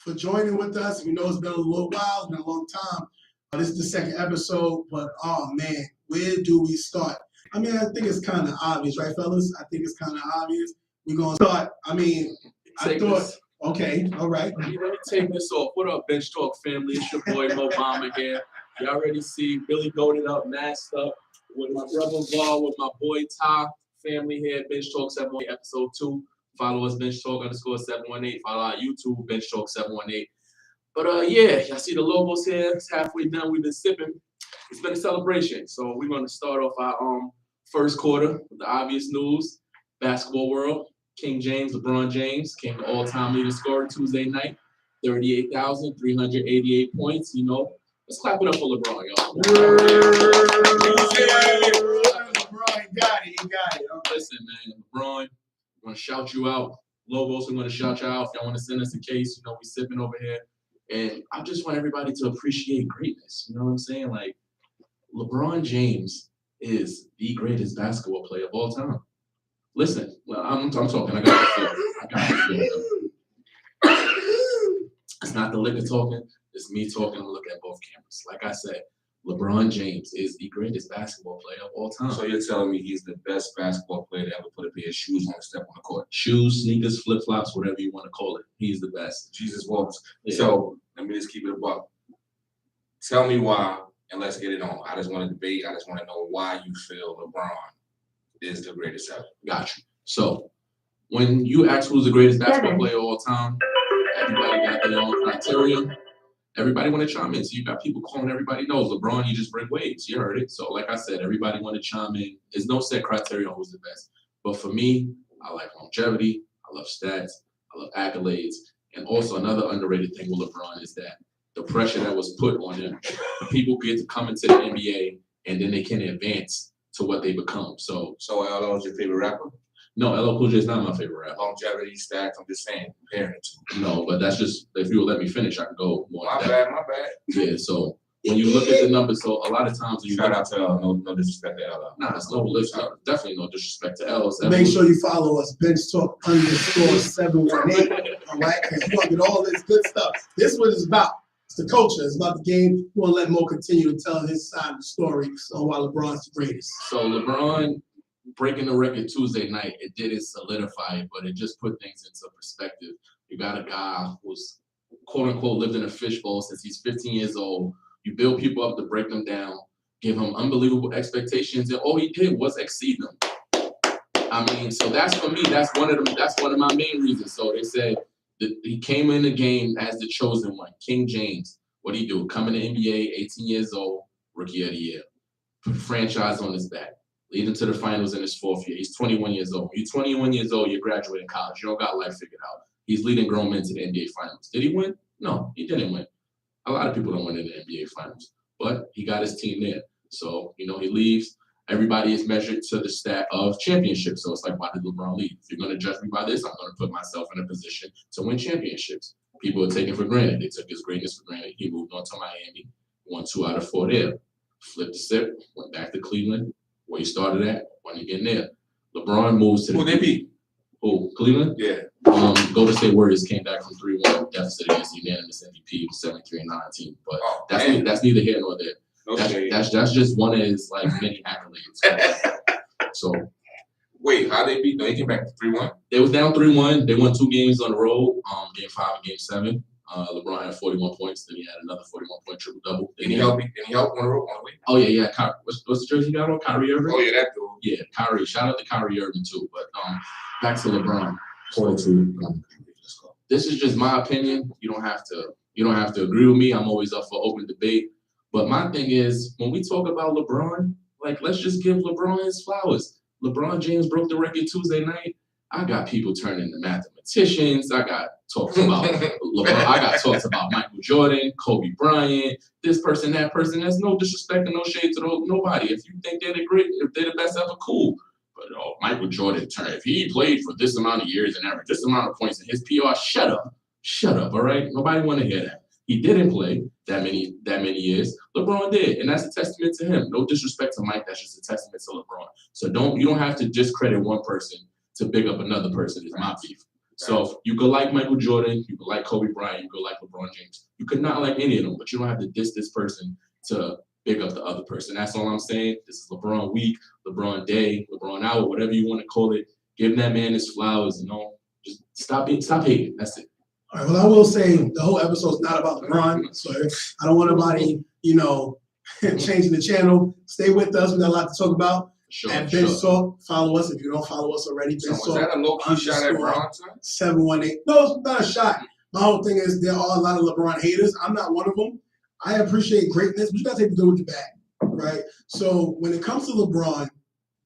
for joining with us. We know it's been a little while, it's been a long time. This is the second episode, but oh man, where do we start? I mean, I think it's kind of obvious, right, fellas? I think it's kind of obvious. We're going to start. I mean, okay, all right. Let me take this off. What up, Bench Talk family? It's your boy Mo Bama here. You already see Billy goated up, masked up with my brother Val, with my boy Ty family here. Bench Talk 718 episode 2. Follow us, Bench Talk _718. Follow our YouTube, Bench Talk 718. But yeah, y'all see the logos here. It's halfway done. We've been sipping. It's been a celebration. So we're going to start off our first quarter with the obvious news. Basketball world. King James, LeBron James, came to all-time leading scorer Tuesday night. 38,388 points. You know, let's clap it up for LeBron, y'all. LeBron got it. He got it. Listen, man, LeBron, we're going to shout you out. Logos, we're going to shout you out. If y'all want to send us a case, you know, we sipping over here. And I just want everybody to appreciate greatness. You know what I'm saying? Like, LeBron James is the greatest basketball player of all time. Listen, well, I'm talking. I got the feel. It's not the liquor talking. It's me talking. Look at both cameras. Like I said, LeBron James is the greatest basketball player of all time. So you're telling me he's the best basketball player to ever put a pair of shoes on and step on the court? Shoes, sneakers, flip-flops, whatever you want to call it. He's the best. Jesus walks. Yeah. So let me just keep it a buck. Tell me why, and let's get it on. I just want to debate. I just want to know why you feel LeBron is the greatest ever. Got you. So when you ask who's the greatest basketball player of all time, everybody got their own criteria. Everybody want to chime in. So you got people calling everybody knows LeBron, you just bring waves. You heard it. So like I said, everybody want to chime in. There's no set criteria on who's the best. But for me, I like longevity. I love stats. I love accolades. And also another underrated thing with LeBron is that the pressure that was put on him. People get to come into the NBA and then they can advance to what they become. So LL is your favorite rapper? No, LL Cool J is not my favorite rapper. Longevity, stats, I'm just saying, comparing it to. No, but that's just, if you will let me finish, I can go more. My bad. Yeah, so when you look at the numbers, so a lot of times when you shout out to LL, no disrespect to LL. Nah, it's definitely no disrespect to LL. Make sure you follow us, Bench Talk _718. All right, because you want to get all this good stuff. This is what it's about. It's the culture. It's about the game. We want to let Mo continue to tell his side of the story on why LeBron's the greatest. So LeBron breaking the record Tuesday night, it didn't solidify it, but it just put things into perspective. You got a guy who's quote unquote lived in a fishbowl since he's 15 years old. You build people up to break them down, give them unbelievable expectations, and all he did was exceed them. I mean, so that's for me. That's one of my main reasons. So they said that he came in the game as the chosen one, King James. What did he do? Come in the NBA, 18 years old, rookie of the year, put franchise on his back. Lead him to the finals in his 4th year. He's 21 years old. You're 21 years old, you're graduating college. You don't got life figured out. He's leading grown men to the NBA finals. Did he win? No, he didn't win. A lot of people don't win in the NBA finals, but he got his team there. So, you know, he leaves. Everybody is measured to the stat of championships. So it's like, why did LeBron leave? If you're going to judge me by this, I'm going to put myself in a position to win championships. People are taking for granted. They took his greatness for granted. He moved on to Miami, won 2 out of 4 there. Flipped the sip, went back to Cleveland. Where he started at, when he getting there. LeBron moves to the. Who they beat? Who? Cleveland? Yeah. Golden State Warriors came back from 3-1 deficit against the unanimous MVP with 73-19. But that's neither here nor there. That's just one of his like many accolades. So wait, how they beat? No, they came back to 3-1. They was down 3-1. They won 2 games on the road. Game 5 and Game 7. LeBron had 41 points. Then he had another 41-point triple-double. Did he help on the way? Oh, yeah. What's the jersey he got on? Kyrie Irving? Oh, yeah, that dude. Yeah, Kyrie. Shout out to Kyrie Irving, too. But back to LeBron. 42. This is just my opinion. You don't have to agree with me. I'm always up for open debate. But my thing is, when we talk about LeBron, like, let's just give LeBron his flowers. LeBron James broke the record Tuesday night. I got people turning to mathematicians. I got talks about LeBron. I got talks about Michael Jordan, Kobe Bryant, this person, that person. There's no disrespect and no shade to nobody. If you think they're if they're the best ever, cool. But Michael Jordan turned. If he played for this amount of years and averaged this amount of points in his PR, shut up, all right? Nobody want to hear that. He didn't play that many years. LeBron did, and that's a testament to him. No disrespect to Mike. That's just a testament to LeBron. So you don't have to discredit one person to big up another person is my beef. So you could like Michael Jordan, you could like Kobe Bryant, you could like LeBron James. You could not like any of them, but you don't have to diss this person to big up the other person. That's all I'm saying. This is LeBron week, LeBron day, LeBron hour, whatever you want to call it. Give that man his flowers, Just stop hating. That's it. All right, well, I will say the whole episode is not about LeBron, so I don't want anybody, changing the channel. Stay with us. We got a lot to talk about. Sure, At Bench Talk, follow us if you don't follow us already. So was that a low-key shot at Bron? 718. No, it's not a shot. My whole thing is there are a lot of LeBron haters. I'm not one of them. I appreciate greatness, but you got to take the good with the bad, right? So when it comes to LeBron,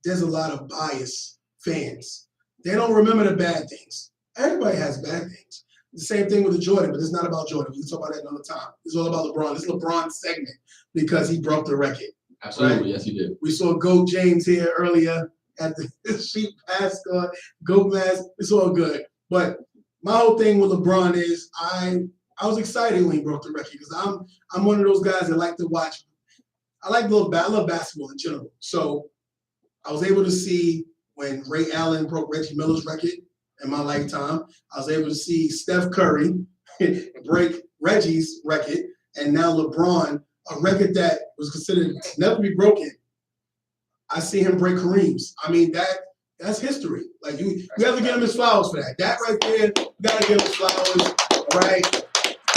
there's a lot of biased fans. They don't remember the bad things. Everybody has bad things. The same thing with the Jordan, but it's not about Jordan. We can talk about that another time. It's all about LeBron. This is LeBron's segment because he broke the record. Absolutely, right? Yes, he did. We saw Goat James here earlier at the sheep pass score. Goat Mask, it's all good. But my whole thing with LeBron is I was excited when he broke the record because I'm one of those guys that like to watch. I love basketball in general. So I was able to see when Ray Allen broke Reggie Miller's record in my lifetime. I was able to see Steph Curry break Reggie's record, and now LeBron, a record that was considered never to be broken. I see him break Kareem's. I mean, that's history. Like we have to give him his flowers for that. That right there, we gotta give him his flowers, right?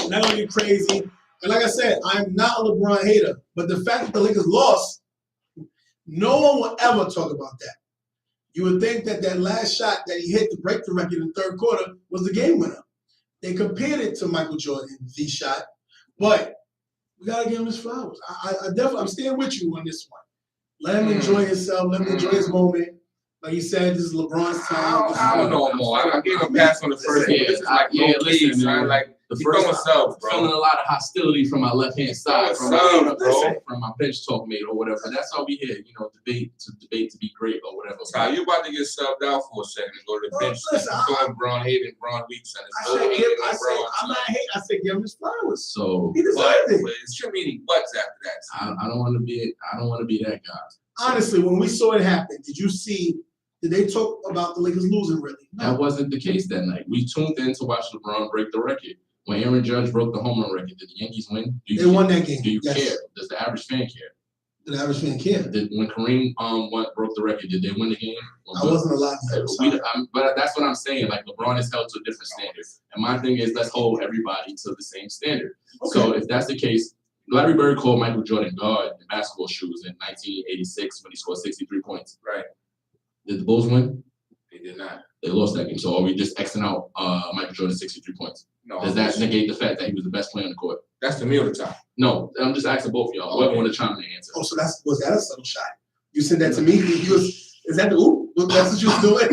Not gonna get crazy. And like I said, I'm not a LeBron hater, but the fact that the Lakers lost, no one will ever talk about that. You would think that last shot that he hit to break the record in the third quarter was the game winner. They compared it to Michael Jordan, the shot, but we gotta give him his flowers. I'm staying with you on this one. Let him enjoy himself. Let him enjoy his moment. Like he said, this is LeBron's time. I don't know more. I gave him a pass on the first game. This is like listen, man. Like The he first throwing subs, bro. feeling a lot of hostility from my left-hand side, from my bench talk mate or whatever. That's all we hear, debate to be great or whatever. Ty, you about to get subbed out for a second and go to the bench. Listen, I'm Bron hating Bron weeks and I'm not hating. I said give him his flowers. So He deserved it. It's your meaning butts after that. I don't want to be that guy. Honestly, when we saw it happen, did they talk about the Lakers losing really? No. That wasn't the case that night. We tuned in to watch LeBron break the record. When Aaron Judge broke the home run record, did the Yankees win? They won that game. Do you Yes. care? Does the average fan care? Did the average fan care? When Kareem broke the record, did they win the game? I wasn't alive. But that's what I'm saying. Like LeBron is held to a different standard, and my thing is let's hold everybody to the same standard. Okay. So if that's the case, Larry Bird called Michael Jordan God in basketball shoes in 1986 when he scored 63 points. Right. Did the Bulls win? They did not. They lost that game. So are we just Xing out Michael Jordan's 63 points? No. Does that negate the fact that he was the best player on the court? That's the meal of the time. No, I'm just asking both of y'all. Whoever want to chime in and answer. Oh, so was that a subtle shot? You said that to me. Is that the oop? That's what you was doing?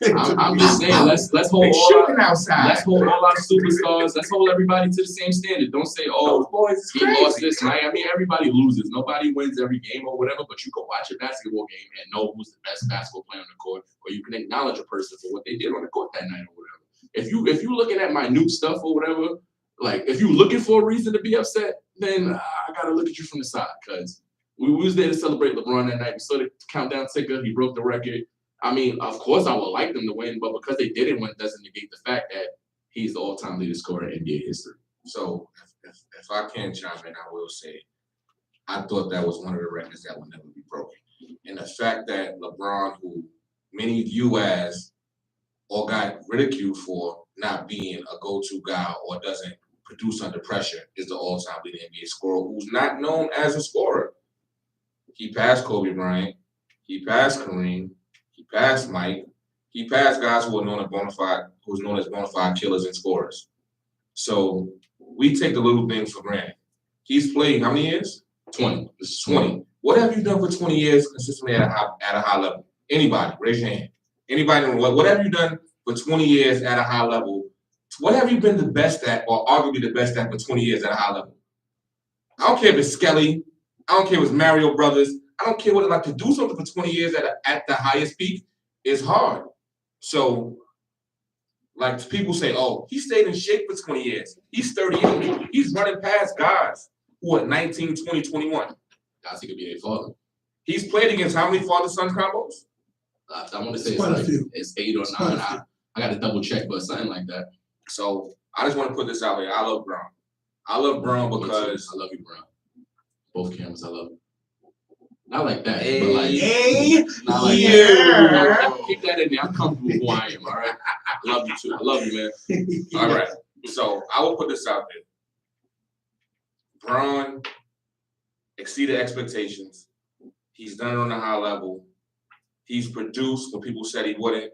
Yeah. I'm just saying. Let's hold They all shooting our, outside. let's hold all our superstars. Let's hold everybody to the same standard. Don't say, Those boys is he crazy. lost this night. I mean, everybody loses. Nobody wins every game or whatever, but you can watch a basketball game and know who's the best basketball player on the court, or you can acknowledge a person for what they did on the court that night or whatever. If you looking at minute stuff or whatever, like if you looking for a reason to be upset, then I gotta look at you from the side because we was there to celebrate LeBron that night. We saw the countdown ticker. He broke the record. I mean, of course I would like them to win, but because they didn't win doesn't negate the fact that he's the all-time leading scorer in NBA history. So if I can chime in, I will say I thought that was one of the records that would never be broken. And the fact that LeBron, who many view as or got ridiculed for not being a go-to guy or doesn't produce under pressure, is the all-time leading NBA scorer who's not known as a scorer. He passed Kobe Bryant. He passed Kareem. He passed Mike. He passed guys who are known as bona fide killers and scorers. So we take the little things for granted. He's played how many years? 20. This is 20. What have you done for 20 years consistently at a high level? Anybody, raise your hand. Anybody, what have you done for 20 years at a high level? What have you been the best at, or arguably the best at, for 20 years at a high level? I don't care if it's Skelly. I don't care if it's Mario Brothers. I don't care what it's like to do something for 20 years at the highest peak. It's hard. So, like people say, oh, he stayed in shape for 20 years. He's 38. He's running past guys who are 19, 20, 21. Guys, he could be a father. He's played against how many father-son combos? I want to say Quite a few. it's 8 or Quite 9. a few. I got to double check, but something like that. So I just want to put this out here. I love Brown. I love Brown because I love you, Brown. Both cameras, I love you. Not like that, Hey, but like, Hey, not like yeah. that. Keep that in there. I'm comfortable with who I am, all right? I love you too. I love you, man. all right. So I will put this out there. Braun exceeded expectations. He's done it on a high level. He's produced when people said he wouldn't.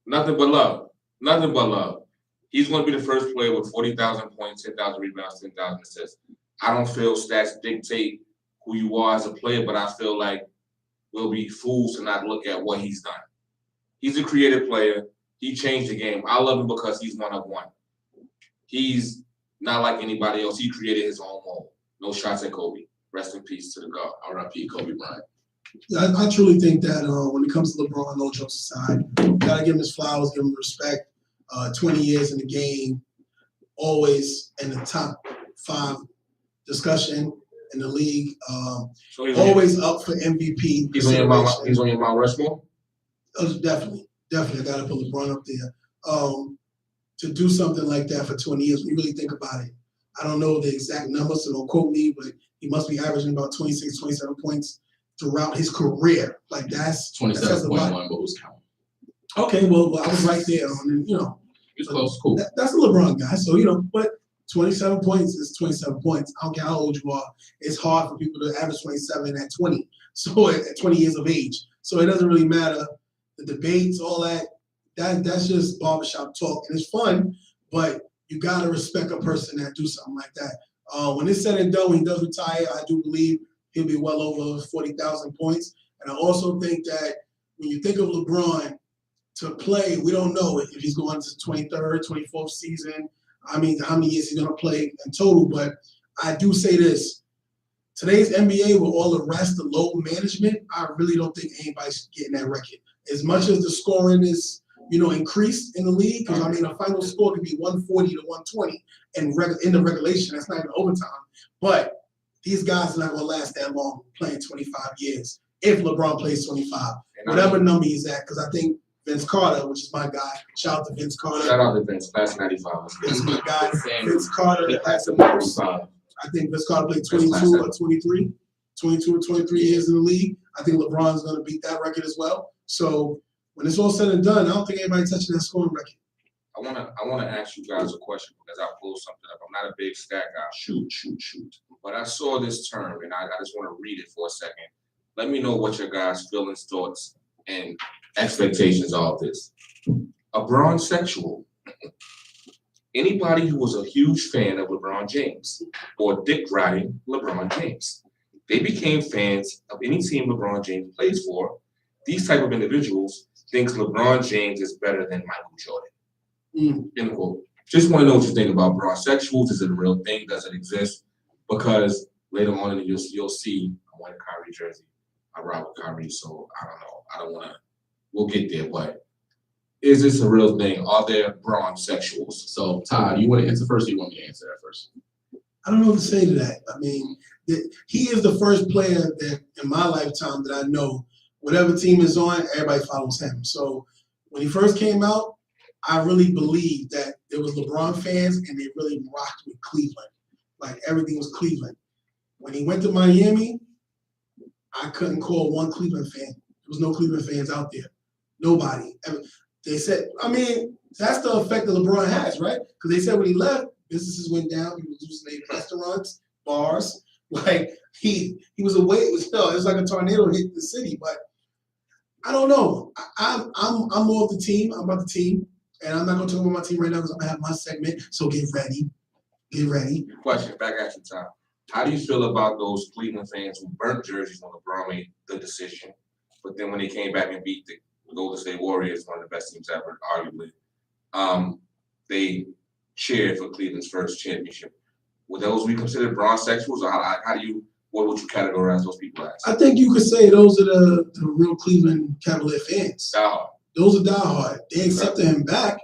Nothing but love. Nothing but love. He's going to be the first player with 40,000 points, 10,000 rebounds, 10,000 assists. I don't feel stats dictate who you are as a player, but I feel like we'll be fools to not look at what he's done. He's a creative player. He changed the game. I love him because he's one of one. He's not like anybody else. He created his own mold. No shots at Kobe. Rest in peace to the God. R.I.P. Kobe Bryant. Yeah, I truly think that when it comes to LeBron, no jokes aside, you gotta give him his flowers, give him respect. 20 years in the game, always in the top 5 discussion in the league. So he's Always up for MVP. He's on your Mount Rushmore? Definitely. I gotta put LeBron up there. To do something like that for 20 years, when you really think about it, I don't know the exact numbers, so don't quote me, but he must be averaging about 26, 27 points throughout his career. Like that's 27.1, but who's counting? Okay, well, I was right there. He's close, cool. That's a LeBron guy, so but 27 points is 27 points. I don't care how old you are. It's hard for people to average 27 at 20. So at 20 years of age, so it doesn't really matter. The debates, all that. That's just barbershop talk, and it's fun. But you gotta respect a person that do something like that. When it's said and done, when he does retire, I do believe he'll be well over 40,000 points. And I also think that when you think of LeBron to play, we don't know if he's going to 23rd, 24th season. I mean, how many years he's going to play in total. But I do say this. Today's NBA, with all the rest, the load management, I really don't think anybody's getting that record. As much as the scoring is, increased in the league, because, a final score could be 140 to 120 in the regulation. That's not even overtime. But these guys are not going to last that long playing 25 years if LeBron plays 25. Whatever number he's at, because I think Vince Carter, which is my guy, shout out to Vince Carter. Shout out to Vince, class 95. That's my guy. Vince Carter has the most. I think Vince Carter played 22 or 23. 22 or 23 years in the league. I think LeBron's going to beat that record as well. So when it's all said and done, I don't think anybody touching that scoring record. I wanna ask you guys a question because I pulled something up. I'm not a big stat guy. Shoot. But I saw this term and I just want to read it for a second. Let me know what your guys' feelings, thoughts, and expectations are of this. A Bronsexual. Anybody who was a huge fan of LeBron James or dick riding LeBron James. They became fans of any team LeBron James plays for. These type of individuals thinks LeBron James is better than Michael Jordan. End quote. Just want to know what you think about Bronsexuals. Is it a real thing? Does it exist? Because later on in the you'll see I'm wearing a Kyrie jersey. I ride with Kyrie, so I don't know. I don't want to. We'll get there, but is this a real thing? Are there Bronsexuals? So, Todd, you want to answer first, or you want me to answer that first? I don't know what to say to that. He is the first player that in my lifetime that I know, whatever team is on, everybody follows him. So when he first came out, I really believed that there was LeBron fans and they really rocked with Cleveland. Like everything was Cleveland. When he went to Miami, I couldn't call one Cleveland fan. There was no Cleveland fans out there. Nobody. They said, that's the effect that LeBron has, right? Because they said when he left, businesses went down. He was losing their restaurants, bars. Like he was away. It was like a tornado hit the city. But I don't know. I'm more of the team. I'm about the team. And I'm not going to talk about my team right now because I'm going to have my segment. So get ready. Get ready. Question, back at you, Tom. How do you feel about those Cleveland fans who burnt jerseys when LeBron made the decision, but then when they came back and beat the Golden State Warriors, one of the best teams ever, arguably, they cheered for Cleveland's first championship? Would those be considered Bronsexuals, or what would you categorize those people as? I think you could say those are the real Cleveland Cavalier fans. Diehard. Those are diehard. They accepted him back,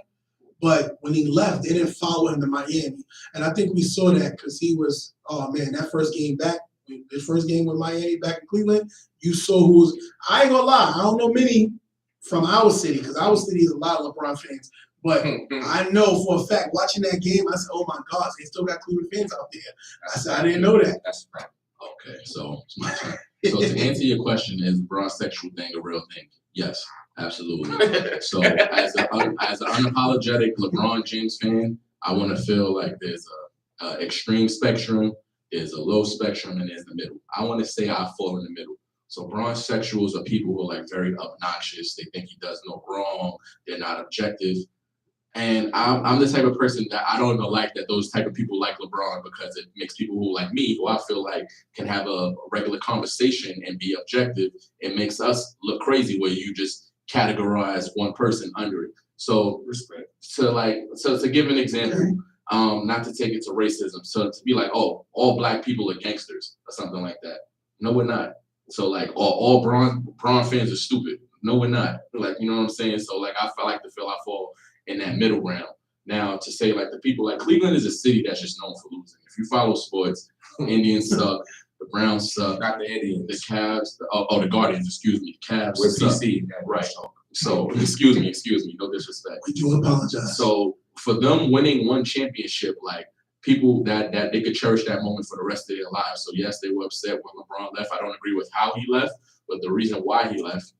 but when he left, they didn't follow him to Miami. And I think we saw that because he was, that first game back, the first game with Miami back in Cleveland, you saw who was, I ain't gonna lie, I don't know many from our city, because our city is a lot of LeBron fans. But I know for a fact, watching that game, I said, "Oh my gosh, they still got Cleveland fans out there." I said, "I didn't know that." That's right. Okay, so it's my turn. So to answer your question, is LeBron's sexual thing a real thing? Yes, absolutely. So as an unapologetic LeBron James fan, I want to feel like there's a extreme spectrum, there's a low spectrum, and there's the middle. I want to say I fall in the middle. So LeBron's sexuals are people who are like very obnoxious. They think he does no wrong. They're not objective. And I'm the type of person that I don't even like that those type of people like LeBron, because it makes people who like me, who I feel like can have a regular conversation and be objective, it makes us look crazy where you just categorize one person under it. So to give an example, not to take it to racism, so to be like, oh, all black people are gangsters or something like that. No, we're not. So like all Bron fans are stupid. No, we're not. Like, you know what I'm saying? So like I feel I fall in that middle ground. Now to say like the people like Cleveland is a city that's just known for losing. If you follow sports, Indians suck, the Browns suck, Not the Indians, the Cavs, the Guardians, excuse me, Cavs with suck. PC, Right. So excuse me, no disrespect. We do apologize. So for them winning one championship, like people that they could cherish that moment for the rest of their lives. So yes, they were upset when LeBron left. I don't agree with how he left, but the reason why he left,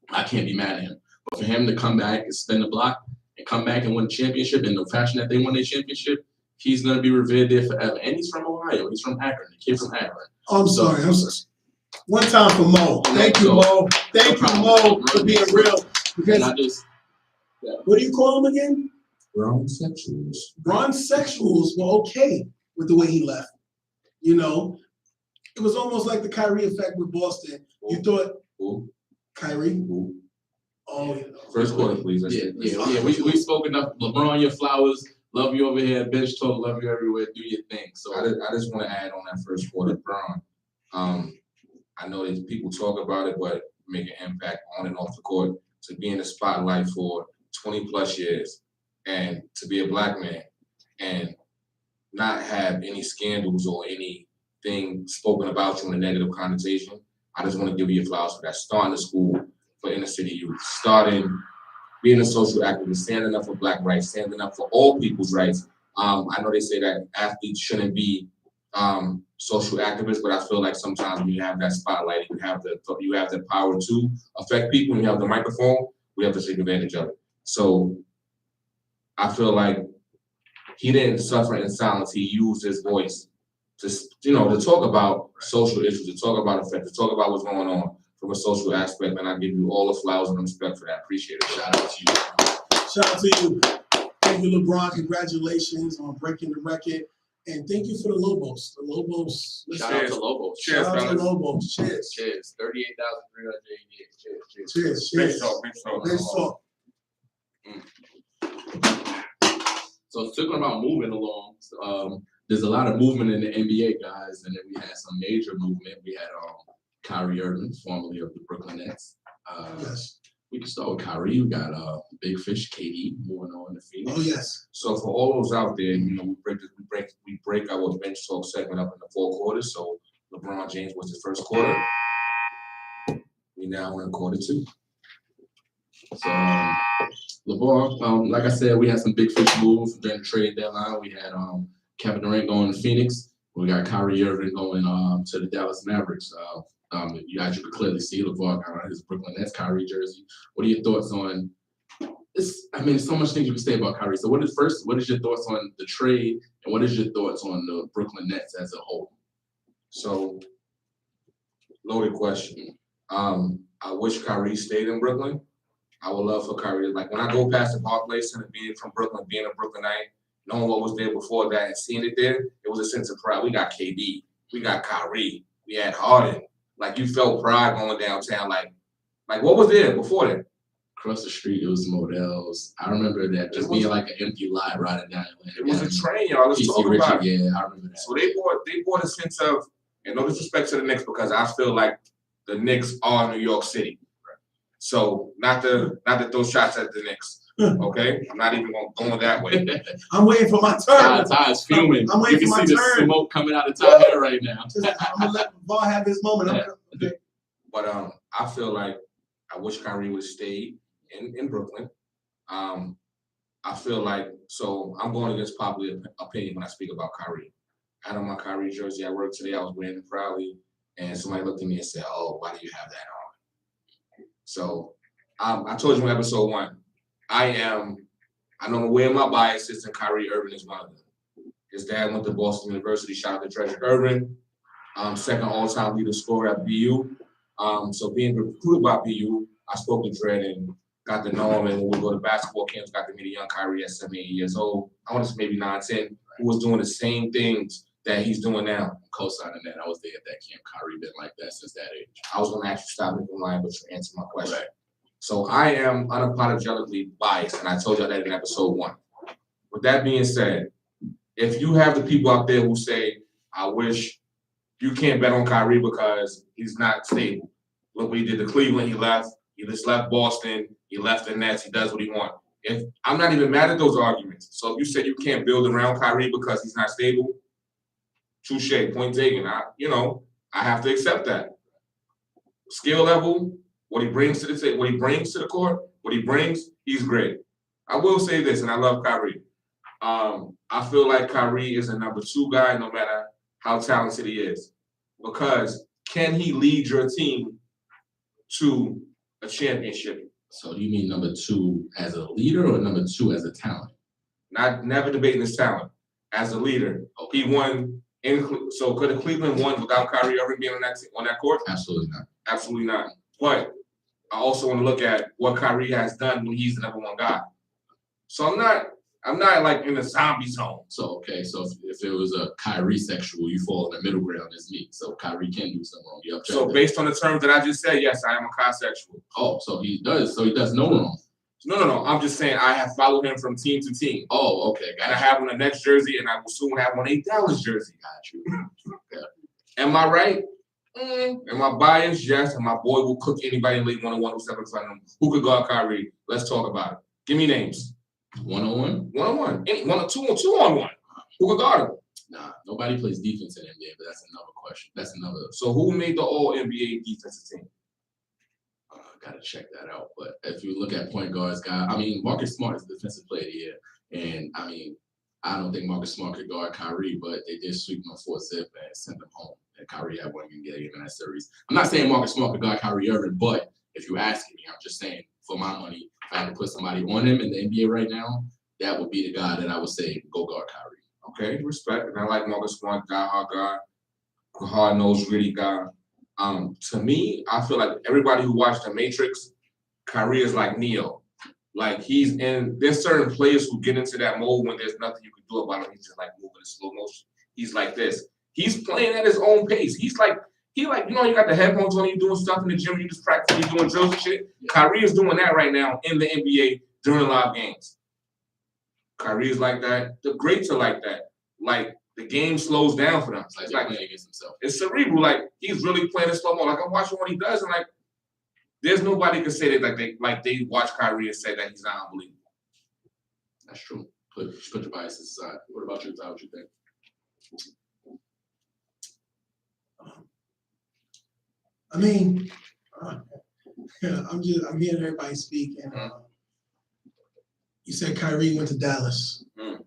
I can't be mad at him. But for him to come back and spin the block and come back and win a championship in the fashion that they won their championship, he's gonna be revered there forever. And he's from Ohio. He's from Akron. The kid from Akron. I'm sorry. One time for Mo. Thank you, Mo. Thank you, Mo, for being real. Because what do you call him again? Bronsexuals. Bronsexuals were okay with the way he left. You know, it was almost like the Kyrie effect with Boston. You thought Kyrie? Oh, yeah. First quarter, please. Yeah. We spoke enough. LeBron, your flowers. Love you over here. Bench talk. Love you everywhere. Do your thing. So I just want to add on that first quarter, Bron. I know that people talk about it, but make an impact on and off the court. To be in the spotlight for 20 plus years and to be a black man and not have any scandals or anything spoken about you in a negative connotation. I just want to give you your flowers for that. Starting the school for inner city youth, starting being a social activist, standing up for black rights, standing up for all people's rights. I know they say that athletes shouldn't be social activists, but I feel like sometimes when you have that spotlight, you have the power to affect people, and you have the microphone, we have to take advantage of it. So I feel like he didn't suffer in silence. He used his voice to talk about social issues, to talk about effects, to talk about what's going on from a social aspect. And I give you all the flowers and respect for that. Appreciate it. Shout out to you. Shout out to you. Thank you, LeBron. Congratulations on breaking the record. And thank you for the Lobos. The Lobos. Shout out to Lobos. Shout out to Lobos. Cheers. Cheers. 38,388. Cheers. Cheers. Cheers. So talking about moving along, there's a lot of movement in the NBA, guys, and then we had some major movement. We had Kyrie Irving, formerly of the Brooklyn Nets. Yes. We can start with Kyrie. We got Big Fish, KD, moving on to Phoenix. Oh yes. So for all those out there, we break our bench talk segment up into 4 quarters. So LeBron James was his first quarter. We now in quarter 2. So LeBron, like I said, we had some Big Fish moves during the trade deadline. We had Kevin Durant going to Phoenix. We got Kyrie Irving going to the Dallas Mavericks. You could clearly see LeBron got on his Brooklyn Nets Kyrie jersey. What are your thoughts on this? I mean, so much things you can say about Kyrie. So what is your thoughts on the trade, and what is your thoughts on the Brooklyn Nets as a whole? So, loaded question. I wish Kyrie stayed in Brooklyn. I would love for Kyrie, like when I go past the Barclays Center, being from Brooklyn, being a Brooklynite, knowing what was there before that and seeing it there, it was a sense of pride. We got KD, we got Kyrie, we had Harden. Like you felt pride going downtown. Like what was there before that? Across the street, it was Modell's. I remember that just being like an empty lot riding down. It was a train, y'all. Let's talk about it. Yeah, I remember that. So they bought a sense of, and no disrespect to the Knicks, because I feel like the Knicks are New York City. So not to throw shots at the Knicks. Okay, I'm not even going that way. I'm waiting for my turn. Ty is fuming. I'm waiting for my turn. You can see the smoke coming out of Ty's head right now. I'm gonna let Ball have his moment. Okay. But I feel like I wish Kyrie would have stayed in Brooklyn. I feel like, so I'm going against popular opinion when I speak about Kyrie. I had on my Kyrie jersey at work today. I was wearing it proudly, and somebody looked at me and said, "Oh, why do you have that on?" So I told you in episode 1, I know where my bias is, and Kyrie Irving is one of them. His dad went to Boston University. Shout out to Treasure Irving, second all-time leader scorer at BU. So being recruited by BU, I spoke to Dred and got to know him. And when we go to basketball camps, got to meet a young Kyrie at 7, 8 years old. I want to say maybe 9, 10, who was doing the same things that he's doing now. I'm co-signing that. I was there at that camp. Kyrie been like that since that age. I was going to actually stop it from line, but you answered my question. Right. So I am unapologetically biased, and I told you that in episode 1. With that being said, if you have the people out there who say, I wish you can't bet on Kyrie because he's not stable. Look what he did to Cleveland. He left. He just left Boston. He left the Nets. He does what he wants. If I'm not even mad at those arguments. So if you say you can't build around Kyrie because he's not stable, touche, point taken. I have to accept that. Skill level, what he brings to the court, he's great. I will say this, and I love Kyrie. I feel like Kyrie is a number 2 guy, no matter how talented he is, because can he lead your team to a championship? So do you mean number 2 as a leader or number 2 as a talent? Never debating his talent. As a leader, he won. So could Cleveland won without Kyrie Irving being on that court? Absolutely not. Absolutely not. But I also want to look at what Kyrie has done when he's the number 1 guy. So I'm not like in the zombie zone. So if it was a Kyrie sexual, you fall in the middle ground as me. So Kyrie can do something wrong. So based on the terms that I just said, yes, I am a bisexual. Oh, so he does. So he does no wrong. No. I'm just saying I have followed him from team to team. Oh, okay. And I have on the next jersey, and I will soon have on a Dallas jersey. Got you. Yeah. Am I right? Am I biased? Yes. And my boy will cook anybody in League 101 who's ever in front of him. Who could guard Kyrie? Let's talk about it. Give me names. 1-on-1? 1-on-1. Any 2-on-1. Who could guard him? Nah, nobody plays defense in the NBA, but that's another question. That's another. So who made the All NBA defensive team? Gotta check that out. But if you look at point guards, Marcus Smart is the defensive player of the year, and I don't think Marcus Smart could guard Kyrie, but they did sweep him 4-zip and send him home. And Kyrie had 1 game in that series. I'm not saying Marcus Smart could guard Kyrie Irving, but if you're asking me, I'm just saying for my money, if I had to put somebody on him in the NBA right now, that would be the guy that I would say go guard Kyrie. Okay, respect. And I like Marcus Smart, hard guy, hard-nosed, gritty guy. To me, I feel like everybody who watched The Matrix, Kyrie is like Neo. Like there's certain players who get into that mode when there's nothing you can do about him. He's just like moving in slow motion. He's like this. He's playing at his own pace. You got the headphones on, you doing stuff in the gym, you just practicing, you doing drills and shit. Yeah. Kyrie is doing that right now in the NBA during live games. Kyrie is like that. The greats are like that. Like the game slows down for them. It's like playing against himself. It's cerebral. Like he's really playing in slow mo. Like I'm watching what he does, and like there's nobody can say that they watch Kyrie and say that he's not unbelievable. That's true. Put your biases aside. What about you, Ty? What you think? I'm hearing everybody speak, and you said Kyrie went to Dallas, and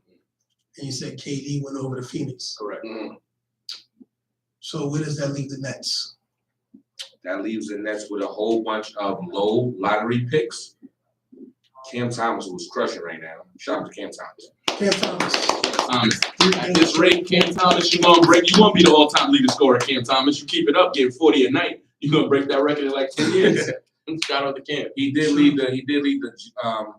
you said KD went over to Phoenix. Correct. So where does that leave the Nets? That leaves the Nets with a whole bunch of low lottery picks. Cam Thomas, who's crushing right now. Shout out to Cam Thomas. Cam Thomas. At this rate, Cam Thomas, you won't be the all-time leading scorer, Cam Thomas. You keep it up, getting 40 a night, you're gonna break that record in like 10 years. Shout out to Cam. He did lead the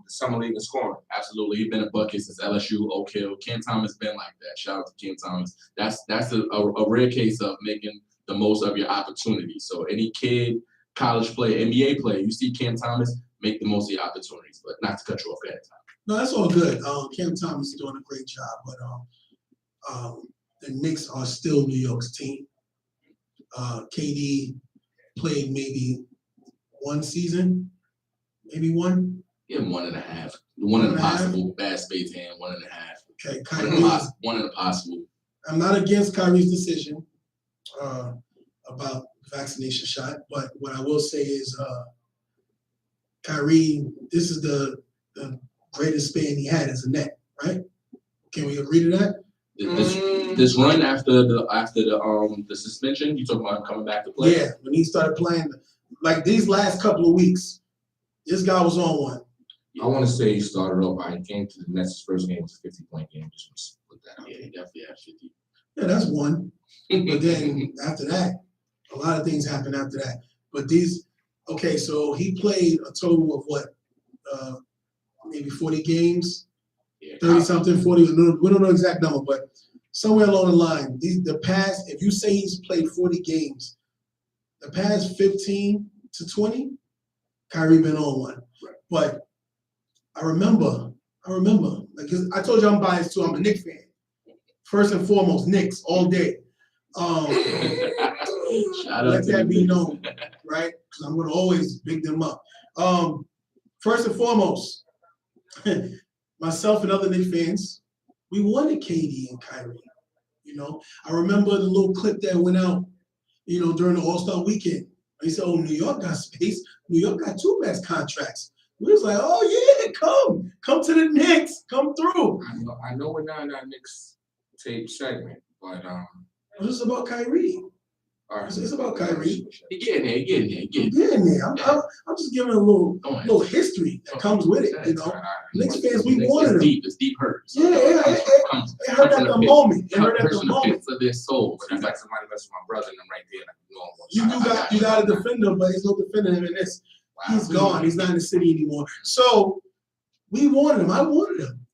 summer league in scoring. Absolutely, he's been a bucket since LSU, Oak Hill. Cam Thomas been like that. Shout out to Cam Thomas. That's a rare case of making the most of your opportunity. So any kid, college player, NBA player, you see Cam Thomas, make the most of your opportunities, but not to cut you off at that time. No, that's all good. Cam Thomas is doing a great job, but the Knicks are still New York's team. KD played maybe 1 season, maybe one. Yeah, 1.5. One in a possible, bad spades hand, 1.5. Okay, Kyrie. One in a possible. I'm not against Kyrie's decision about the vaccination shot, but what I will say is Kyrie, this is the greatest span he had as a net, right? Can we agree to that? This run after the suspension, you talking about him coming back to play? Yeah, when he started playing, like these last couple of weeks, this guy was on one. I want to say he started off. I came to the Nets' first game was a 50-point game. Just want to put that out. Yeah, he definitely had 50. Yeah, that's one. But then after that, a lot of things happened after that. But okay, so he played a total of what? Maybe 40 games, 30 something, 40. We don't know exact number, but somewhere along the line, if you say he's played 40 games, the past 15 to 20, Kyrie been on one. Right. But I remember, like, 'cause I told you I'm biased too. I'm a Knicks fan. First and foremost, Knicks all day. Let that be known, right? Because I'm gonna always big them up. First and foremost, myself and other Knicks fans, we wanted KD and Kyrie. You know, I remember the little clip that went out, during the All-Star weekend. They said, "Oh, New York got space. New York got 2 max contracts." We was like, "Oh yeah, come to the Knicks, come through." I know we're not in our Knicks tape segment, but This is about Kyrie. It's about Kyrie. He getting there. I'm just giving a little history that comes with it. Knicks fans, we wanted him. It's deep hurt. So Yeah, it hurt at the moment. It hurt at the moment. Of their soul. But it's like somebody messed with my brother and them right there. You got to defend him, but there's no defending him in this. He's gone. He's not in the city anymore. So we wanted him. I wanted him.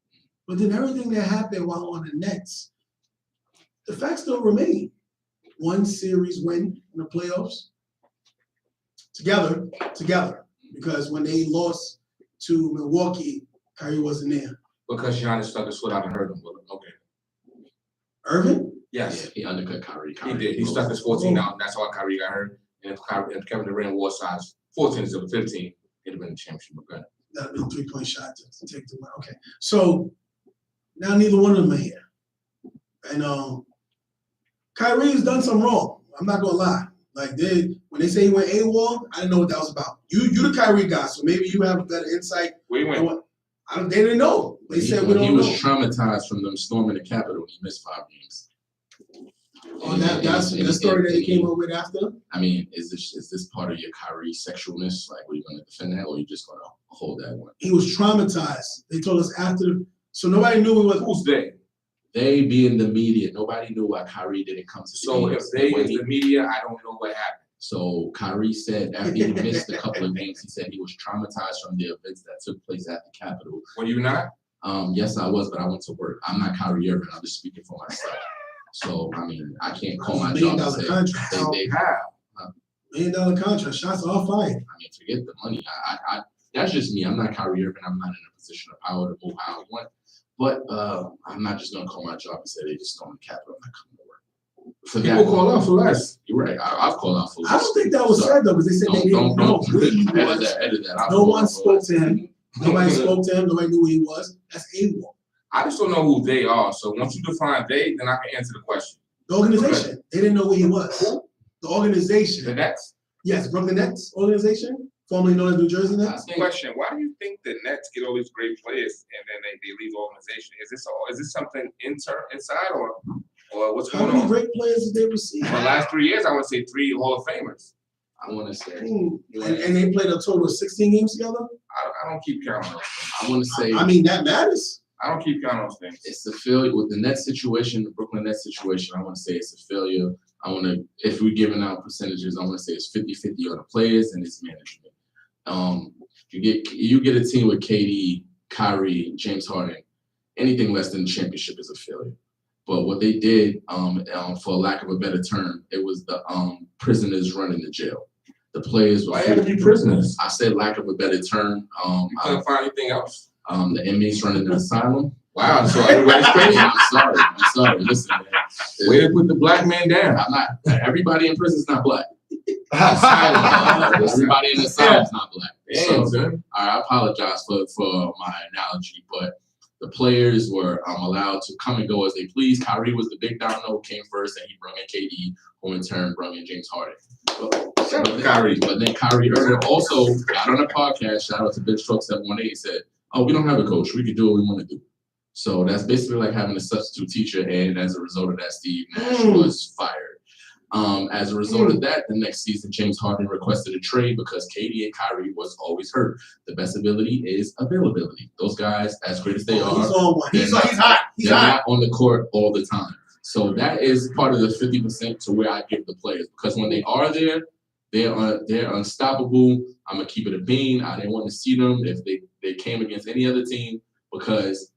But then everything that happened while on the Nets, the facts still remain. 1 series win in the playoffs. Together. Because when they lost to Milwaukee, Kyrie wasn't there. Because Giannis stuck his foot out and hurt him. Okay. Irvin? Yes. Yeah, he undercut Kyrie. He did. He stuck his 14 out, and that's why Kyrie got hurt. And if Kevin Durant wore size 14 instead of 15, it'd have been a championship. Okay. That'd been a 3-point shot to take the win. Okay. So now neither one of them are here. And Kyrie's done some wrong. I'm not gonna lie. Like when they say he went AWOL, I didn't know what that was about. You the Kyrie guy, so maybe you have a better insight. Where he went? They didn't know. They said we don't know. He was traumatized from them storming the Capitol when he missed 5 games. That's the story that he came up with after. I mean, is this part of your Kyrie sexualness? Like, were you going to defend that, or are you just going to hold that one? He was traumatized. They told us after, so nobody knew he was. Who's they? They being the media. Nobody knew why Kyrie didn't come to the So game. if they is the media, I don't know what happened. So Kyrie said after he missed a couple of games, he said he was traumatized from the events that took place at the Capitol. Were you not? Yes, I was, but I went to work. I'm not Kyrie Irving. I'm just speaking for myself. So I mean, I can't call my job and say contract. They have $1 million contract. Shots are all fired. I mean, forget the money. I that's just me. I'm not Kyrie Irving. I'm not in a position of power to move how I want. But I'm not just gonna call my job and say they just stormed the Capitol. I'm not coming to work. For people that, call out for less. You're right. I've called out for less. I don't think that was said though, because they said they didn't know who he was. Edit that. No one spoke to him. Nobody spoke to him. Nobody knew who he was. That's AWOL. I just don't know who they are. So once you define they, then I can answer the question. The organization. They didn't know who he was. Who? The organization. The Nets. Yes, Brooklyn Nets organization, formerly known as New Jersey Nets. Question: why do you think the Nets get all these great players and then they leave the organization? Is this something inside or what's How going many on? great players did they receive? For the last 3 years, I would say 3 Hall of Famers. I want to say. And they played a total of 16 games together? I don't keep counting those things. I want to say. I mean, that matters. I don't keep counting those things. It's a failure with the Nets situation, the Brooklyn Nets situation. I want to say it's a failure. If we're giving out percentages, I want to say it's 50-50 on the players and its management. You get a team with KD, Kyrie, James Harden. Anything less than the championship is a failure. But what they did, for lack of a better term, it was the prisoners running the jail. The players were. Why had to be prisoners? I said lack of a better term. You couldn't find anything else. The inmates running the asylum. Wow, so everybody's crazy. I'm sorry. Listen, man. Way to put the black man down. I'm not. Everybody in prison is not black. Everybody in the asylum is not black. Damn, I apologize for my analogy, but the players were allowed to come and go as they please. Kyrie was the big domino, came first, and he brought in KD, who in turn brought in James Harden. Shout out to Kyrie. But then Kyrie Irving also got on a podcast. Shout out to Bitch Truck 718. He said, "Oh, we don't have a coach. We can do what we want to do." So that's basically like having a substitute teacher. And as a result of that, Steve Nash was fired. As a result of that, the next season, James Harden requested a trade because KD and Kyrie was always hurt. The best ability is availability. Those guys, as great as they are, He's on one. He's hot. He's they're hot. not on the court all the time. So that is part of the 50% to where I give the players, because when they are there, they're unstoppable. I'm gonna keep it a bean. I didn't want to see them if they came against any other team, because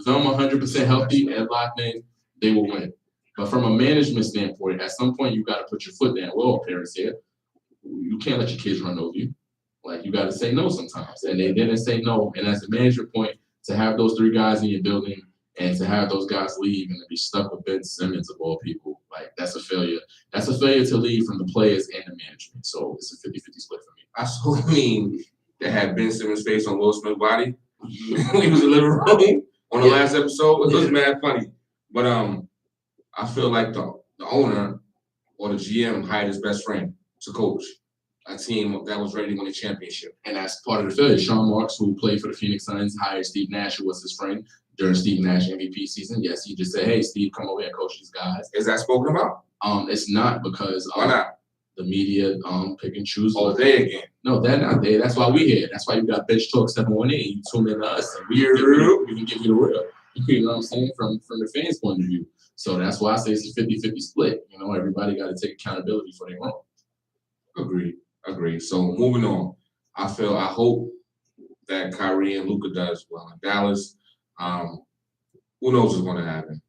them 100% healthy and locked in, they will win. But from a management standpoint, at some point you got to put your foot down. We're all parents here. You can't let your kids run over you. Like, you got to say no sometimes, and they didn't say no. And as a management point, to have those 3 guys in your building and to have those guys leave and to be stuck with Ben Simmons of all people, like, that's a failure. That's a failure to lead from the players and the management. So it's a 50-50 split for me. I so mean they had Ben Simmons' face on Will Smith's body when he was in the living room on the last episode. It was mad funny. But I feel like the owner or the GM hired his best friend to coach a team that was ready to win a championship. And that's part of the failure. Sean Marks, who played for the Phoenix Suns, hired Steve Nash, who was his friend during Steve Nash MVP season. Yes, he just said, "Hey, Steve, come over here and coach these guys." Is that spoken about? It's not, because Why not? the media pick and choose. Oh, they again. No, they're not there. That's why we're here. That's why you got Bitch Talk 718. You tune in to us, and we can give you the real. You know what I'm saying? From the fans' point of view. So that's why I say it's a 50-50 split. You know, everybody got to take accountability for their wrong. Agreed. So moving on. I hope that Kyrie and Luka does well in Dallas. Who knows what's going to happen?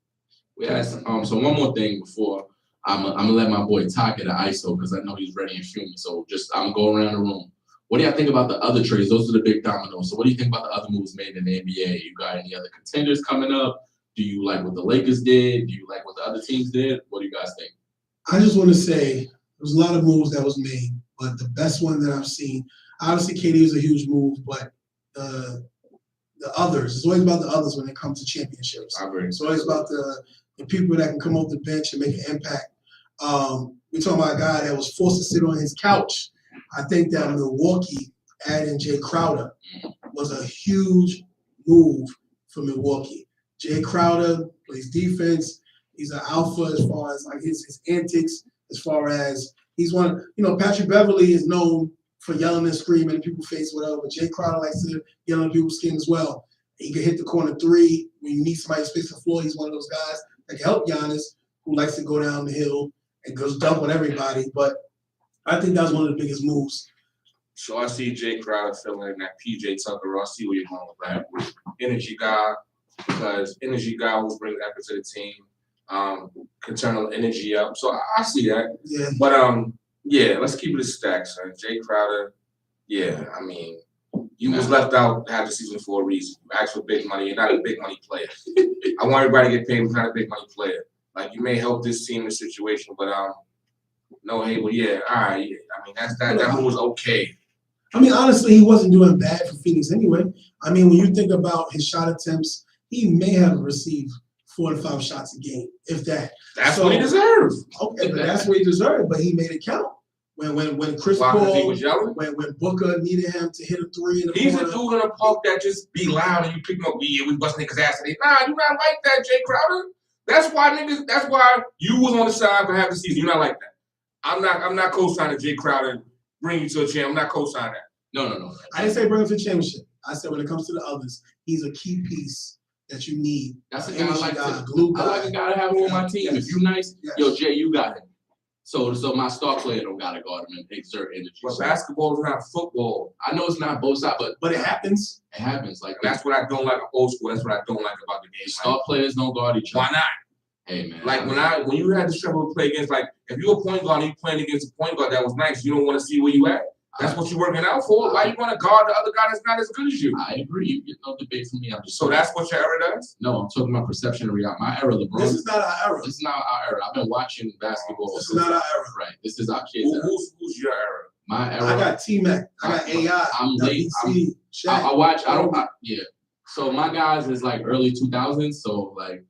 Yes. So one more thing before I'm gonna let my boy Ty get an ISO, because I know he's ready and fuming. So I'm gonna go around the room. What do y'all think about the other trades? Those are the big dominoes. So what do you think about the other moves made in the NBA? You got any other contenders coming up? Do you like what the Lakers did? Do you like what the other teams did? What do you guys think? I just want to say there's a lot of moves that was made, but the best one that I've seen, obviously KD is a huge move, but the others, it's always about the others when it comes to championships. I agree. It's always about the people that can come off the bench and make an impact. We're talking about a guy that was forced to sit on his couch. I think that Milwaukee adding Jay Crowder was a huge move for Milwaukee. Jay Crowder plays defense. He's an alpha as far as like his antics, as far as he's one. Patrick Beverly is known for yelling and screaming in people's face, whatever. But Jay Crowder likes to yell in people's skin as well. He can hit the corner 3 when you need somebody to space the floor. He's one of those guys that can help Giannis, who likes to go down the hill and goes dump on everybody. But I think that was one of the biggest moves. So I see Jay Crowder filling in that PJ Tucker. I see where you're going with that. Energy guy, because energy guy will bring effort to the team. Can turn the energy up. So I see that. Yeah. But yeah, let's keep it a stack, son. Jay Crowder, yeah, I mean, you was left out half the season for a reason. You asked for big money. You're not a big money player. I want everybody to get paid. We're not a big money player. Like, you may help this team in this situation, but no, hey, well, yeah, all right. Yeah. I mean, that move was okay. I mean, honestly, he wasn't doing bad for Phoenix anyway. I mean, when you think about his shot attempts, he may have received 4 to 5 shots a game, if that. That's what he deserved. Okay, but that's what he deserved. But he made it count. When Chris Why, 'cause he Paul, was yelling? when Booker needed him to hit a 3 in the He's corner. a dude in a park that just be loud and you pick him up. Yeah, we busting niggas' ass today. Nah, you not like that, Jay Crowder. That's why you was on the side for half the season. You're not like that. I'm not co-signing Jay Crowder bring you to a champ. I'm not co-signing that. No. I didn't say bring him to the championship. I said when it comes to the others, he's a key piece that you need. That's a guy I like. Glue guy. I like a guy to have on my team. Yes. If you nice, Yes. yo, Jay, you got it. So my star player don't gotta guard him and exert energy. But basketball is not football. I know it's not both sides, but it happens. it happens. Like, That's what I don't like old school. That's what I don't like about the game. star players don't guard each other. Why not? Hey man. Like when you had to struggle to play against, like if you're a point guard and you playing against a point guard that was nice, you don't want to see where you at. That's what you're working out for. Why you want to guard the other guy that's not as good as you? I agree. You get no debate from me. I'm just So that's what your era does? No, I'm talking about perception and reality. My era, LeBron. This is not our era. This is not our era. I've been watching basketball. This is not our era. Right. This is our kids' era. Who's your era? My era. I got T-Mac. I got AI. I'm late. WC, Shaq. Yeah. So my guys is like early 2000s. So like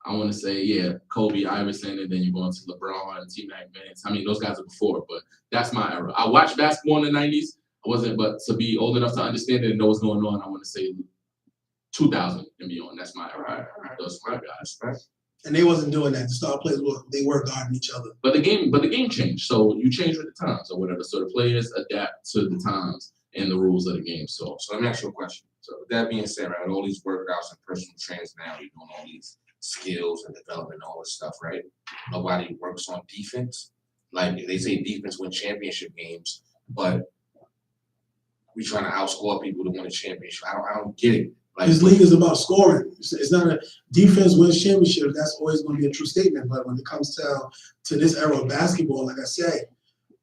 I want to say, yeah, Kobe, Iverson, and then you go into LeBron and T-Mac, Vince. I mean, those guys are before, but that's my era. I watched basketball in the 90s. I wasn't, but to be old enough to understand it and know what's going on, I want to say 2000 and beyond. That's my era. Those are my guys. And they wasn't doing that. The star players were guarding each other. But the game changed. So you change with the times or whatever. So the players adapt to the times and the rules of the game. So let me ask you a question. So with that being said, right, all these workouts and personal trainers now, you're doing all these skills and development and all this stuff, right? Nobody works on defense. Like they say defense win championship games, but we trying to outscore people to win a championship. I don't get it. Like, this league is about scoring. It's not a defense wins championship. That's always going to be a true statement. But when it comes to this era of basketball, like I said,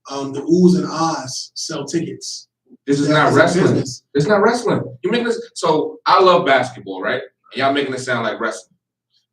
the oohs and ahs sell tickets. This is not wrestling. It's not wrestling. You make this. So I love basketball, right? And y'all making it sound like wrestling.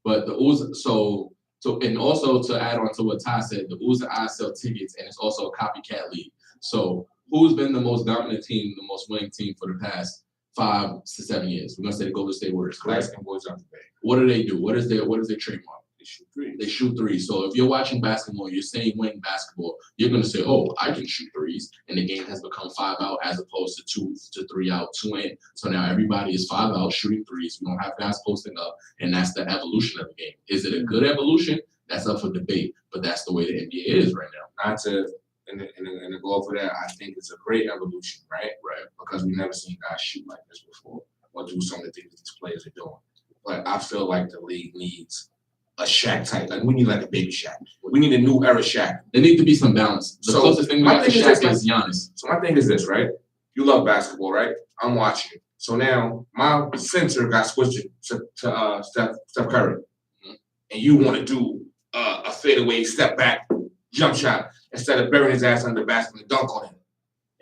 But the oohs, so and also to add on to what Ty said, the oohs and ahs sell tickets, and it's also a copycat league. So who's been the most dominant team, the most winning team for the past 5 to 7 years? We're gonna say the Golden State Warriors. Correct. Boys on the bay. What do they do? What is their trademark? They shoot threes. They shoot threes. So if you're watching basketball, you're saying winning basketball, you're gonna say, "Oh, I can shoot threes," and the game has become 5 out as opposed to 2 to 3 out, 2 in. So now everybody is 5 out shooting threes. We don't have guys posting up, and that's the evolution of the game. Is it a good evolution? That's up for debate, but that's the way the NBA is right now. Not to and to go for that, I think it's a great evolution, right? Right. Because we've never seen guys shoot like this before or do some of the things these players are doing. But I feel like the league needs a Shaq type. Like we need like a baby Shaq. We need a new era Shaq. There needs to be some balance. The closest thing we got to Shaq is Giannis. So my thing is this, right? You love basketball, right? I'm watching. So now my center got switched to Steph Curry, and you want to do a fadeaway step back jump shot instead of burying his ass under the basket and dunk on him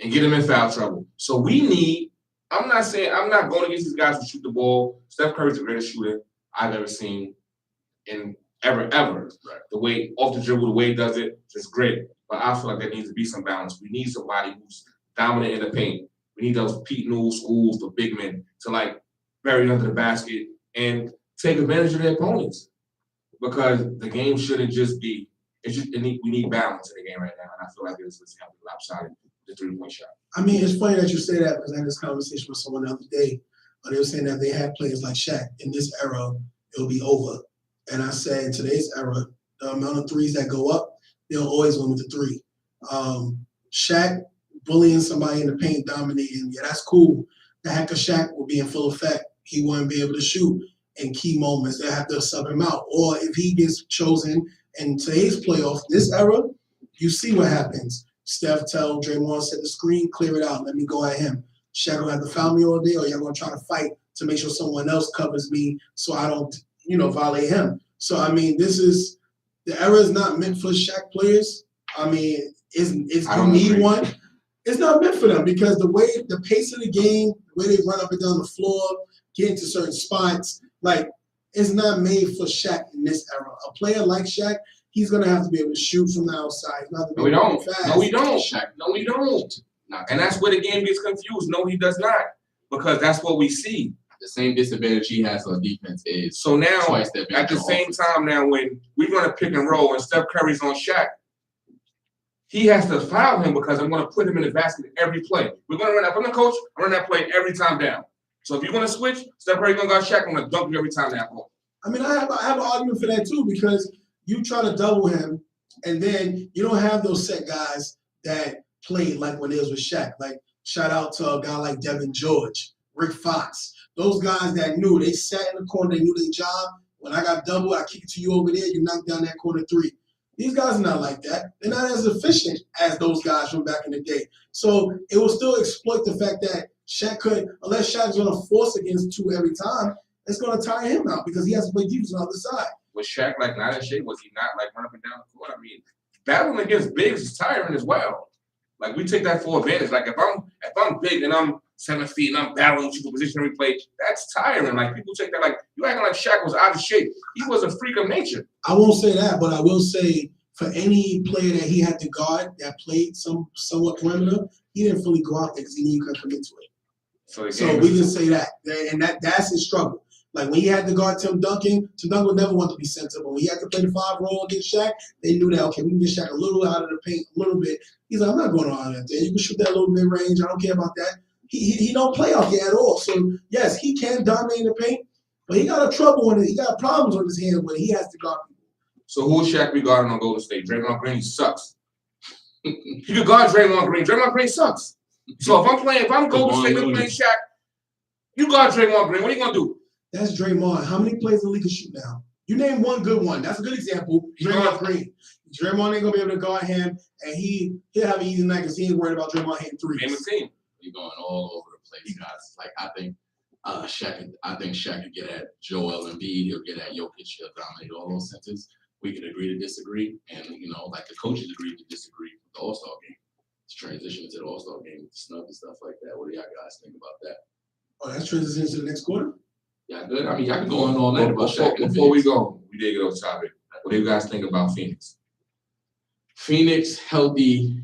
and get him in foul trouble. So we need. I'm not going against these guys who shoot the ball. Steph Curry's the greatest shooter I've ever seen in ever. Right. The way off the dribble, the way he does it, just great. But I feel like there needs to be some balance. We need somebody who's dominant in the paint. We need those Pete Newell schools, the big men, to like bury under the basket and take advantage of their opponents. Because the game shouldn't just be. We need balance in the game right now, and I feel like it's lopsided. The 3-point shot. I mean, it's funny that you say that because I had this conversation with someone the other day. They were saying that they had players like Shaq. In this era, it'll be over. And I said, in today's era, the amount of threes that go up, they'll always win with the 3. Shaq bullying somebody in the paint, dominating, yeah, that's cool. The hacker Shaq will be in full effect. He wouldn't be able to shoot in key moments. They'll have to sub him out. Or if he gets chosen in today's playoff, this era, you see what happens. Steph tell Draymond, set the screen, clear it out. Let me go at him. Shaq will have to foul me all day, or y'all gonna try to fight to make sure someone else covers me so I don't, violate him. So I mean, the era is not meant for Shaq players. I mean, it's you need one. It's not meant for them because the pace of the game, the way they run up and down the floor, get into certain spots, like it's not made for Shaq in this era. A player like Shaq, he's gonna have to be able to shoot from the outside. No, we don't. No, we don't. Shaq. No, we don't. And that's where the game gets confused. No, he does not, because that's what we see. The same disadvantage he has on defense is so now at the same time now when we run a pick and roll and Steph Curry's on Shaq, he has to foul him because I'm going to put him in the basket every play. We're going to run that. If I'm the coach, I run that play every time down. So if you're going to switch, Steph Curry going to go Shaq, I'm going to dunk you every time down. I mean, I have an argument for that too because you try to double him, and then you don't have those set guys that played like when it was with Shaq. Like, shout out to a guy like Devin George, Rick Fox. Those guys that knew. They sat in the corner, they knew their job. When I got double, I kick it to you over there, you knock down that corner 3. These guys are not like that. They're not as efficient as those guys from back in the day. So it will still exploit the fact that Shaq could, unless Shaq's going to force against 2 every time, it's going to tire him out because he has to play defense on the other side. Was Shaq like not in shape? Was he not like running up and down the court? I mean, battling against bigs is tiring as well. Like we take that for advantage. Like if I'm big and I'm 7 feet and I'm battling you for position every play, that's tiring. Like people take that like you acting like Shaq was out of shape. He was a freak of nature. I won't say that, but I will say for any player that he had to guard that played somewhat perimeter, he didn't fully go out there because he knew he couldn't commit to it. So we can say that, and that's his struggle. Like when he had to guard Tim Duncan would never want to be center, but when he had to play the 5 role against Shaq, they knew that, okay, we can get Shaq a little out of the paint, a little bit. He's like, I'm not going on out there. You can shoot that little mid-range. I don't care about that. He don't play out there at all. So, yes, he can dominate the paint, but he got a trouble on it. He got problems on his hand when he has to guard people. So who's Shaq regarding on Golden State? Draymond Green sucks. You can guard Draymond Green. Draymond Green sucks. So if I'm Golden State and playing Shaq, you guard Draymond Green. What are you gonna do? That's Draymond. How many players in the league can shoot now? You name one good one. That's a good example. Draymond Green. Draymond ain't gonna be able to guard him, and he'll have an easy night because he ain't worried about Draymond hitting threes. Name a team. You're going all over the place, guys. Like I think Shaq could get at Joel Embiid. He'll get at Jokic. He'll dominate all those centers. We could agree to disagree, and like the coaches agreed to disagree with the All-Star game. It's transitioning to the All-Star game with the snub and stuff like that. What do y'all guys think about that? Oh, that's transitioning to the next quarter? Yeah, good. I mean, y'all can go on all night about Shaq. Before we go, we did get off topic. What do you guys think about Phoenix? Phoenix healthy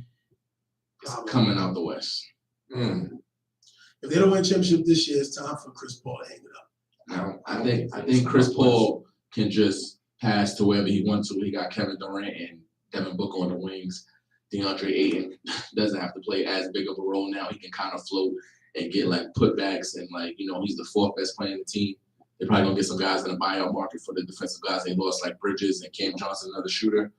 is coming out the West. If they don't win championship this year, it's time for Chris Paul to hang it up. I think Chris Paul can just pass to wherever he wants to. He got Kevin Durant and Devin Booker on the wings. DeAndre Ayton doesn't have to play as big of a role now. He can kind of float and get like putbacks and he's the 4th best player in the team. They're probably gonna get some guys in the buyout market for the defensive guys they lost, like Bridges and Cam Johnson, another shooter.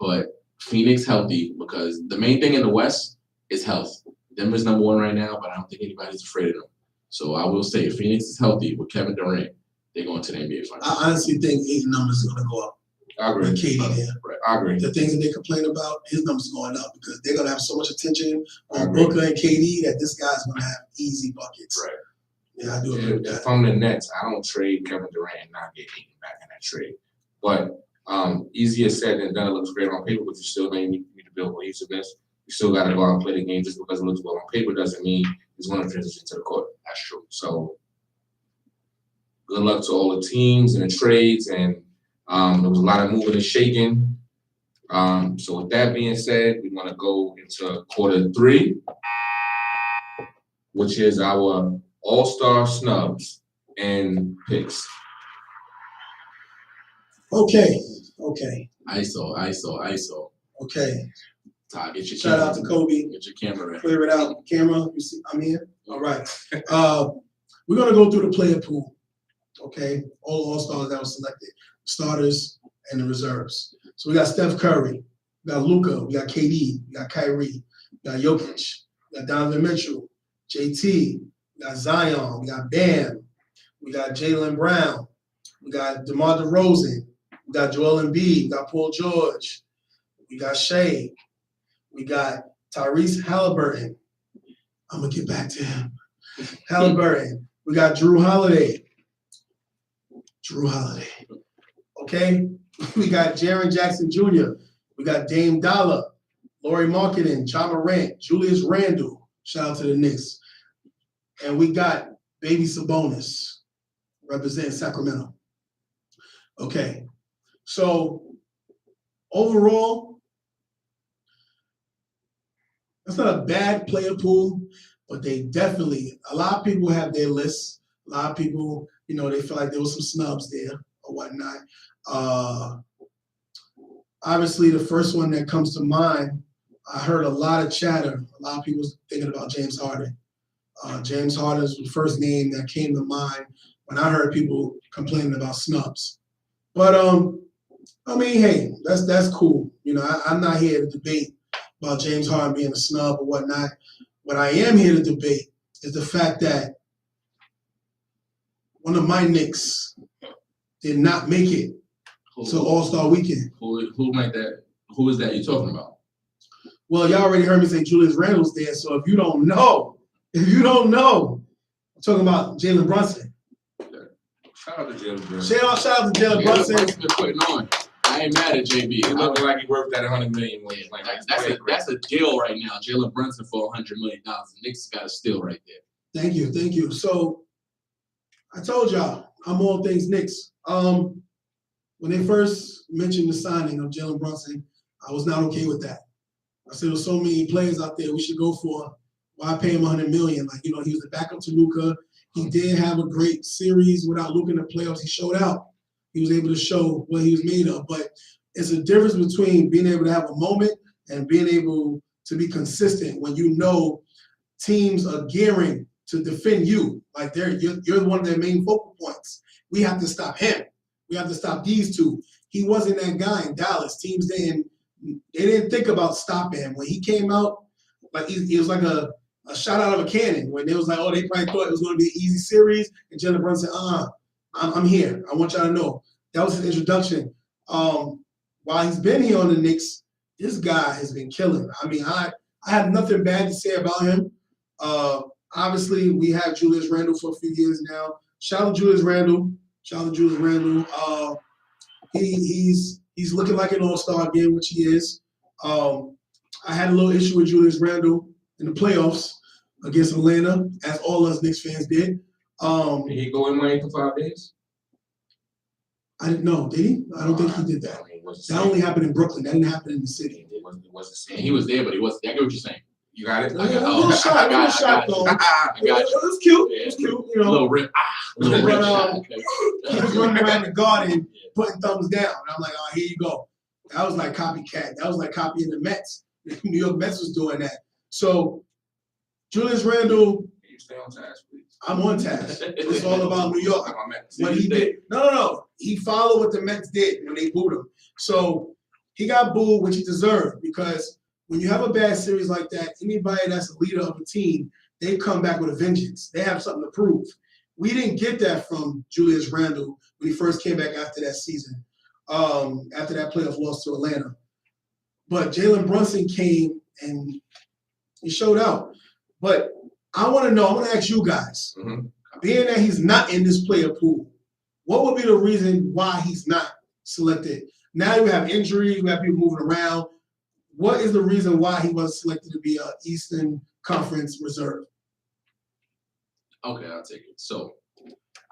But Phoenix healthy because the main thing in the West is health. Denver's number 1 right now, but I don't think anybody's afraid of them. So I will say if Phoenix is healthy with Kevin Durant, they're going to the NBA Finals. I honestly think Ayton's numbers are gonna go up. I agree. With KD there. Right. I agree. The things that they complain about, his numbers are going up because they're gonna have so much attention on Booker and KD that this guy's gonna have easy buckets. Right. Yeah, I do agree with that. If I'm the Nets, I don't trade Kevin Durant and not get Ayton back in that trade. But easier said than done. It looks great on paper, but you still may need to build cohesiveness. You still got to go out and play the game. Just because it looks well on paper doesn't mean he's going to transition to the court. That's true. So good luck to all the teams and the trades. And there was a lot of moving and shaking. So with that being said, we want to go into quarter 3, which is our All-Star snubs and picks. Okay. ISO. Okay. Todd, get your Shout camera. out to Kobe. Get your camera ready. Clear it out. Camera, you see, I'm here. All right. We're gonna go through the player pool. Okay. All-Stars that were selected. Starters and the reserves. So we got Steph Curry, we got Luka, we got KD, we got Kyrie, we got Jokic, we got Donovan Mitchell, JT, we got Zion, we got Bam, we got Jaylen Brown, we got DeMar DeRozan, we got Joel Embiid, we got Paul George, we got Shea, we got Tyrese Halliburton. I'm gonna get back to him. Halliburton. We got Drew Holiday. Okay? We got Jaren Jackson Jr. We got Dame Dollar, Lauri Markkanen, Ja Morant, Julius Randle. Shout out to the Knicks. And we got Baby Sabonis representing Sacramento. Okay. So overall, that's not a bad player pool, but they definitely, a lot of people have their lists. A lot of people, they feel like there was some snubs there or whatnot. Obviously, the first one that comes to mind, I heard a lot of chatter. A lot of people thinking about James Harden. James Harden is the first name that came to mind when I heard people complaining about snubs. But hey, that's cool. I'm not here to debate about James Harden being a snub or whatnot. What I am here to debate is the fact that one of my Knicks did not make it to All-Star Weekend. Who is that you're talking about? Well, y'all already heard me say Julius Randle's there, so if you don't know, I'm talking about Jalen Brunson. Shout out to Jalen Brunson. Shout out to Jalen Brunson. Been putting on. I ain't mad at JB. He looking like he worth that $100 million. That's a deal right now. Jalen Brunson for $100 million. The Knicks got a steal right there. Thank you. So I told y'all I'm all things Knicks. When they first mentioned the signing of Jalen Brunson, I was not okay with that. I said there's so many players out there we should go for. Why pay him $100 million? He was the backup to Luka. He did have a great series without looking at the playoffs. He showed out. He was able to show what he was made of. But it's a difference between being able to have a moment and being able to be consistent when you know teams are gearing to defend you. Like you're one of their main focal points. We have to stop him. We have to stop these two. He wasn't that guy in Dallas. Teams didn't think about stopping him. When he came out, like he was like a shot out of a cannon. When they was like, oh, they probably thought it was going to be an easy series. And Jalen Brunson said, I'm here. I want y'all to know. That was his introduction. While he's been here on the Knicks, this guy has been killing. I mean, I have nothing bad to say about him. Obviously, we have Julius Randle for a few years now. Shout out to Julius Randle. He's looking like an all-star again, which he is. I had a little issue with Julius Randle in the playoffs against Atlanta, as all us Knicks fans did. Did he go in Miami for 5 days? I didn't know. Did he? I don't think he did that. That only happened in Brooklyn. That didn't happen in the city. It wasn't the same. And he was there, but he wasn't. I get what you're saying. You got it? A little shot, though. I got you. It was cute. Yeah. It was cute, you A know. little rip. Little rip But, shot. Okay. He was running around the garden putting thumbs down. And I'm like, oh, here you go. That was like copycat. That was like copying the Mets. The New York Mets was doing that. So, Julius Randle, Can you stay on task, please? I'm on task. It's all about New York. Like my man. What he did. No. He followed what the Mets did when they booed him. So, he got booed, which he deserved, because when you have a bad series like that, anybody that's a leader of a team, they come back with a vengeance. They have something to prove. We didn't get that from Julius Randle when he first came back after that season, after that playoff loss to Atlanta. But Jalen Brunson came and he showed out. But I want to ask you guys, being that he's not in this player pool, what would be the reason why he's not selected? Now you have injuries, you have people moving around. What is the reason why he was selected to be an Eastern Conference reserve? Okay, I'll take it. So,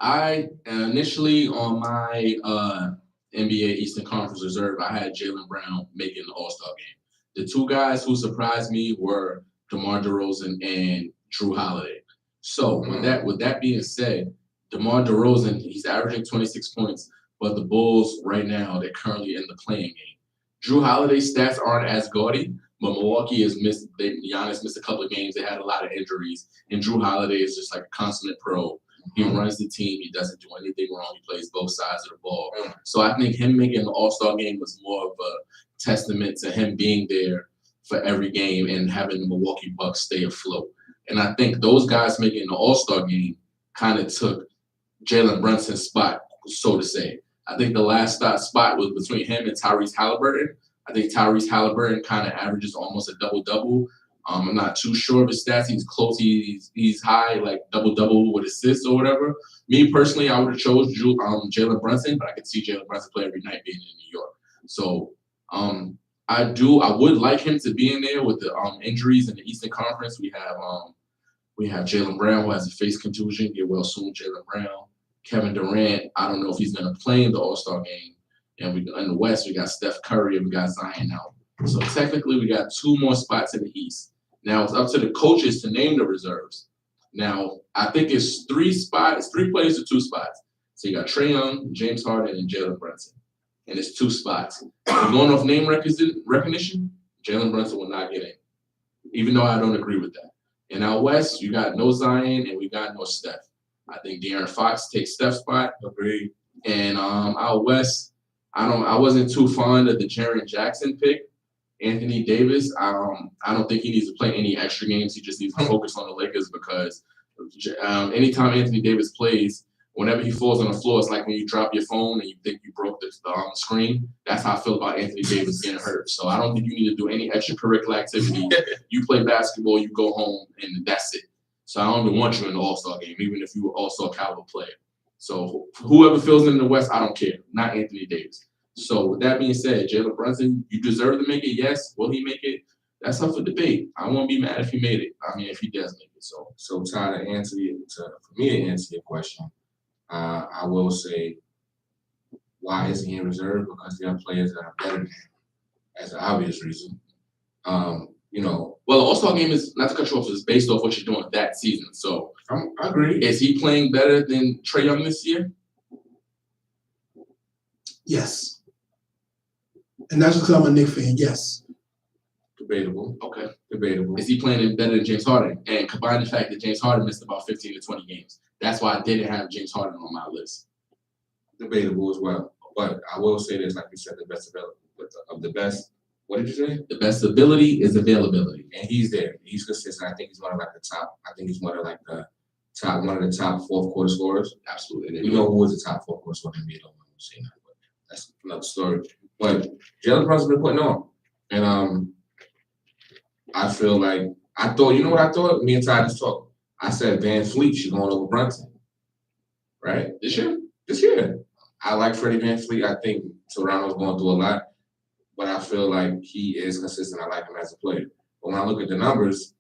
I initially on my NBA Eastern Conference reserve, I had Jaylen Brown making the All-Star game. The two guys who surprised me were DeMar DeRozan and Drew Holiday. So, with that being said, DeMar DeRozan, he's averaging 26 points, but the Bulls right now, they're currently in the playing game. Drew Holiday's stats aren't as gaudy, but Milwaukee has missed. Giannis missed a couple of games. They had a lot of injuries, and Drew Holiday is just like a consummate pro. He runs the team. He doesn't do anything wrong. He plays both sides of the ball. So I think him making the All-Star game was more of a testament to him being there for every game and having the Milwaukee Bucks stay afloat. And I think those guys making the All-Star game kind of took Jalen Brunson's spot, so to say. I think the last spot was between him and Tyrese Halliburton. I think Tyrese Halliburton kind of averages almost a double-double. I'm not too sure of his stats. He's close. He's high, like double-double with assists or whatever. Me personally, I would have chose Jalen Brunson, but I could see Jalen Brunson play every night being in New York. So I would like him to be in there with the injuries in the Eastern Conference. We have Jaylen Brown, who has a face contusion. Get well soon, Jaylen Brown. Kevin Durant, I don't know if he's going to play in the All-Star game. And in the West, we got Steph Curry and we got Zion out. So technically, we got 2 more spots in the East. Now, it's up to the coaches to name the reserves. Now, I think it's 3 players or 2 spots. So you got Trae Young, James Harden, and Jalen Brunson. And it's 2 spots. If we're going off name recognition, Jalen Brunson will not get in, even though I don't agree with that. In our West, you got no Zion and we got no Steph. I think De'Aaron Fox takes Steph's spot. Agreed. And out West, I wasn't too fond of the Jaren Jackson pick. Anthony Davis, I don't think he needs to play any extra games. He just needs to focus on the Lakers because anytime Anthony Davis plays, whenever he falls on the floor, it's like when you drop your phone and you think you broke the screen. That's how I feel about Anthony Davis getting hurt. So I don't think you need to do any extracurricular activity. You play basketball, you go home, and that's it. So I don't even want you in the All-Star game, even if you were All-Star caliber player. So whoever fills in the West, I don't care. Not Anthony Davis. So with that being said, Jalen Brunson, you deserve to make it. Yes. Will he make it? That's up for debate. I won't be mad if he made it. I mean, if he does make it. So Ty, for me to answer your question, I will say, why isn't he in reserve? Because there are players that are better than him, as an obvious reason. you know. Well, the All-Star game is, not to cut you off, is based off what you're doing that season. So I agree. is he playing better than Trae Young this year? Yes. And that's just because I'm a Knicks fan. Yes. Debatable. Okay. Debatable. Is he playing better than James Harden? And combine the fact that James Harden missed about 15 to 20 games. That's why I didn't have James Harden on my list. Debatable as well. But I will say this, like you said, the best available of the best. What did you say? The best ability is availability. And he's there. He's consistent. I think he's one of like the top. I think he's one of like the top, one of the top fourth quarter scorers. Absolutely. You know who was the top fourth quarter scorer in the NBA? Don't want to say that, but that's another story. But Jalen Brunson's been putting on, and I feel like I thought. You know what I thought? Me and Ty just talked. I said Van Fleet should go over Brunson. Right This year? this year. I like Freddie Van Fleet. I think Toronto's going through a lot, but I feel like he is consistent. I like him as a player. But when I look at the numbers,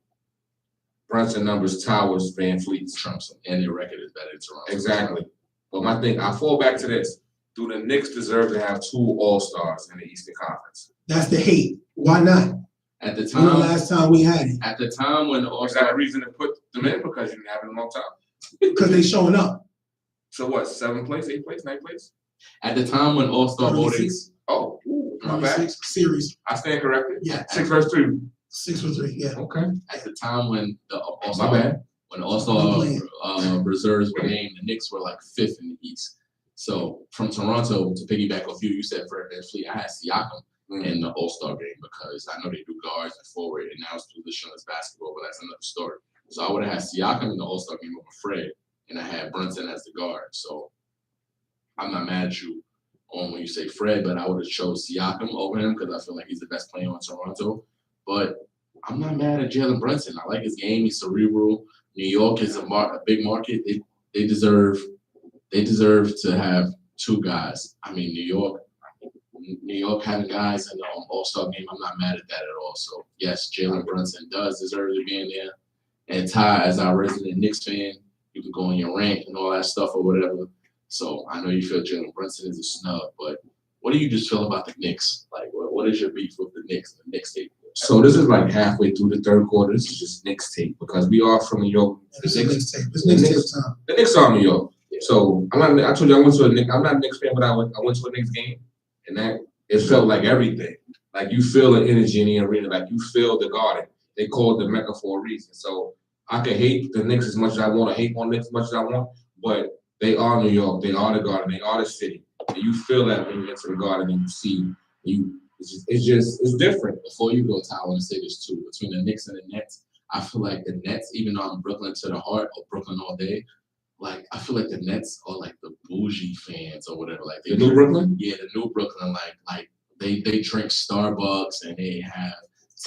Brunson numbers towers Van Fleet's trumps him. And their record is better than Toronto. Exactly. But my thing, I fall back to this. Do the Knicks deserve to have 2 All-Stars in the Eastern Conference? That's the hate. Why not? At the When the time, last time we had it? at the time when the Is that a All-Star, reason to put them in? Because you didn't have it in a long time. Because they showing up. So what, 7th place, 8th place, 9th place? at the time when All-Star voting, 36, Oh, ooh, my bad. 36 series. I stand corrected. Yeah. 6 versus 3. 6 for 3. Yeah. Okay. at the time when the My All-Star, bad. when the All-Star reserves were named, the Knicks were like 5th in the East. So from Toronto, to piggyback off you said Fred VanVleet, I had Siakam in the All-Star game because I know they do guards and forward, and now it's positionless basketball, but that's another story. So I would have had Siakam in the All-Star game over Fred, and I had Brunson as the guard. So I'm not mad at you on when you say Fred, but I would have chose Siakam over him because I feel like he's the best player on Toronto. But I'm not mad at Jalen Brunson. I like his game. He's cerebral. New York is a big market. They deserve to have 2 guys. I mean, New York having guys in the All-Star game, I'm not mad at that at all. So yes, Jalen Brunson does deserve to be in there. And Ty, as our resident Knicks fan, you can go on your rant and all that stuff or whatever. So I know you feel Jalen Brunson is a snub, but what do you just feel about the Knicks? Like, what is your beef with the Knicks and the Knicks tape? So this is like halfway through the 3rd quarter. This is just Knicks tape because we are from New York. It's The Knicks tape. It's the Knicks Knicks- tape time. The Knicks are New York. So I'm not. I told you I went to a Knicks. I'm not a Knicks fan, but I went to a Knicks game, and that it felt like everything. Like you feel the energy in the arena. Like you feel the Garden. They call it the Mecca for a reason. So I can hate the Knicks as much as I want. I hate on Knicks as much as I want, but they are New York. They are the Garden. They are the city. And you feel that when you enter the Garden and you see you. It's different. Before you go, Ty, I want to say this too. Between the Knicks and the Nets, I feel like the Nets, even though I'm Brooklyn to the heart or Brooklyn all day, like I feel like the Nets are like the bougie fans or whatever. Like The new Brooklyn? Yeah, the new Brooklyn. Like they drink Starbucks and they have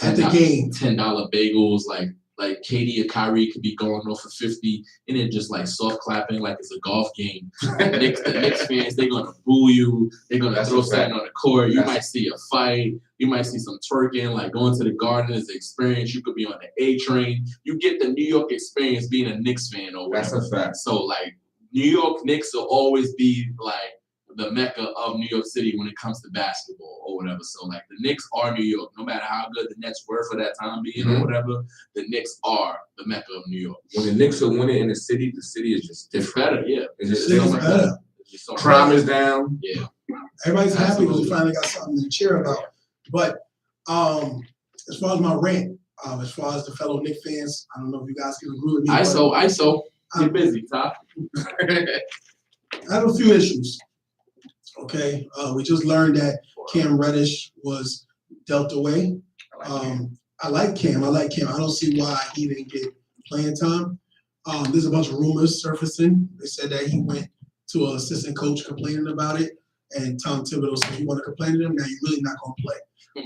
At the game. $10 bagels. Like Katie or Kyrie could be going off for 50 and then just like soft clapping like it's a golf game. The Knicks fans, they're gonna boo you. They're gonna That's throw a fact. something on the court. You That's- might see a fight. You might see some twerking. Like going to the Garden is an experience. You could be on the A train. You get the New York experience being a Knicks fan or That's whatever. a fact. So like New York Knicks will always be like the mecca of New York City when it comes to basketball or whatever. So like the Knicks are New York. No matter how good the Nets were for that time being or whatever, the Knicks are the mecca of New York. When the Knicks are winning in the city is just It's different. better, yeah. It's just City's different. better. It's just so Crime is down. yeah. Everybody's happy because we Absolutely. finally got something to cheer about. But as far as my rant, as far as the fellow Knicks fans, I don't know if you guys can agree with me. but ISO. Get busy, Ty. I have a few issues. Okay, we just learned that Cam Reddish was dealt away. I like Cam. I don't see why he didn't get playing time. There's a bunch of rumors surfacing. They said that he went to an assistant coach complaining about it, and Tom Thibodeau said, "You want to complain to them? Now you're really not going to play."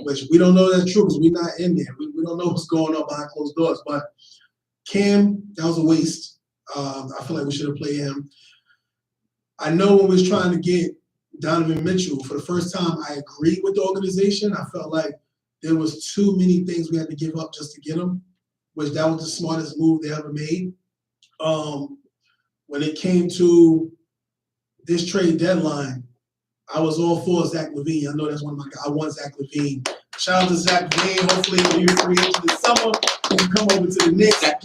Which we don't know that's true because we're not in there. We don't know what's going on behind closed doors. But Cam, that was a waste. I feel like we should have played him. I know when we was trying to get Donovan Mitchell, for the first time, I agreed with the organization. I felt like there was too many things we had to give up just to get him, which that was the smartest move they ever made. When it came to this trade deadline, I was all for Zach LaVine. I know that's one of my guys. I want Zach LaVine Shout out to Zach Vane. Hopefully he'll be free agent this summer. He can come over to the Knicks. That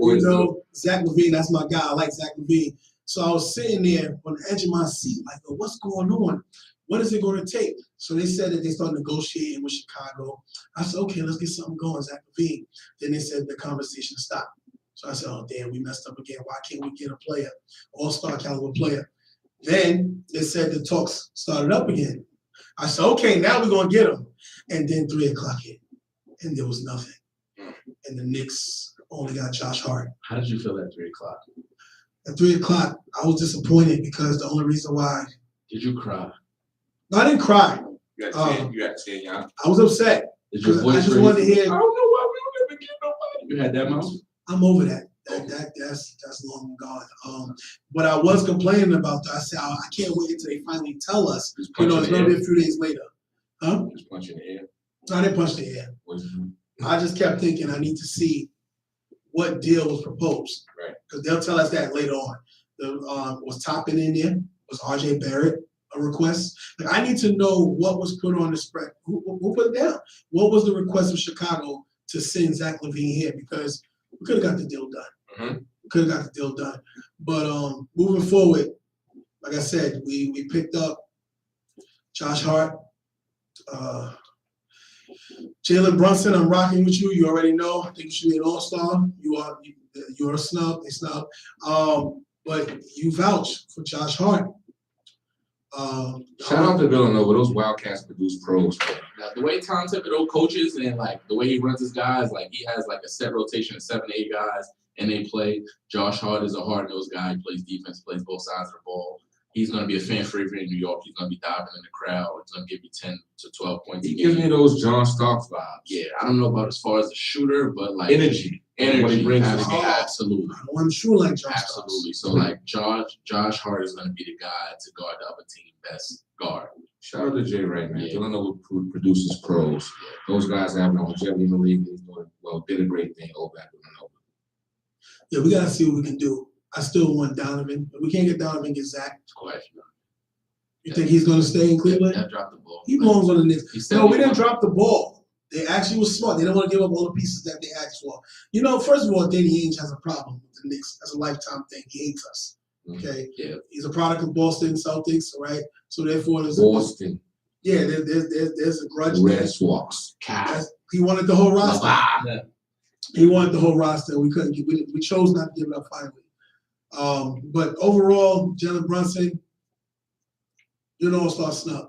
boy You is good. know, Zach Levine, that's my guy. I like Zach Levine. So I was sitting there on the edge of my seat, like, what's going on? What is it going to take? So they said that they started negotiating with Chicago. I said, okay, let's get something going, Zach Levine. Then they said the conversation stopped. So I said, oh, damn, we messed up again. Why can't we get a player, all-star caliber player? Then they said the talks started up again. I said, okay, now we're going to get him. And then 3 o'clock hit, and there was nothing. And the Knicks only got Josh Hart. How did you feel at 3 o'clock? At 3 o'clock, I was disappointed because the only reason why Did you cry? I didn't cry. You got to say, y'all. I was upset. Did your voice I just raise? wanted to hear. I don't know why we don't ever get nobody. You had that mouth? I'm over that. That's long gone. But I was complaining about that. I said I can't wait until they finally tell us. Just You know, punch it's in the gonna be air. a few days later. Huh? Just punch in the air. No, I didn't punch the air. I just kept thinking I need to see what deal was proposed. Right. Because they'll tell us that later on. Was Toppin in there? Was RJ Barrett a request? Like, I need to know what was put on the spread. Who put it down? What was the request of Chicago to send Zach Levine here? Because we could have got the deal done. Mm-hmm. We could have got the deal done. But moving forward, like I said, we picked up Josh Hart. Jalen Brunson, I'm rocking with you. You already know. I think you should be an all-star. You're a snub. They snub. But you vouch for Josh Hart. Shout out to Villanova. Those Wildcats produce pros. Now, the way Tom Thibodeau coaches and like the way he runs his guys, like he has like a set rotation of 7 to 8 guys, and they play. Josh Hart is a hard-nosed guy. He plays defense, plays both sides of the ball. He's going to be a fan favorite in New York. He's going to be diving in the crowd. He's going to give you 10 to 12 points a He game. gives me those John Starks vibes. Yeah, I don't know about as far as a shooter, but like Energy. What he brings to the game. Absolutely. I want him shooting like Josh Absolutely. So like Josh Hart is going to be the guy to guard the other team best guard. Shout out to Jay Wright, man. Yeah. Villanova produces pros. Those guys have longevity in the league. He's doing well. Did a great thing over at Villanova. Yeah, we got to see what we can do. I still want Donovan. If we can't get Donovan, get Zach. It's questionable. You think he's going to stay in Cleveland? That dropped the ball. He belongs on the Knicks. He said No, he we didn't wanted- drop the ball. They actually was smart. They didn't want to give up all the pieces that they asked for. You know, first of all, Danny Ainge has a problem with the Knicks. That's a lifetime thing. He hates us. Okay? Yeah. He's a product of Boston Celtics, right? So therefore, there's Boston. there's a grudge there. Red Sox. He wanted the whole roster. Yeah. He wanted the whole roster. We couldn't. We chose not to give it up finally. But overall, Jalen Brunson, you're an all-star snub.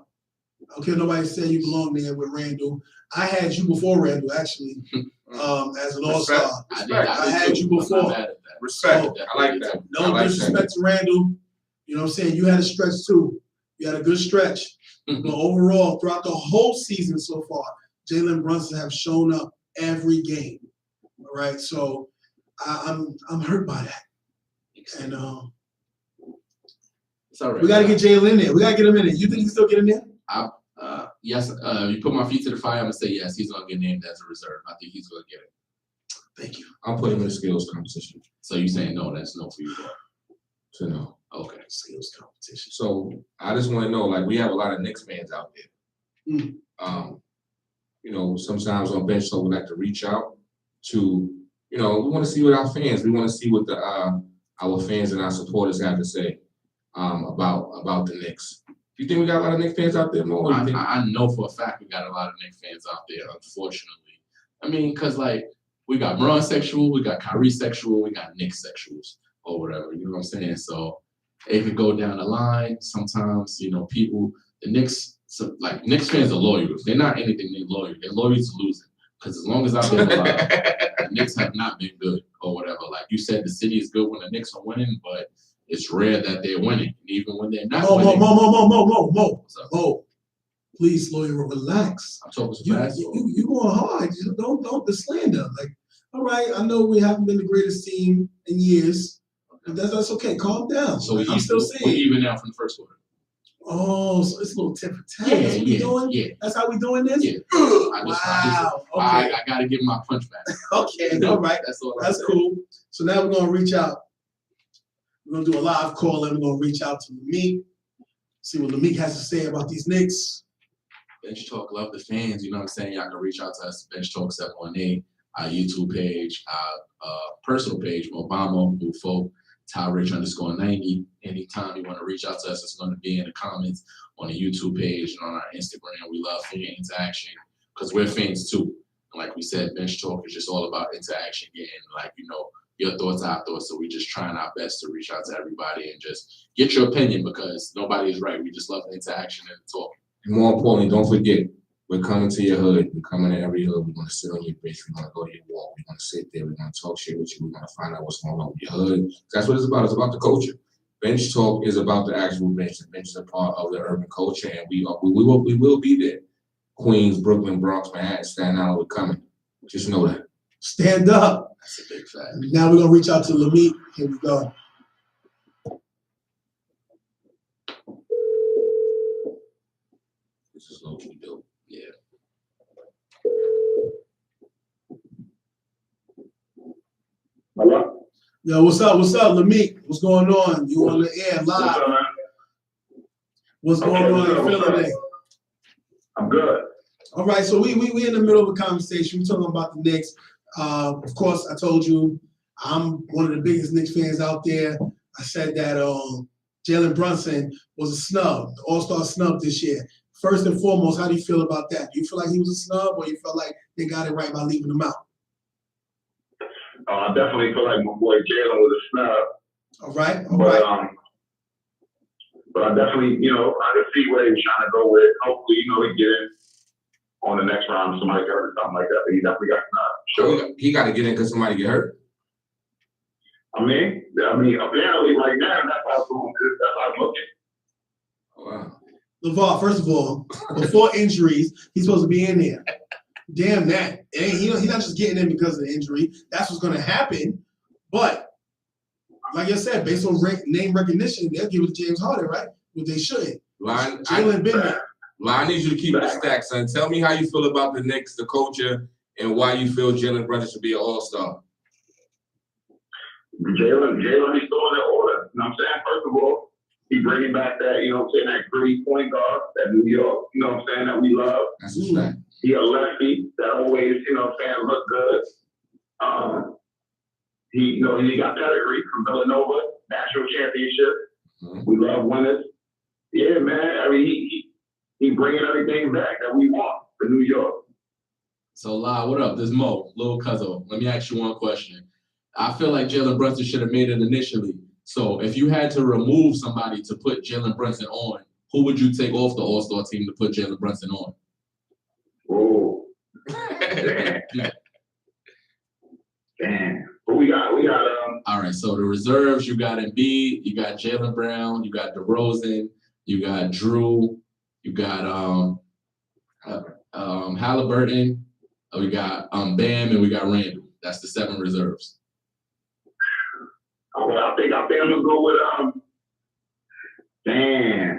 I don't care nobody say you belong there with Randall. I had you before Randall, actually, as an all-star. I had you before. I'm not mad at that. Respect. So, I like that. I No like disrespect to Randall. You know what I'm saying? You had a stretch too. You had a good stretch. But overall, throughout the whole season so far, Jalen Brunson have shown up every game. All right. So I'm hurt by that. And It's all right. we gotta get Jalen in there. We gotta get him in there. You think he can still get in there? Yes. You put my feet to the fire. I'm gonna say yes. He's gonna get named as a reserve. I think he's gonna get it. Thank you. I'll put him in the skills competition. So you saying no? That's no for you, bro. So no. Okay. Skills competition. So I just want to know, like, we have a lot of Knicks fans out there. Mm. You know, sometimes on Bench Talk we like to reach out to, you know, we want to see what our fans, we want to see what the our fans and our supporters have to say about the Knicks. Do you think we got a lot of Knicks fans out there, Mo? Or you think- I know for a fact we got a lot of Knicks fans out there, unfortunately. I mean, because, like, we got Braun sexual, we got Kyrie sexual, we got Knicks sexuals or whatever, you know what I'm saying? So it could go down the line. Sometimes, you know, people, the Knicks, so, like, Knicks fans are loyal. If they're not anything, they're loyal. They're loyal to losing. Because as long as I've been alive, the Knicks have not been good or whatever. Like you said, the city is good when the Knicks are winning, but it's rare that they're winning. And even when they're not winning. Mo. Please, lawyer, relax. I'm talking some fast. You going hard. You don't the slander. Like, all right, I know we haven't been the greatest team in years. But that's okay. Calm down. So I'm still we're saying. even now from the first quarter. Oh, so it's a little tit for tat. Yeah, That's what we doing? yeah. That's how we doing this? Yeah. Wow. Okay. I gotta give my punch back. Okay. All right. That's all. That's cool. So now we're gonna reach out. We're gonna do a live call and we're gonna reach out to Lameek, see what Lameek has to say about these Knicks. Bench Talk, love the fans. You know what I'm saying? Y'all can reach out to us, Bench Talk 718, our YouTube page, our personal page, Obama, Bufo, Ty_Rich_90. Anytime you want to reach out to us, it's going to be in the comments on the YouTube page and on our Instagram. We love fan interaction because we're fans too. And like we said, Bench Talk is just all about interaction, getting your thoughts, our thoughts. So we're just trying our best to reach out to everybody and just get your opinion because nobody is right. We just love the interaction and the talk. And more importantly, don't forget, we're coming to your hood. We're coming to every hood. We're going to sit on your bench. We're going to go to your wall. We're going to sit there. We're going to talk shit with you. We're going to find out what's going on with your hood. That's what it's about. It's about the culture. Bench Talk is about the actual bench. The bench is a part of the urban culture, and we will be there. Queens, Brooklyn, Bronx, Manhattan, Staten Island, we're coming. Just know that. Stand up. That's a big fact. Now we're going to reach out to Lamit. Here we go. This is low key dope. Yeah. Hello? Yo, what's up? What's up, Lamit? What's going on? You on the air live? What's up, man? What's going on? What's You up, what's feeling up? it? I'm good. All right, so we in the middle of a conversation. We're talking about the Knicks. Of course, I told you I'm one of the biggest Knicks fans out there. I said that Jalen Brunson was a snub, the All-Star snub this year. First and foremost, how do you feel about that? Do you feel like he was a snub, or you felt like they got it right by leaving him out? I definitely feel like my boy Jalen was a snub. All right, all But right. but I definitely, I could see where he was trying to go with. Hopefully, he get in on the next round, somebody got or something like that. But he definitely got snubbed. Sure. He got to get in because somebody get hurt. I mean, apparently right now that's how it's looking. Wow. LeVar, first of all, before injuries, he's supposed to be in there. Damn that. He's not just getting in because of the injury. That's what's going to happen. But, like I said, based on name recognition, they'll give it to James Harden, right? But they shouldn't. Jalen been there. I need you to keep it stacked, son. Tell me how you feel about the Knicks, the culture, and why you feel Jalen Brunson should be an all-star. Jalen is still in the order. You know what I'm saying? First of all, he bringing back that, that gritty point guard, that New York, that we love. That's a fact. He a lefty that always, look good. He got pedigree from Villanova, national championship. Mm-hmm. We love winners. Yeah, man. I mean, he bringing everything back that we want for New York. So, La, what up? This is Mo, Lil Cuzzo. Let me ask you one question. I feel like Jalen Brunson should have made it initially. So, if you had to remove somebody to put Jalen Brunson on, who would you take off the All-Star team to put Jalen Brunson on? Oh, damn. But we got. All right, so the reserves, you got Embiid, you got Jaylen Brown, you got DeRozan, you got Drew, you got Halliburton, we got Bam, and we got Randall. That's the 7 reserves. I think I'm gonna go with damn.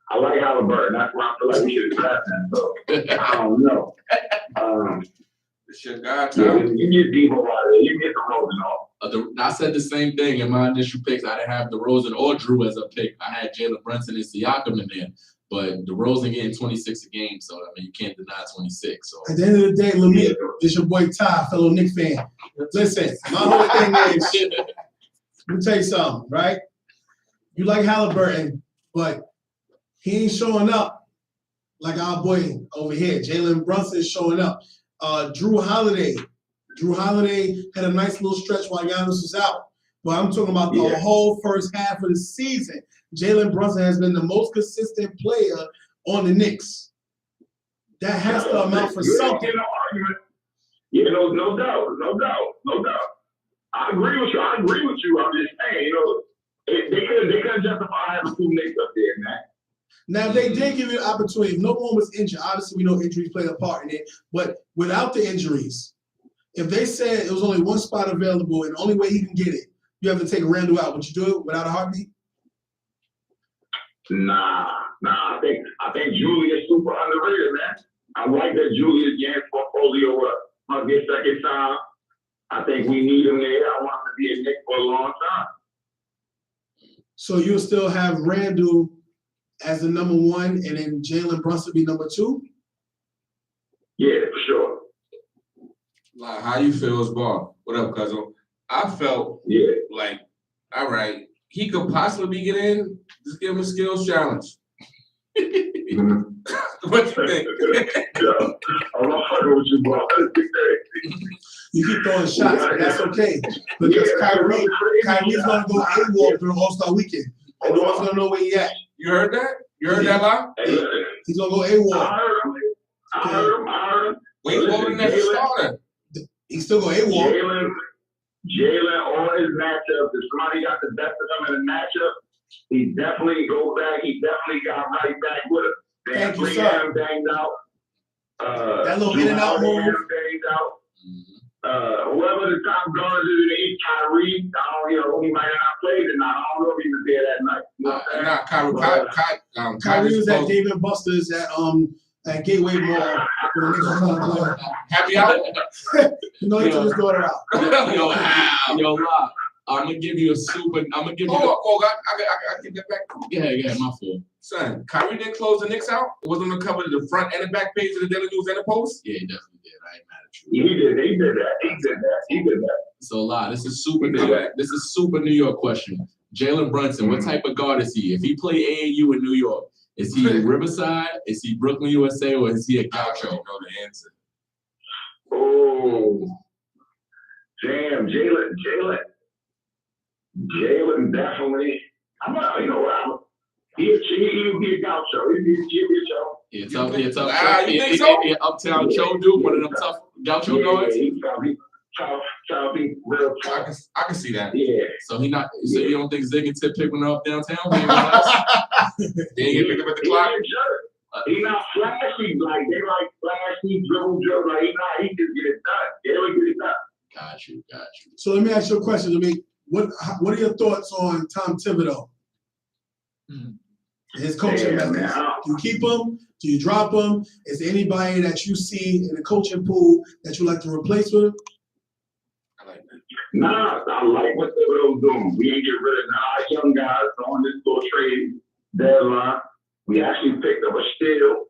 I like Halliburton. That's why I feel like we should have drafted him. So I don't know. It's your guy, Yeah, Tom. you get Debo out of there. You get the Rosen off. I said the same thing in my initial picks. I didn't have DeRozan or Drew as a pick. I had Jalen Brunson and Siakam in there. But DeRozan getting 26 a game, so I mean you can't deny 26. So At the end of the day, Lamit, it's your boy Ty, fellow Knicks fan. Listen, my whole thing is, let me tell you something, right? You like Halliburton, but he ain't showing up like our boy over here. Jalen Brunson is showing up. Drew Holiday had a nice little stretch while Giannis was out. But I'm talking about the whole first half of the season. Jalen Brunson has been the most consistent player on the Knicks. That has to amount for something. No argument. Yeah, no doubt. I agree with you. I'm just saying, they couldn't justify having 2 Knicks up there, man. Now, they did give you an opportunity. If no one was injured, obviously we know injuries play a part in it. But without the injuries, if they said it was only one spot available and the only way he can get it, you have to take Randall out. Would you do it without a heartbeat? Nah. I think Julius super underrated, man. I like that Julius James portfolio must get second time. I think we need him there. I want him to be a Knick for a long time. So you'll still have Randall as the number 1, and then Jalen Brunson be number 2? Yeah, for sure. Like, how you feel as Bar? What up, cousin? I felt like, all right, he could possibly get in. Just give him a skills challenge. What you think? I'm not fucking with you, bro. You keep throwing shots, but that's okay. Because Kyrie's gonna go AWOL during All-Star Weekend. And no one's gonna know where he at. You heard that? You heard that line? He's gonna go AWOL. I heard him. Wait, what was the starter? He's still going AWOL. Jalen on his matchup, if somebody got the best of him in the matchup, he definitely go back. He definitely got right back with him. Thank you, sir. Banged out. That little in and out move. Banged out. Whoever the top guard is, Kyrie, he might not play tonight. I don't know if he was there that night. You know what I'm saying? Kyrie was at Dave & Buster's at Gateway Mall. Happy out? No, he took his daughter out. Yo, Rob, I'm gonna give you a super. I'm gonna give you. I get that back. Yeah, my fault. Son, Kyrie didn't close the Knicks out. It was on the cover of the front and the back page of the Daily News and the Post. Yeah, he definitely did. I ain't mad at you. He did that. So, this is super. This is super New York question. Jalen Brunson, what type of guard is he? If he play AAU in New York, is he Riverside? Is he Brooklyn, USA, or is he a Gaucho? I don't know the answer. Oh, damn, Jalen definitely. You know what? He'll be a Gaucho. He'll be a Gaucho. Yeah, tough. You think so? Yeah, Uptown Cho Duke, one of them tough Gaucho guards. Yeah, he's probably real tough. I can see that. Yeah. So he not. So you don't think Zig and Tip pick one up downtown? They ain't get picked up at the clock. He not flashy, like they like flashy dribble. Like he just get it done. They don't get it done. Got you. So let me ask you a question. What are your thoughts on Tom Thibodeau? His coaching methods. Do you keep him? Do you drop him? Is there anybody that you see in the coaching pool that you like to replace with him? I like that. Nah, I like what Thibodeau's doing. We ain't get rid of our young guys on this little trade deadline. We actually picked up a steal.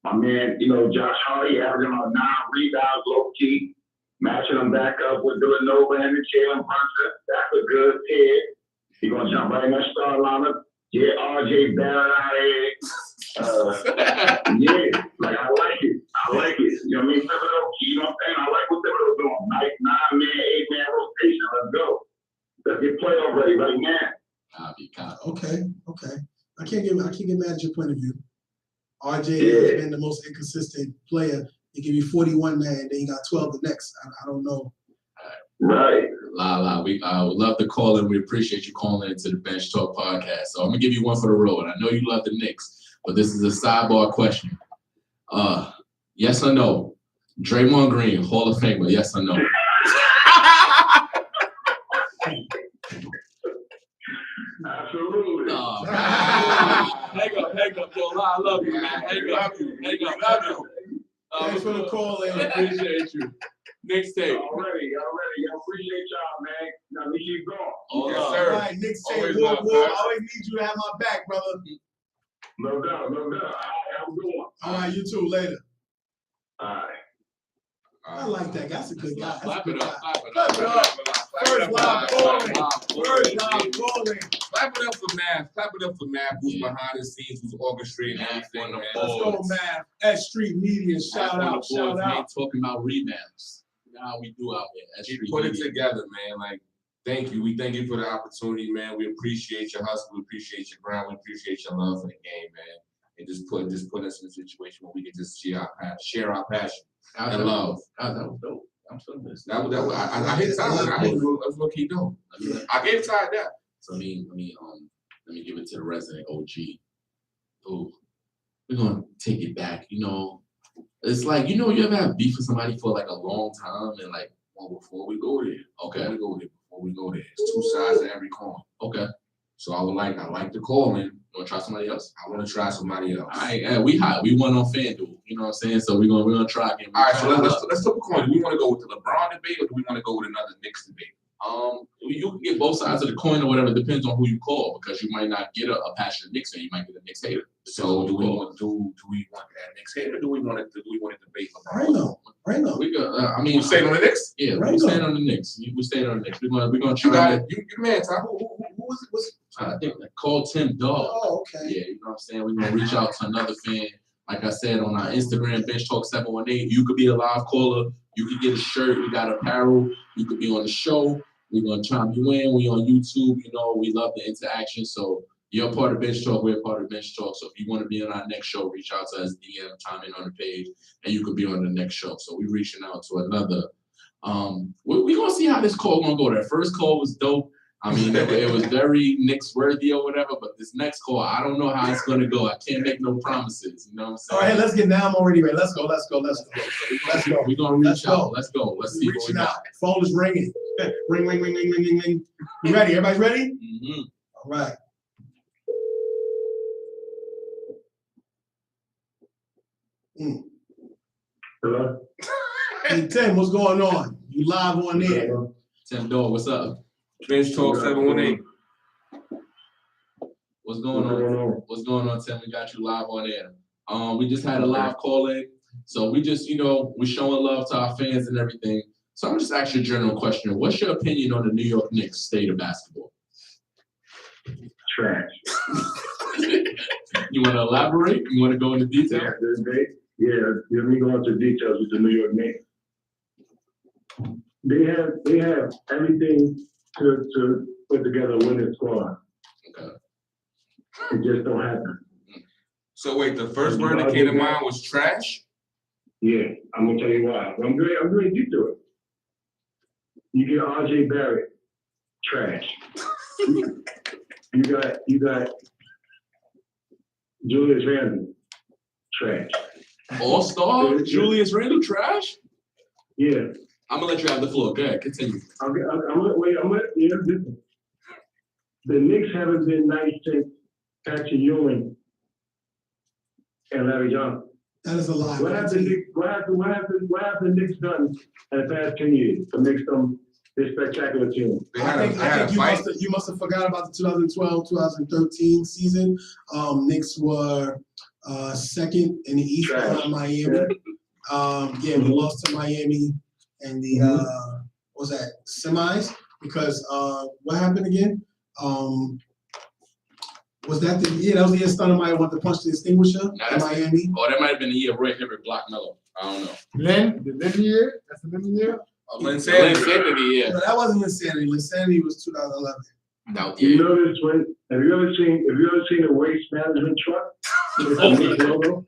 My man, Josh Hart, averaging about 9 rebounds low key, matching them back up with Villanova and Jalen Brunson. That's a good pick. He's gonna jump right in that star lineup. Get RJ Barrett out of here. Like I like it. You know what I mean? Thibodeau, you know what I'm saying? I like what Thibodeau's doing. Nice 9-man, 8-man rotation. Let's go. Let's get playoff ready right now. Okay. I can't get mad at your point of view. RJ has been the most inconsistent player. He give you 41 man, then you got 12 the next. I don't know. Right. We would love to call in. We appreciate you calling into the Bench Talk podcast. So I'm gonna give you one for the road. I know you love the Knicks, but this is a sidebar question. Yes or no? Draymond Green, Hall of Famer, yes or no? Absolutely. Hang up, yo, I love you, man. Hang up. Thanks for the call, in. Appreciate you. Next tape. Already. I appreciate y'all, man. Now we keep going. Yes, All sir. right, Knicks say Always war. love, I always need you to have my back, brother. No doubt. All right, have a good one. All right, you too. Later. All right. I like that. That's a good guy. Clap it up. First live calling. Clap it up for Math. Who's behind the scenes, who's orchestrating everything, man. Let's go, Math. S.STREET Media. Shout out. Talking about rebounds. How we do out here. You put it together, man. Like, thank you. We thank you for the opportunity, man. We appreciate your hustle. We appreciate your grind. We appreciate your love for the game, man. And just put us in a situation where we can just share our passion and love. That was dope. I'm so missed. I hit time. I was low key dope. I gave Ty that. So let me give it to the resident OG. Oh, we're gonna take it back. It's like you ever have beef with somebody for like a long time and like, well, before we go there, before we go there, it's two sides of every coin. Okay. So I like to call in. You wanna try somebody else? I want to try somebody else. All right, we hot. We won on FanDuel. You know what I'm saying? So we're gonna try again. All right, so let's flip a coin. Do we want to go with the LeBron debate or do we want to go with another Knicks debate? You can get both sides of the coin or whatever. It depends on who you call, because you might not get a passionate Knicks fan. You might get a Knicks hater. So do we want that Knicks hater? Do we want to debate Right LeBron? now. Right now. We got. I mean, You staying on the Knicks? yeah, Right we now. stand on the Knicks. We stand on the Knicks. We're gonna You try. got it. You man, Tom. Who was it? I think call Tim Dog. Oh, okay. Yeah, you know what I'm saying? We're gonna reach out to another fan. Like I said, on our Instagram, Bench Talk 718, you could be a live caller. You could get a shirt. We got apparel. You could be on the show. We're gonna chime you in. We on YouTube. You know, we love the interaction. So you're a part of Bench Talk. We're a part of Bench Talk. So if you want to be on our next show, reach out to us, DM, chime in on the page, and you could be on the next show. So we're reaching out to another. We're gonna see how this call gonna go. That first call was dope. I mean, it was very Knicks worthy or whatever, but this next call, I don't know how it's gonna go. I can't make no promises. You know what I'm saying? All right, let's get now. I'm already ready. Let's go. Let's go. Let's go. Let's go. We're gonna reach Let's go. out. Let's go. Let's see what we Reaching got. out. Phone is ringing. Ring, ring, ring, ring, ring, ring, ring. You ready? Everybody's ready? Mm-hmm. All right. Hello? Hey, Tim, what's going on? You live on air. Tim Dog, what's up? Bench Talk 718. What's going on? What's going on, Tim? We got you live on air. We just had a live call in. So we just, we're showing love to our fans and everything. So I'm just asking a general question. What's your opinion on the New York Knicks state of basketball? Trash. You want to elaborate? You want to go into detail? Let me go into details with the New York Knicks. They have everything to put together a winning squad. Okay. It just don't happen. So wait, the first word that came to mind was trash? Yeah, I'm gonna tell you why. I'm going to get to it. You get RJ Barrett, trash. You got Julius Randle, trash. All-star? Julius Randle trash? Yeah. I'm going to let you have the floor. Go ahead. Continue. Listen. The Knicks haven't been nice since Patrick Ewing and Larry Johnson. That is a lie. What have the Knicks done in the past 10 years to make them this spectacular team? I think you must have forgot about the 2012-2013 season. Knicks were second in the East behind Miami. We lost to Miami in the what was that, semis, because what happened again? Was that the year? That was the year Stoudemire wanted to punch the extinguisher in Miami. Oh, that might have been the year Roy Hibbert blocked Melo. I don't know. The Lin year? That's the Lin year? Linsanity, yeah. No, that wasn't Linsanity. Linsanity was 2011. No, You notice have you ever seen a waste management truck? With a Knicks logo?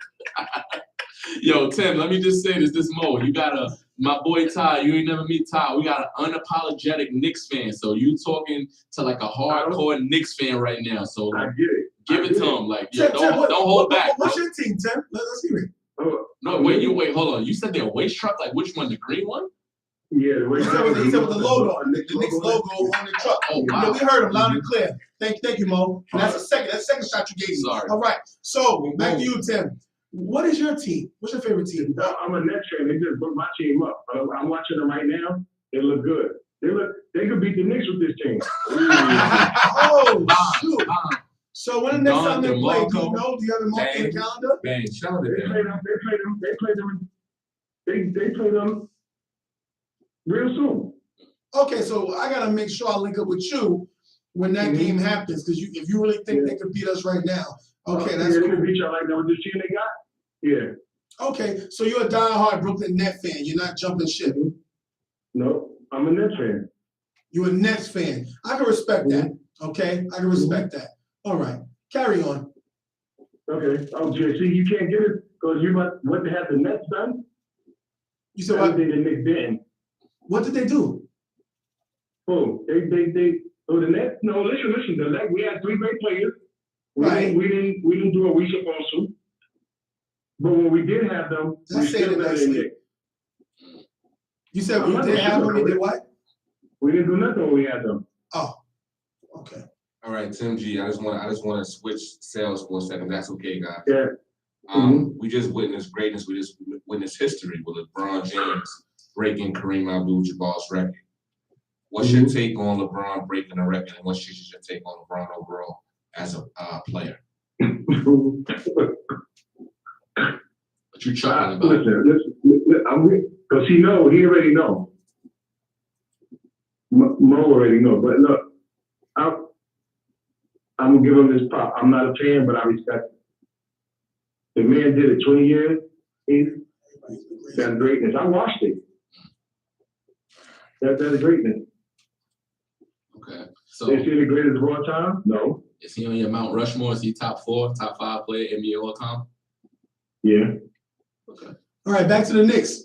Yo, Tim, let me just say this Mo. You got my boy Ty, you ain't never meet Ty. We got an unapologetic Knicks fan. So you talking to like a hardcore Knicks fan right now. So I get it. give it to him. Like, Tim, don't hold back. What's your team, Tim? Let's hear it. No, wait, hold on. You said they're a waste truck? Like which one? The green one? Yeah, the waste truck. He said with the logo, the Knicks logo on the truck. Oh, wow. Yeah, we heard him loud and clear. Thank you, Mo. And that's the second shot you gave me. Sorry. All right. So back to you, Tim. What is your team? What's your favorite team? I'm a Nets fan. They just put my team up. I'm watching them right now. They look good. They could beat the Knicks with this team. Oh, shoot. So when the next time they play, do you know? Do you have a mark in the calendar? Man, shout out to They play them real soon. Okay, so I gotta make sure I link up with you when that game happens, because if you really think they could beat us right now, okay, that's they cool. could beat y'all like that with this team they got. Yeah. Okay, so you're a diehard Brooklyn Net fan. You're not jumping ship. No, I'm a Nets fan. You're a Nets fan. I can respect that. Okay, I can respect that. All right, carry on. Okay. Oh, JC, you can't get it because what they have the Nets done? You said what? Everything the Knicks did. What did they do? Oh, the Nets. No, listen. The Nets. We had three great players. We didn't do what we supposed to. But when we did have them, we still better than Knicks. You said we did have them. We did what? We didn't do nothing when we had them. Oh, okay. All right, Tim G. I just want to switch sales for a second. That's okay, guys. Yeah. We just witnessed greatness. We just witnessed history with LeBron James breaking Kareem Abdul-Jabbar's record. What's your take on LeBron breaking the record, and what's your take on LeBron overall as a player? What you chuckling about? Listen, because he already know. Mo already know. But look, I'm gonna give him this pop. I'm not a fan, but I respect it. The man did it 20 years. That's greatness. I watched it. That's greatness. Okay. So Is he the greatest of all time? No. is he on your Mount Rushmore? Is he top 4, top 5 player NBA all time? Yeah. Okay. All right, back to the Knicks.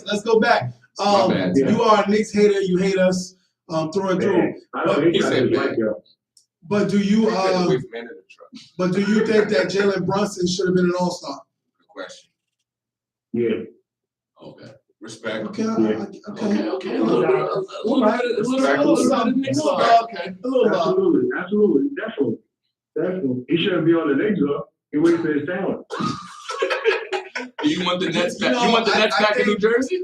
Let's go back. My bad. You are a Knicks hater. You hate us through and through. I don't hate He said that. bad. But do you With men in the truck. but do you think that Jalen Brunson should have been an All-Star? Good question. Yeah. Okay. Respect. Okay, Yeah. Okay. A little something. Okay. A little love. Absolutely. Definitely. He shouldn't be on the Knicks though. He wasted his talent. Do you want the Nets back? You know, You want the I Nets back in think- New Jersey?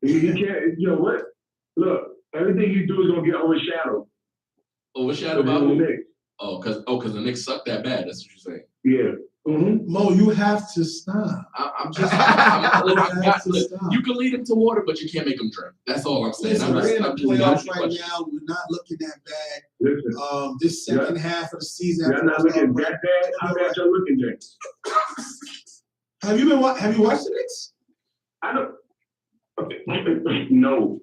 He can't. You know what? Look, everything you do is gonna get overshadowed. Overshadowed by by the who? Knicks. Because the Knicks suck that bad. That's what you're saying. Yeah. Mm-hmm. Mo, you have to stop. I'm just. to Look, stop. you can lead him to water, but you can't make him drink. That's all I'm saying. Listen, I'm we're just, in the I'm just playoffs asking right questions. now. We're not looking that bad. Listen, This second half of the season. y'all not looking that bad. How bad y'all looking, James? Have you watched the Knicks? I don't. No.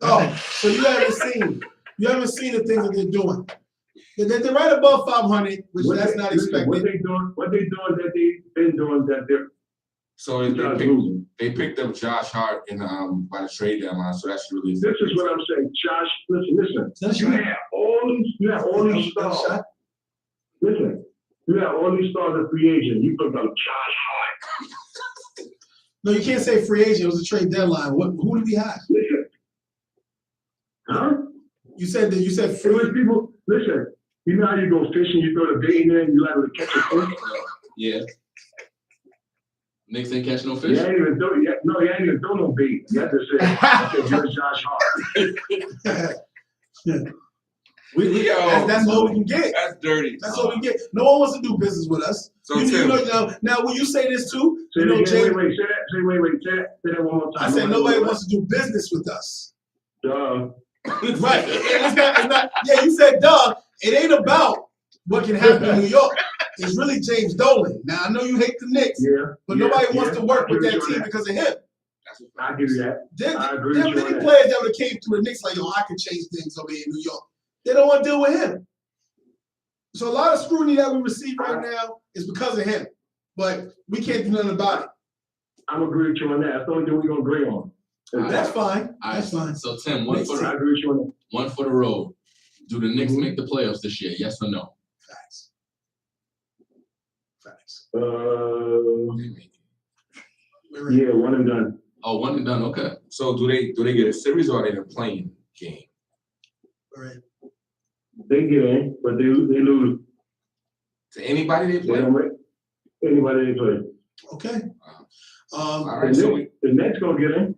Oh, so you haven't seen the things that they're doing. They're right above 500, which that's not expected. What they doing that they've been doing that they're So losing. they picked up Josh Hart in by the trade deadline, so that's really. This is what I'm saying. Josh, listen. That's You right. have all these stars. Listen, you have all these stars as free agents. You picked up Josh Hart. No, you can't say free agent. It was a trade deadline. Who did we have? Listen. Huh? You said It free. was people, listen, you know how you go fishing, you throw the bait in there and you liable to catch a fish? Yeah. Knicks ain't catch no You fish. ain't even throw no bait. You have to say, you're Josh Hart. That's all we can get. That's dirty. That's all we get. No one wants to do business with us. So You know, now, will you say this too? Say You know, that again, Jay, wait, say that one more time. I said nobody wants to do business with us. Duh. Right. It's not, yeah, you said duh. It ain't about what can happen in New York. It's really James Dolan. Now, I know you hate the Knicks, Yeah. but nobody wants to work with that team because of him. I give you that. There I are agree with you many on that. players that would have came through the Knicks like, yo, I can change things over here in New York. They don't want to deal with him. So a lot of scrutiny that we receive right now is because of him. But we can't do nothing about it. I'm agreeing with you on that. That's the only thing we're going to agree on. That's fine. All right. That's fine. So Tim, I agree with you on that. one for the road. Do the Knicks make the playoffs this year? Yes or no? Facts. Yeah, one and done. Oh, one and done. Okay. So do they get a series or are they in a playing game? All right. They get in, but they lose. To anybody they They play? don't make anybody they play. Okay. All right. So The Nets gonna get in.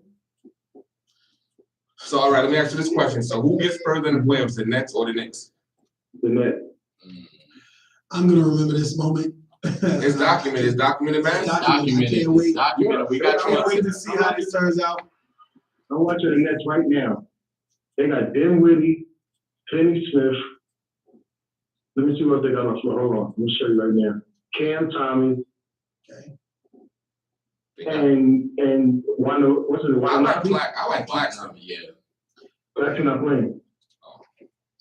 all right. Let me ask you this question. So who gets further in the playoffs, the Nets or the Knicks? The Nets. I'm gonna remember this moment. It's documented. It's documented, man. Documented. I can't wait. Documented. We got I can't you. wait to see how this turns out. I'm watching the Nets right now. They got Dinwiddie, Finney Smith. Let me see what they got on floor. Hold on. Let me show you right now. Cam Thomas Okay. and what's it? I like black. Yeah. That's not playing.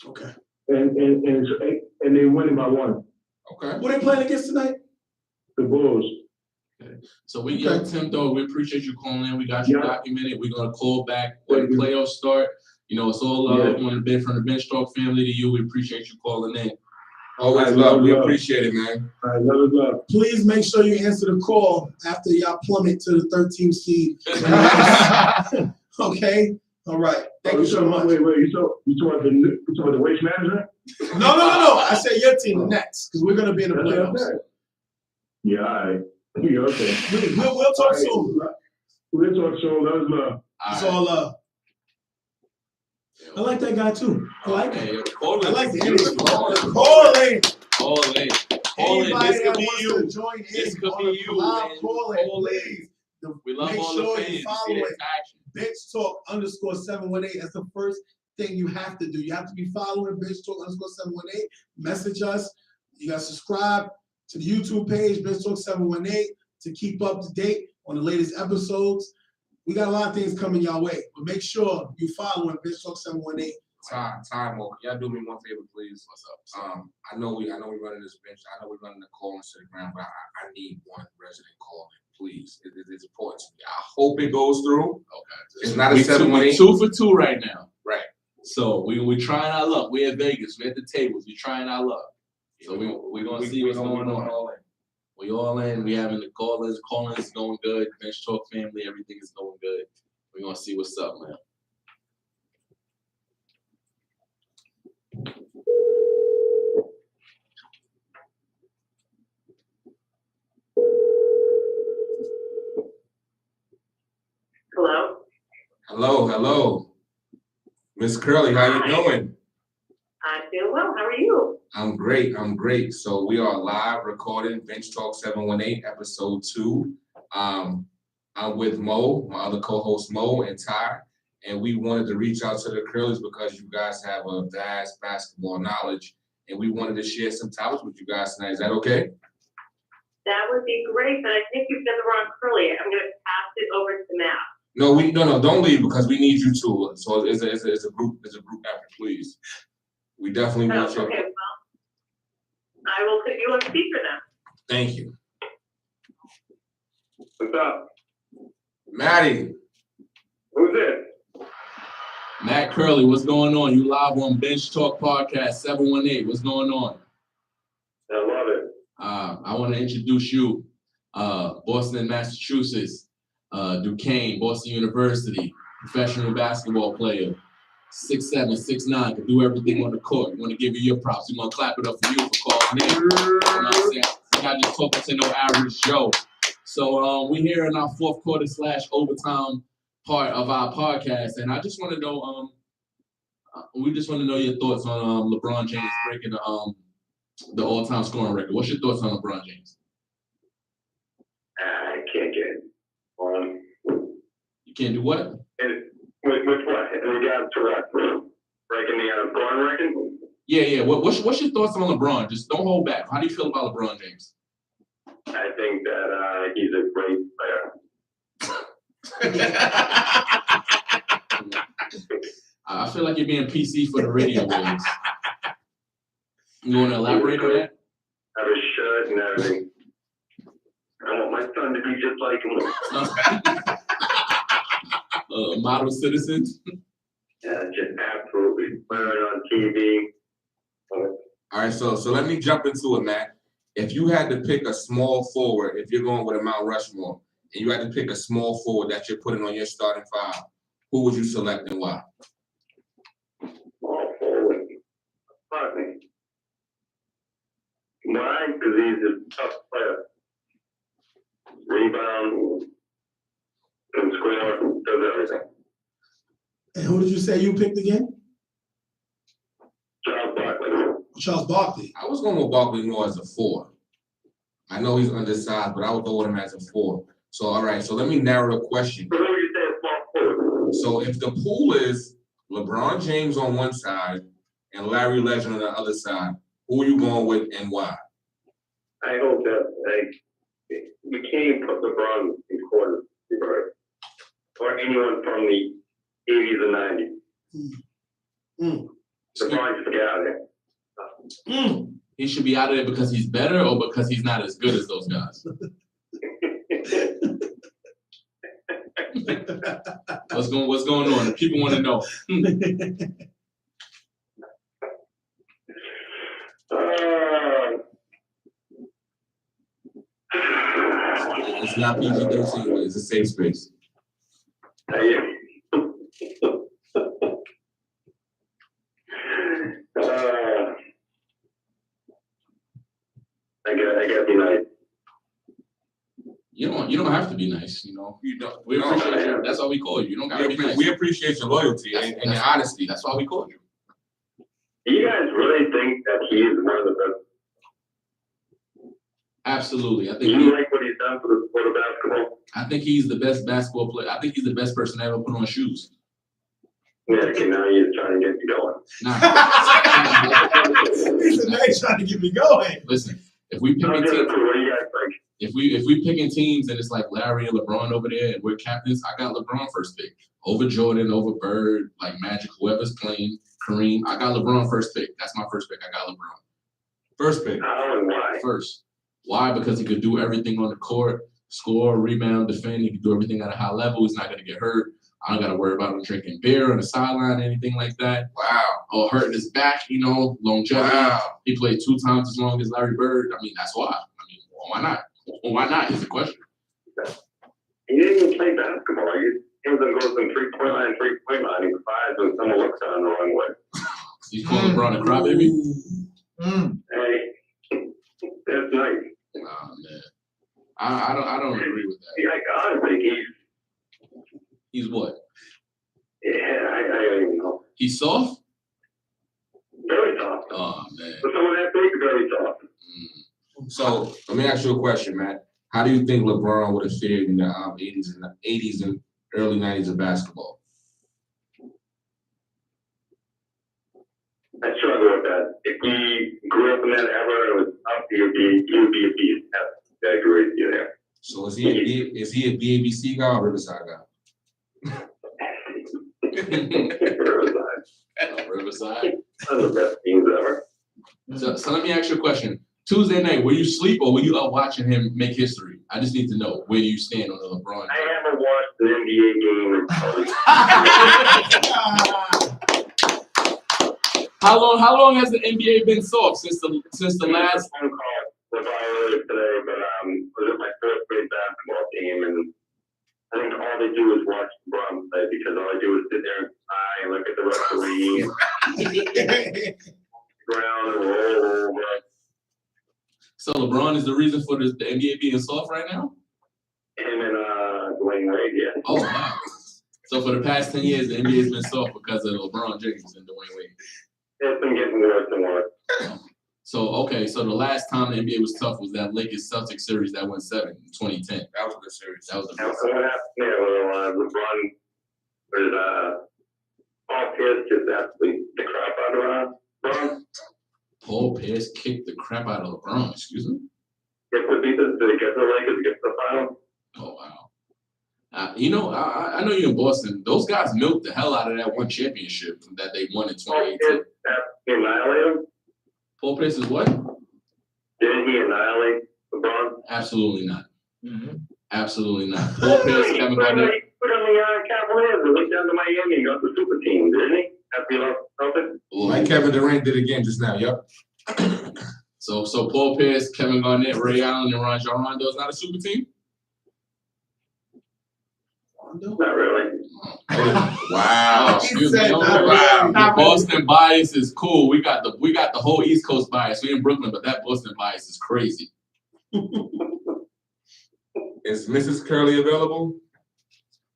Okay. And they winning by one. Okay. What are they playing against tonight? The Bulls. So Tim, though, we appreciate you calling in. We got you documented. We're gonna call back when the playoffs start. You know, it's all love on the bench from the Bench Talk family to you. We appreciate you calling in. Always love. We appreciate it, man. All right, love. Please make sure you answer the call after y'all plummet to the 13th seed. Okay? All right. Thank you so much. Wait. You talking about the waste management? No. I said your team, the Nets, because we're going to be in the That's what I playoffs. said. Yeah, all right. Yeah, okay. We'll talk soon. We'll talk soon. Love. It's all love. I like that guy too. I like Hey, him. yo, call I in. like the Call energy. in. Calling. Call in. Anybody This could that be wants you. to join This in could on be the you, collab, man. call Call in, in. please. We love Make all sure the fans. you See follow the it. action. Bitch Talk _718. That's the first thing you have to do. You have to be following Bitch Talk _718. Message us. You got to subscribe to the YouTube page, Bitch Talk 718, to keep up to date on the latest episodes. We got a lot of things coming your way, but make sure you following Bitch Talk 718. Time, Mo, can y'all do me one favor, please? What's up? I know we running this bench. I know we're running the call into the ground, but I need one resident call in, please. It's important to me. I hope it goes through. Okay. It's not a We 718. 2 for 2 right now. Right. So we trying our luck. We're at Vegas. We're at the tables. We're trying our luck. So we're gonna see what's going on. All in. We all in. We having the call-ins. Call-ins going good. Bench Talk family. Everything is going good. We're gonna see what's up, man. Hello. Miss Curly, how you doing? I'm doing well. How are you? I'm great. So we are live recording Bench Talk 718, episode 2. I'm with Mo, my other co-host Mo and Ty, and we wanted to reach out to the Curlies because you guys have a vast basketball knowledge, and we wanted to share some topics with you guys tonight. Is that okay? That would be great, but I think you've done the wrong curly. I'm going to pass it over to Matt. No, don't leave because we need you to. So it's a group effort, please. We definitely want you. Okay, well, I will put you on speaker then. Thank you. What's up? Maddie. Who's this? Matt Curley, what's going on? You live on Bench Talk Podcast 718. What's going on? I love it. I want to introduce you, Boston, Massachusetts, Duquesne, Boston University, professional basketball player, 6'7", 6'9", can do everything on the court. We want to give you your props. We want to clap it up for you for calling in. You know what I'm saying? We're not just talking to no average Joe. So we're here in our fourth quarter / overtime part of our podcast, and I just want to know, we just want to know your thoughts on LeBron James breaking the all-time scoring record. What's your thoughts on LeBron James? I can't get it. You can't do what? With what? In regards to what? Breaking the scoring record? Yeah. What's your thoughts on LeBron? Just don't hold back. How do you feel about LeBron James? I think that he's a great player. I feel like you're being PC for the radio waves. You want to elaborate on that? I have a shirt and everything. I want my son to be just like him. Model citizens. Yeah, just absolutely. Wearing on TV. All right, so let me jump into it, Matt. If you had to pick a small forward, if you're going with a Mount Rushmore, and you had to pick a small forward that you're putting on your starting 5, who would you select and why? Small forward. Pardon me. Why? Because he's a tough player. Rebound, can score, does everything. And who did you say you picked again? Charles Barkley. Charles Barkley. I was going with Barkley more as a 4. I know he's undersized, but I would go with him as a 4. So, all right, so let me narrow the question. So who you say small forward? So if the pool is LeBron James on one side and Larry Legend on the other side, who are you going with and why? I hope that we can't even put LeBron in quarters, or anyone from the 80s and 90s. LeBron just get out of there. He should be out of there because he's better or because he's not as good as those guys? What's going on? People want to know. It's not PG-13, it's a safe space. I gotta be nice. You don't have to be nice, you know. You don't. We No, appreciate you. That's why we call you. You don't gotta be nice. we appreciate your loyalty and your honesty. That's why we called you. Do you guys really think that he is one of the best? Absolutely. Do you like what he's done for the sport of basketball? I think he's the best basketball player. I think he's the best person to ever put on shoes. Yeah, okay, now he's trying to get you going. Nah. He's a man trying to get me going. Listen, if we picking What do teams, you guys think? if we picking teams and it's like Larry and LeBron over there and we're captains, I got LeBron first pick. Over Jordan, over Bird, like Magic, whoever's playing, Kareem. I got LeBron first pick. That's my first pick. I got LeBron. First pick. How and why? First. Why? Because he could do everything on the court, score, rebound, defend. He could do everything at a high level. He's not going to get hurt. I don't got to worry about him drinking beer on the sideline, anything like that. Wow. Or hurting his back, you know, longevity. Wow. He played 2 times as long as Larry Bird. I mean, that's why. I mean, why not? Why not is the question. He didn't even play basketball. He goes from 3-point line, 3-point line. He fires when someone looks at him the wrong way. You call LeBron a crybaby? Hey, that's nice. Oh, man. I don't agree with that. Yeah, honestly, He's what? I don't even know. He's soft? Very soft. Oh, man. For someone that big, very soft. So let me ask you a question, Matt. How do you think LeBron would have fared in the 80s and early 90s of basketball? I struggle with that. If he grew up in that era and was up, he would be a beast. I agree with you there. So is he a BABC guy or Riverside guy? Riverside. One of the best teams ever. So let me ask you a question. Tuesday night, were you asleep or were you up watching him make history? I just need to know where do you stand on the LeBron. I haven't watched an NBA game in probably How long has the NBA been soft since the last? phone call with earlier today, but was at my fourth grade basketball team, and I think all they do is watch LeBron play because all they do is sit there and cry and look at the referee, ground and roll over. So LeBron is the reason for the NBA being soft right now? Him and Dwayne Wade, yeah. Oh wow. So for the past 10 years, the NBA has been soft because of LeBron James and Dwayne Wade. It's been getting worse and worse. So the last time the NBA was tough was that Lakers Celtics series that went 7 in 2010. That was a good series. That was the Now, best. what happened there? Well, LeBron was Paul Pierce just absolutely the crap out of LeBron. Paul Pierce kicked the crap out of LeBron. Excuse me. Did they get the Lakers get the final? Oh wow. You know, I know you're in Boston. Those guys milked the hell out of that one championship that they won in Paul 2018. Pierce annihilate him? Paul Pierce is what? Didn't he annihilate LeBron? Absolutely not. Absolutely not. Paul Pierce, Kevin He Garnett. put on the Cavaliers and went down to Miami and got the super team, didn't he? After he lost something? Like Kevin Durant did again just now. Yep. So Paul Pierce, Kevin Garnett, Ray Allen, and Rajon Rondo is not a super team? Not really. Wow. Excuse He me. said Wow. not really. The Boston bias is cool. We got the whole East Coast bias. We in Brooklyn, but that Boston bias is crazy. Is Mrs. Curley available?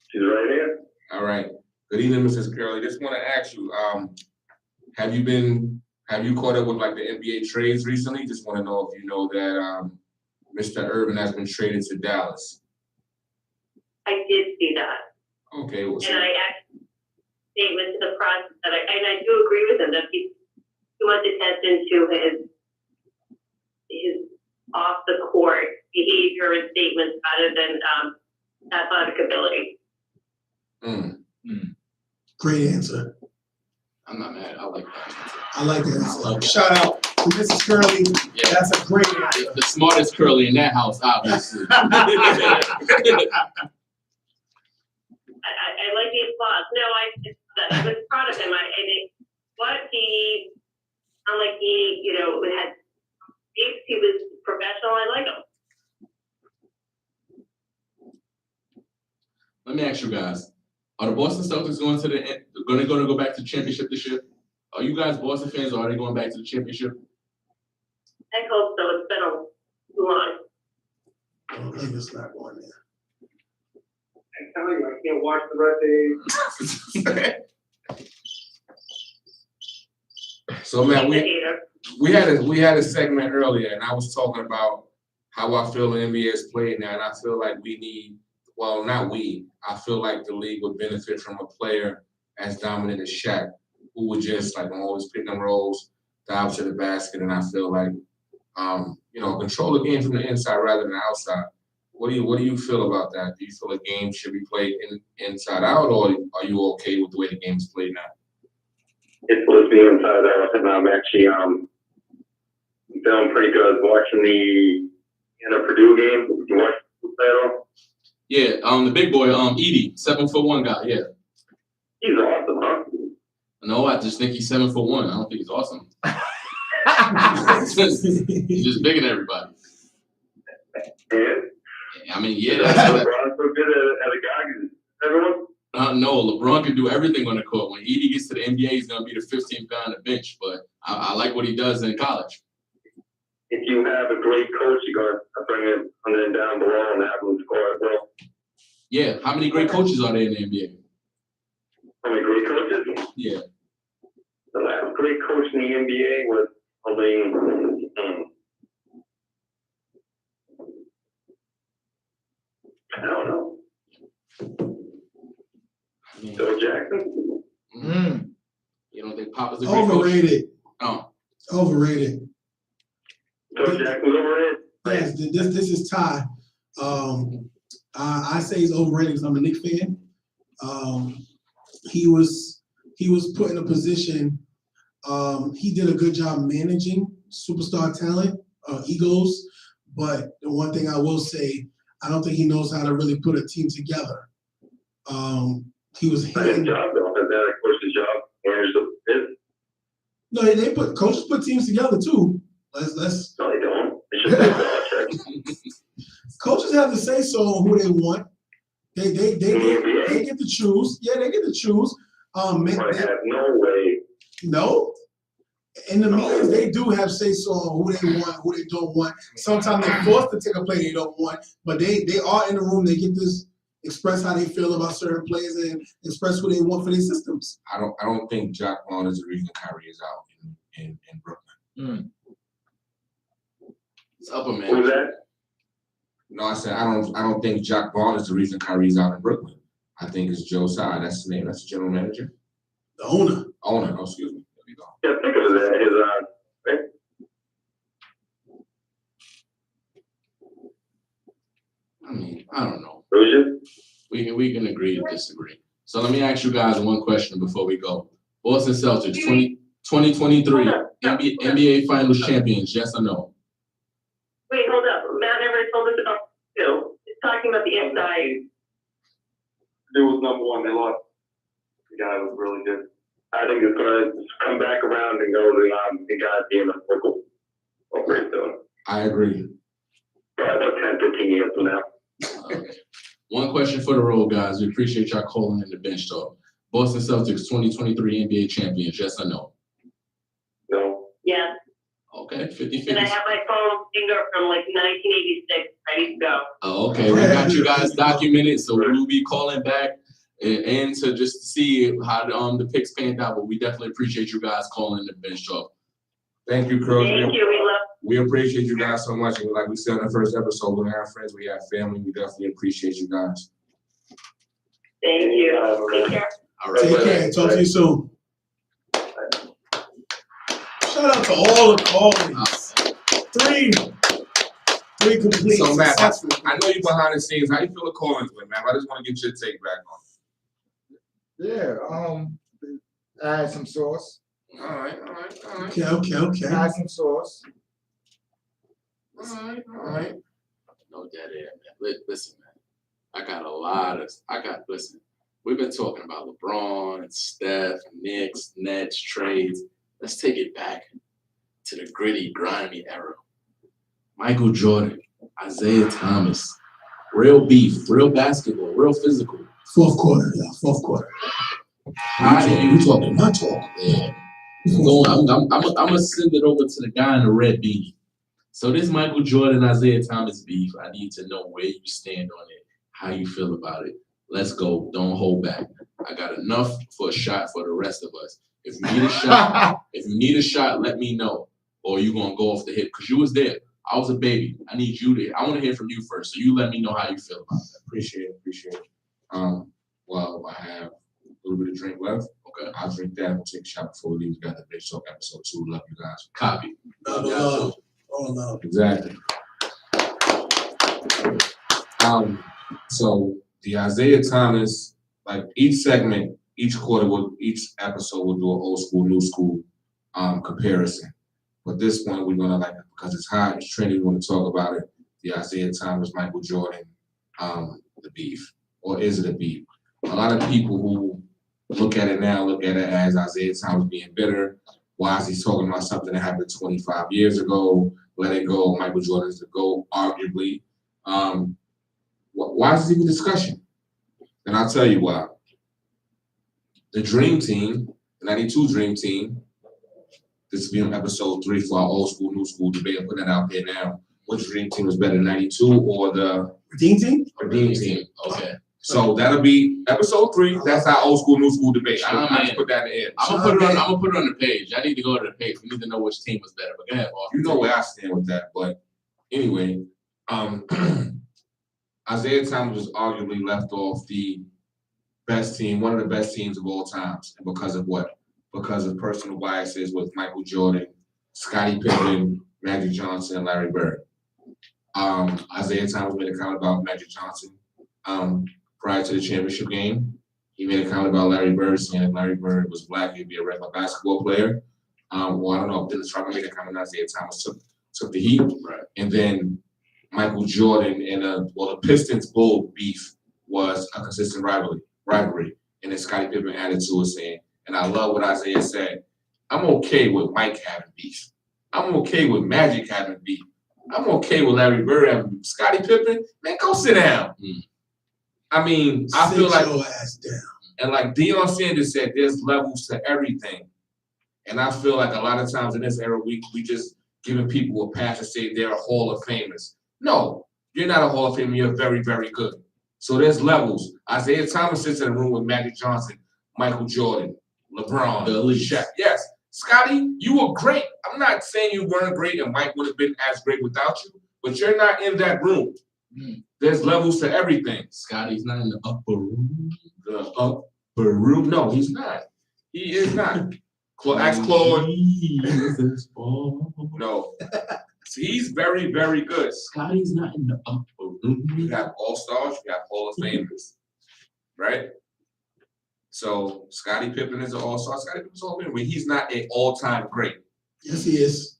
She's right here. All right. Good evening, Mrs. Curley. Just want to ask you, have you caught up with like the NBA trades recently? Just want to know if you know that Mr. Irvin has been traded to Dallas. I did see that. Okay. Well, And I actually statement to the process that I do agree with him that he's too much attention to his off the court behavior and statements rather than athletic ability. Great answer. I'm not mad. I like that. I like that answer. I like that. Shout out to Mrs. Curley. Yeah. That's a great answer. The smartest Curly in that house, obviously. I like the applause. No, I was proud of him. Unlike he, had gigs, he was professional. I like him. Let me ask you guys: are the Boston Celtics going to go back to the championship this year? Are you guys Boston fans, or are they going back to the championship? I hope so. It's been too long. Lakers not going there. I'm telling you, I can't watch the rest of the So man, He's a hater. we had a segment earlier, and I was talking about how I feel the NBA is playing now, and I feel like we need, well, not we, I feel like the league would benefit from a player as dominant as Shaq, who would just like always pick and rolls, dive to the basket, and I feel like control the game from the inside rather than the outside. What do you feel about that? Do you feel a game should be played inside out, or are you okay with the way the game is played now? It's supposed to be inside out, and I'm actually feeling pretty good watching the Purdue game. You watch that at all? Yeah, the big boy, Edie, 7'1" guy. Yeah. He's awesome, huh? No, I just think he's 7'1". I don't think he's awesome. He's just bigger than everybody. And I mean, yeah. LeBron's so good at a guy. Everyone. No, LeBron can do everything on the court. When Edie gets to the NBA, he's gonna be the 15th guy on the bench. But I like what he does in college. If you have a great coach, you're going to bring it under and down below and have him score as well. Yeah, how many great coaches are there in the NBA? How many great coaches? Yeah. The last great coach in the NBA was I don't know. Phil Jackson. You don't think Pop is a great Overrated. coach? Oh. Overrated. Phil Jackson's overrated. Yes, this is Ty. I say he's overrated because I'm a Knicks fan. He was put in a position. He did a good job managing superstar talent, egos. But the one thing I will say, I don't think he knows how to really put a team together. He was His job, though. Is that a coach's job? Manage the business. No, they put coaches put teams together too. Let's. No, they don't. They should have Belichick. Coaches have to say so on who they want. They get to choose. Yeah, they get to choose. I have no way. No. In the meetings, they do have say so on who they want, who they don't want. Sometimes they're forced to take a play they don't want, but they are in the room. They get this express how they feel about certain players and express who they want for their systems. I don't think Jacque Vaughn is the reason Kyrie is out in Brooklyn. It's upper man. Who's that? No, I said I don't think Jacque Vaughn is the reason Kyrie's out in Brooklyn. I think it's Joe Tsai. That's his name. That's the general manager. The owner. Owner. Oh, excuse me. There we go. Yeah, think of it as I mean, I don't know. Lucian? We can agree to disagree. So let me ask you guys one question before we go. Boston Celtics 2023 NBA Finals champions, yes or no? Wait, hold up. Matt never told us about Phil. He's talking about the XI. Purdue was number one. They lost. The guy was really good. I think it's going to come back around and go to the guys being a circle. Over it, though. I agree. Probably about 10, 15 years from now. Okay. One question for the road, guys. We appreciate y'all calling in the bench talk. Boston Celtics 2023 NBA champions, yes or no? No. Yeah. Okay, 50-50. And I have my phone finger from like 1986 ready to go. Oh, okay, we got you guys documented, so we'll be calling back and to just see how the picks panned out. But we definitely appreciate you guys calling the bench talk. Thank you, Cruz. Thank you. We appreciate you guys so much. And like we said in the first episode, we have friends, we have family. We definitely appreciate you guys. Thank you. Take care. All right. Take care. Talk to you soon. Shout out to all the callers. Three complete. So, Matt, successful. I know you behind the scenes. How you feel the callings with, man? I just want to get your take back on Yeah, add some sauce. it. All right. Okay. Add some sauce. All right. No dead air, man. Listen, man. Listen. We've been talking about LeBron, Steph, Knicks, Nets, trades. Let's take it back to the gritty, grimy era. Michael Jordan, Isaiah Thomas, real beef, real basketball, real physical. Fourth quarter. How do you talking? Not talking. Yeah. I'm gonna send it over to the guy in the red beanie. So this Michael Jordan, Isaiah Thomas beef, I need to know where you stand on it, how you feel about it. Let's go. Don't hold back. I got enough for a shot for the rest of us. If you need a shot, let me know. Or you gonna go off the hip because you was there. I was a baby. I need you to. I want to hear from you first. So you let me know how you feel about that. Appreciate it. Well, I have a little bit of drink left. Okay. I'll drink that. We'll take a shot before we leave. We got the Big Talk episode 2. Love you guys. Copy. Love. Oh, no. Exactly. So the Isaiah Thomas, like each segment, each episode will do an old school, new school comparison. But this one we're gonna because it's hot, it's trendy, we want to talk about it. The Isaiah Thomas, Michael Jordan, the beef. Or is it a beef? A lot of people who look at it as Isaiah Thomas being bitter. Why is he talking about something that happened 25 years ago? Let it go. Michael Jordan's the GOAT, arguably. Why is this even discussion? And I'll tell you why. The Dream Team, the 92 Dream Team, this will be on episode 3 for our old school, new school debate. I'm putting that out there now. Which Dream Team was better, 92 or the Redeem Team? Redeem Team? Okay. So that'll be episode 3. That's our old school, new school debate. I just put that in the air. I'm gonna put it on the page. I need to go to the page. We need to know which team was better. But go ahead, boss. You know where I stand with that. But anyway, Isaiah Thomas was arguably left off the best team, one of the best teams of all times. And because of what? Because of personal biases with Michael Jordan, Scottie Pippen, Magic Johnson, and Larry Bird. Isaiah Thomas made a comment about Magic Johnson prior to the championship game. He made a comment about Larry Bird, saying if Larry Bird was black, he'd be a regular basketball player. Well, I don't know if Dennis Rodman made a comment, Isaiah Thomas took the heat. Right. And then Michael Jordan and the Pistons-Bull beef was a consistent rivalry. And then Scottie Pippen added to it saying, and I love what Isaiah said, I'm okay with Mike having beef. I'm okay with Magic having beef. I'm okay with Larry Bird having beef. Scottie Pippen, man, go sit down. I mean, I feel like, your ass down. and like Deion Sanders said, there's levels to everything. And I feel like a lot of times in this era, we just giving people a pass to say they're Hall of Famers. No, you're not a Hall of Famer. You're very, very good. So there's levels. Isaiah Thomas sits in a room with Magic Johnson, Michael Jordan, LeBron, Shaq. Yes, Scotty, you were great. I'm not saying you weren't great and Mike would have been as great without you, but you're not in that room. There's levels to everything. Scotty's not in the upper room. The upper room? No, he's not. He is not. Ask Claude. No. He's very, very good. Scotty's not in the upper room. You have all-stars, you have Hall of Famers, right? So Scottie Pippen is an all-star. Scottie Pippen's all Famer, but he's not an all-time great. Yes, he is.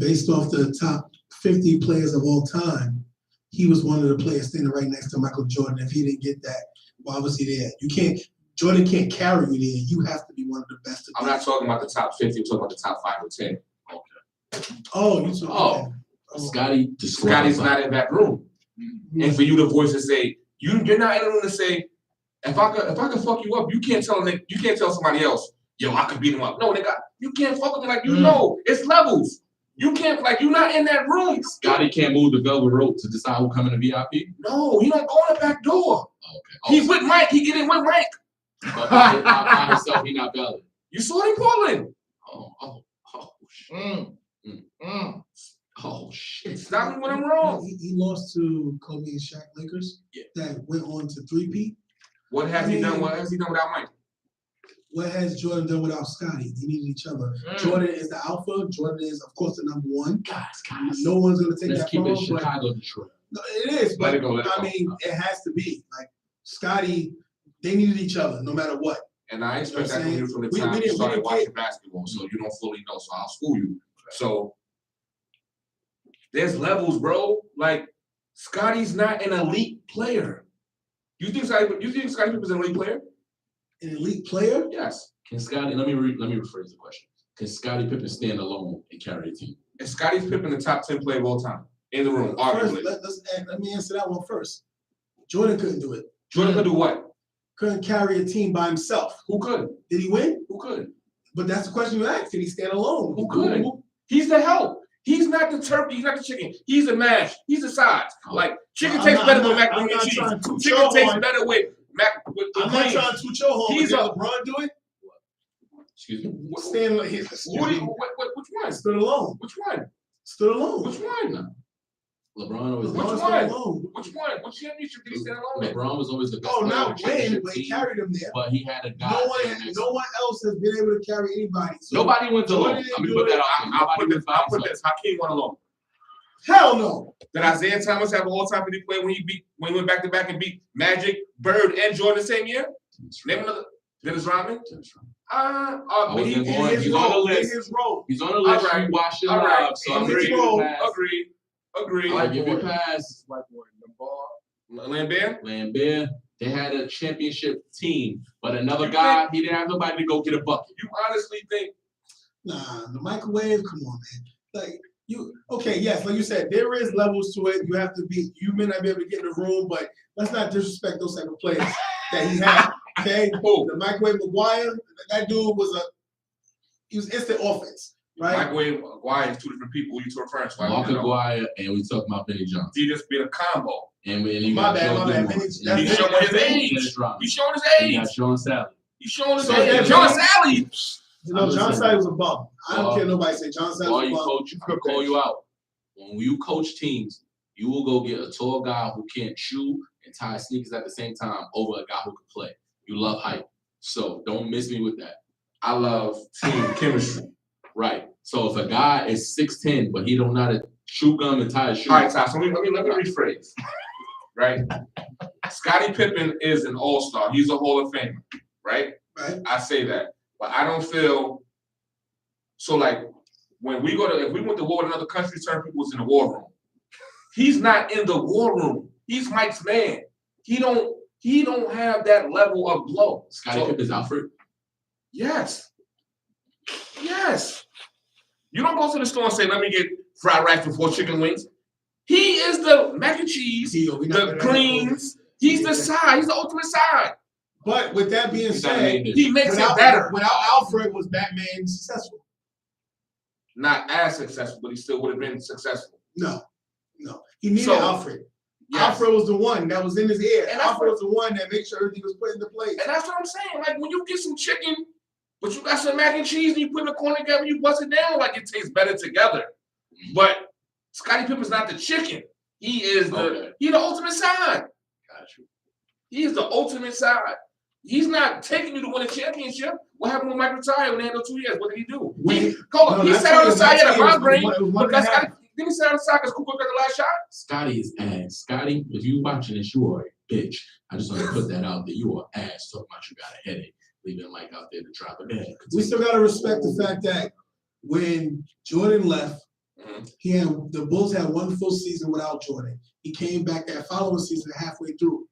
Based off the top 50 players of all time, he was one of the players standing right next to Michael Jordan. If he didn't get that, why was he there? Jordan can't carry you there. You have to be one of the best. I'm not talking about the top 50. I'm talking about the top 5 or 10. Oh, you talking? Scotty's not in that room. And for you to voice and say, you're not in the room to say, if I could fuck you up, you can't tell somebody else, yo, I could beat him up. No, nigga, you can't fuck him know. It's levels. You can't, you're not in that room. Scotty can't move the velvet rope to decide who come in the VIP? No, he don't go in the back door. Okay. He's with Mike. He get in with Mike. But by himself, he not valid. You saw it in Portland. Oh, shit. Stop me when I'm wrong. He lost to Kobe and Shaq Lakers. Yeah. That went on to 3-peat. What has he done without Mike? What has Jordan done without Scotty? They needed each other. Jordan is the alpha. Jordan is, of course, the number one. Guys. No one's going to take Let's that keep from it him. Chicago, Detroit. No, it is. But, Let it go. I mean, it has to be. Scotty, they needed each other no matter what. And I expect that from you from the time you started watching basketball, so you don't fully know. So I'll school you. So there's levels, bro. Scotty's not an elite player. You think Scotty Pippen's an elite player? An elite player? Yes. Can Scotty? Let me rephrase the question. Can Scottie Pippen stand alone and carry a team? Is Scottie Pippen the top 10 player of all time in the room? Arguably. Let me answer that one first. Jordan couldn't do it. Jordan could do what? Couldn't carry a team by himself. Who could? Did he win? Who could? But that's the question you asked. Did he stand alone? Who could? He's the help. He's not the turkey. He's not the chicken. He's the mash. He's the sides. Like chicken Well, tastes better with I'm macaroni and not cheese. trying to Chicken show tastes on- better with with I'm not greens. trying to toot your horn. He's Did a- LeBron do it? Excuse me. Stand like Which one? stood alone. Which one? Stood alone. Which one? LeBron always. Which LeBron one? stood alone. Which one? What championship did he stand alone in? LeBron was always the best. Oh, player on not the win, championship but he team, carried them there. but he had a guy. No one else has been able to carry anybody. So Nobody went Jordan alone. didn't I mean, do put it. that out. I'll put this. Hakeem went alone. Hell no. Did Isaiah Thomas have an all-time he played when he went back to back and beat Magic, Bird, and Jordan the same year? Name another. Dennis Rodman. wasn't He- born. In his He's on the role. list. In his role. He's on the list. All right. You watch it All right. live, so I'm In his gonna give you role. a pass. Agreed. I give you a pass. White boy, the ball. Lambert. Lambert, they had a championship team, but another You guy, he didn't have nobody to go get a bucket. You honestly think Nah, the microwave. Come on, man. Like okay, yes, like you said, there is levels to it. You have to be. You may not be able to get in the room, but let's not disrespect those type of players that he had. Okay, who? the microwave McGuire. That dude he was instant offense, right? Microwave Aguirre is two different people. You two referring to? Mark Aguirre, and we talking about Benny Johnson. He just been a combo. And you My got bad, Joe my bad. Dumars. He's And you showing got his age. Dennis Rodman. He's showing his And you age. got Sean Sally. He's showing his So, age. yeah, John Benny- Sally. You know, John Sally was a bum. I don't Well, care nobody say John Sally While was a you bum. coach, I'll call you out. When you coach teams, you will go get a tall guy who can't chew and tie sneakers at the same time over a guy who can play. You love height. So don't miss me with that. I love team chemistry. Right. So if a guy is 6'10", but he don't know how to chew gum and tie his shoes. All right, Ty, so let me rephrase. Right? Scottie Pippen is an all-star. He's a Hall of Famer, right? Right. I say that. But I don't feel so like when we if we went to war with another country, certain people was in the war room. He's not in the war room. He's Mike's man. He don't have that level of blow. Scottie Pippen's Alfred. Yes. Yes. You don't go to the store and say, let me get fried rice with 4 chicken wings. He is the mac and cheese, the greens. He's the side. He's the ultimate side. But with that being said, He makes it better. Without Alfred, was Batman successful? Not as successful, but he still would have been successful. No. He needed So, Alfred. Yes. Alfred was the one that was in his ear. And Alfred was the one that made sure everything was put into place. And that's what I'm saying. Like when you get some chicken, but you got some mac and cheese and you put in the corner together and you bust it down, like it tastes better together. But Scottie Pippen's not the chicken. He is the ultimate side. Got you. He is the ultimate side. He's not taking you to win a championship. What happened when Mike retired when they had no 2 years? What did he do? He sat on the side, he had a migraine. Because didn't he sit on the side because Cooper got the last shot? Scotty is ass. Scotty, if you watching this, you are a bitch. I just want to put that out there. You are ass. Talking about you got a headache. Leaving Mike out there to drop it. We still gotta respect the fact that when Jordan left, the Bulls had one full season without Jordan. He came back that following season halfway through.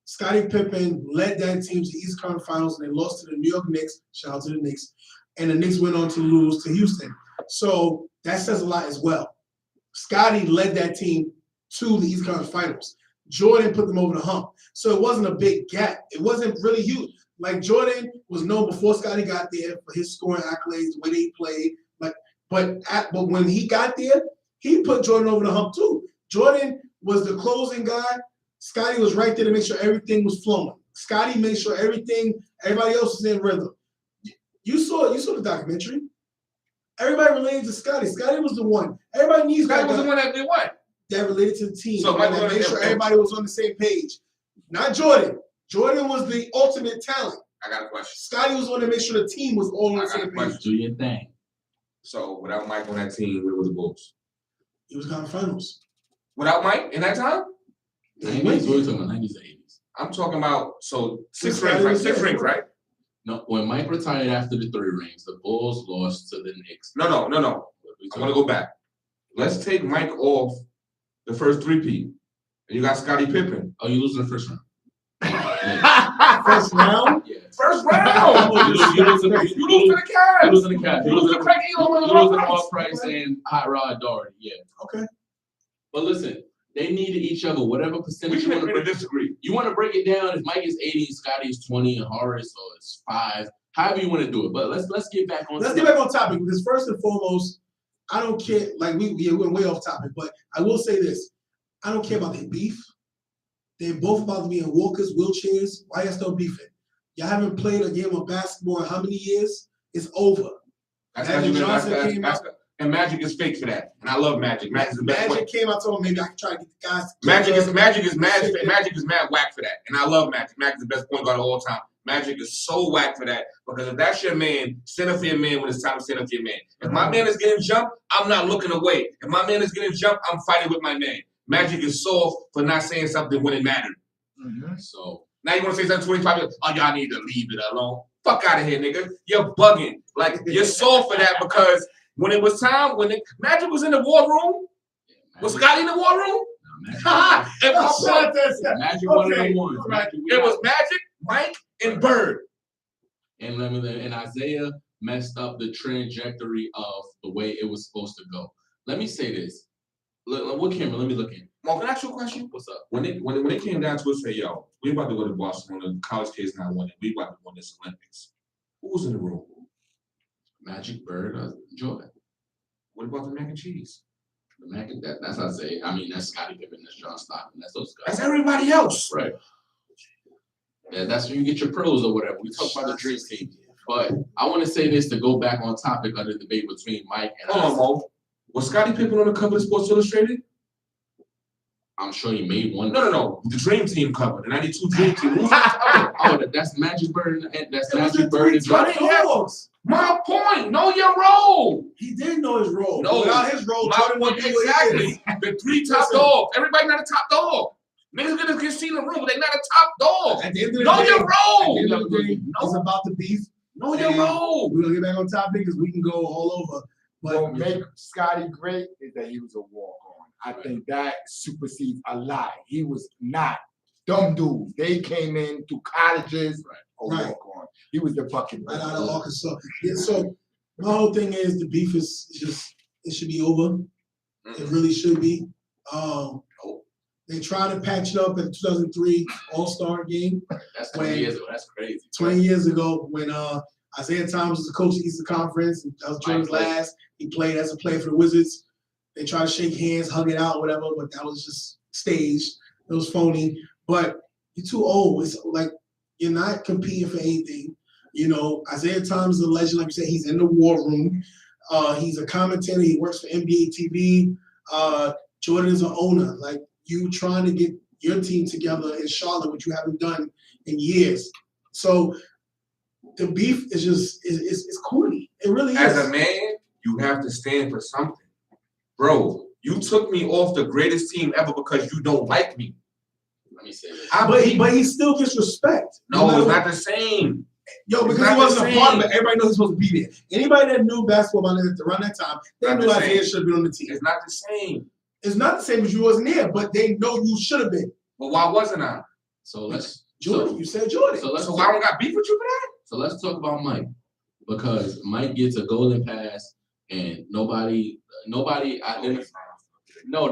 Scottie Pippen led that team to the East Conference Finals and they lost to the New York Knicks. Shout out to the Knicks. And the Knicks went on to lose to Houston. So that says a lot as well. Scottie led that team to the East Conference Finals. Jordan put them over the hump. So it wasn't a big gap. It wasn't really huge. Like Jordan was known before Scottie got there for his scoring accolades, the way they played. But when he got there, he put Jordan over the hump too. Jordan was the closing guy. Scottie was right there to make sure everything was flowing. Scottie made sure everybody else was in rhythm. You saw the documentary. Everybody related to Scottie. Scottie was the one. Everybody needs Scottie was the one that did what? That related to the team. So that made sure everybody was on the same page. Not Jordan. Jordan was the ultimate talent. I got a question. Scottie was the one to make sure the team was all on the same page. Do your thing. So without Mike on that team, where was the Bulls? He was conference finals. Without Mike in that time? 90s? What are you talking about? 90s or 80s? I'm talking about six rings, right? 6 rings, right? No, when Mike retired after the 3 rings, the Bulls lost to the Knicks. No. I want to go back. Let's take Mike off the first 3-peat. And you got Scottie Pippen. Oh, you lose in the first round. First round? Yeah. First round. You lose to the You lose to the Cavs. You lose to the Cavs. You lose to Craig Ealk and You lose to Mark Mark Price. Price and Hot Rod Doherty. Yeah. Okay. But listen, they needed each other. Whatever We percentage can you want to agree break. to disagree. You want to break it down. If Mike is 80, Scotty is 20, and Horace or it's 5. However you want to do it. But let's get back on. Let's get back on topic because first and foremost, I don't care. Like we went way off topic, but I will say this: I don't care about their beef. They're both about to be in walkers, wheelchairs. Why y'all still beefing? Y'all haven't played a game of basketball in how many years? It's over. Magic Johnson came out. And Magic is fake for that. And I love Magic. Magic's the best Magic came out, told him maybe I can try to get the guys. Magic is mad whack for that. And I love Magic. Magic's the best point guard of all time. Magic is so whack for that. Because if that's your man, stand up for your man when it's time to stand up for your man. If my man is getting jumped, I'm not looking away. If my man is getting jumped, I'm fighting with my man. Magic is soft for not saying something when it mattered. Mm-hmm. So now you want to say something 25 years? Oh, y'all need to leave it alone. Fuck out of here, nigga. You're bugging. Like, you're soft for that because when it was time, when Magic was in the war room, was Scotty in the war room? No, Magic one of them ones. It was Magic, Mike, and Bird. And Isaiah messed up the trajectory of the way it was supposed to go. Let me say this. What camera? Let me look in. Mo, can I ask you a question? What's up? When it came down to it, say, yo, we about to go to Barcelona. The college kids not winning. We about to win this Olympics. Who was in the room? Magic, Bird, Jordan. What about the mac and cheese? The mac and that's Isaiah. I mean, that's Scottie Pippen. That's John Stockton. That's those guys. That's everybody else. Right. Yeah, that's when you get your pros or whatever. We talk about the dream team. But I want to say this to go back on topic of the debate between Mike and Hold on, Mo. Was Scottie Pippen on the cover of Sports Illustrated? I'm sure he made one. No. The Dream Team cover. The 92 Dream Team. Who's That's Magic Bird and that's Magic Bird and Jordan. My point. Know your role. He did know his role. No, without his role, my Jordan point would be what he is. exactly. The three top dogs. Everybody not a top dog. Niggas gonna get seen in the room, but they not a top dog. At the end of the Know day, your at role. the end of the day, it's about the beef. Know your role. We're gonna get back on topic because we can go all over. But What make Scotty great is that he was a walk-on. I think that supersedes a lot. He was not dumb dudes. They came in through colleges, a walk-on. He was the bucket. right out of Arkansas. Yeah, so my whole thing is the beef is just it should be over. It really should be. They tried to patch it up in the 2003 All-Star game. That's 20 years ago. That's crazy. 20 years ago when Isaiah Thomas was the coach of the Eastern Conference. And that was Jordan's last. He played as a player for the Wizards. They tried to shake hands, hug it out, whatever, but that was just staged. It was phony. But you're too old. It's like you're not competing for anything. You know, Isaiah Thomas is a legend. Like you said, he's in the war room. He's a commentator. He works for NBA TV. Jordan is an owner. Like, you trying to get your team together in Charlotte, which you haven't done in years. So the beef is just it's corny. It really is. As a man, you have to stand for something. Bro, you took me off the greatest team ever because you don't like me. Let me say this. But he still gets respect. No, it's not the same. Yo, because he wasn't a part of it. Everybody knows he's supposed to be there. Anybody that knew basketball around that time, they knew Isaiah should have been on the team. It's not the same. It's not the same as you wasn't there, but they know you should have been. But why wasn't I? So let's Jordan. You said Jordan. So I don't got beef with you for that? So let's talk about Mike, because Mike gets a golden pass, and nobody. No,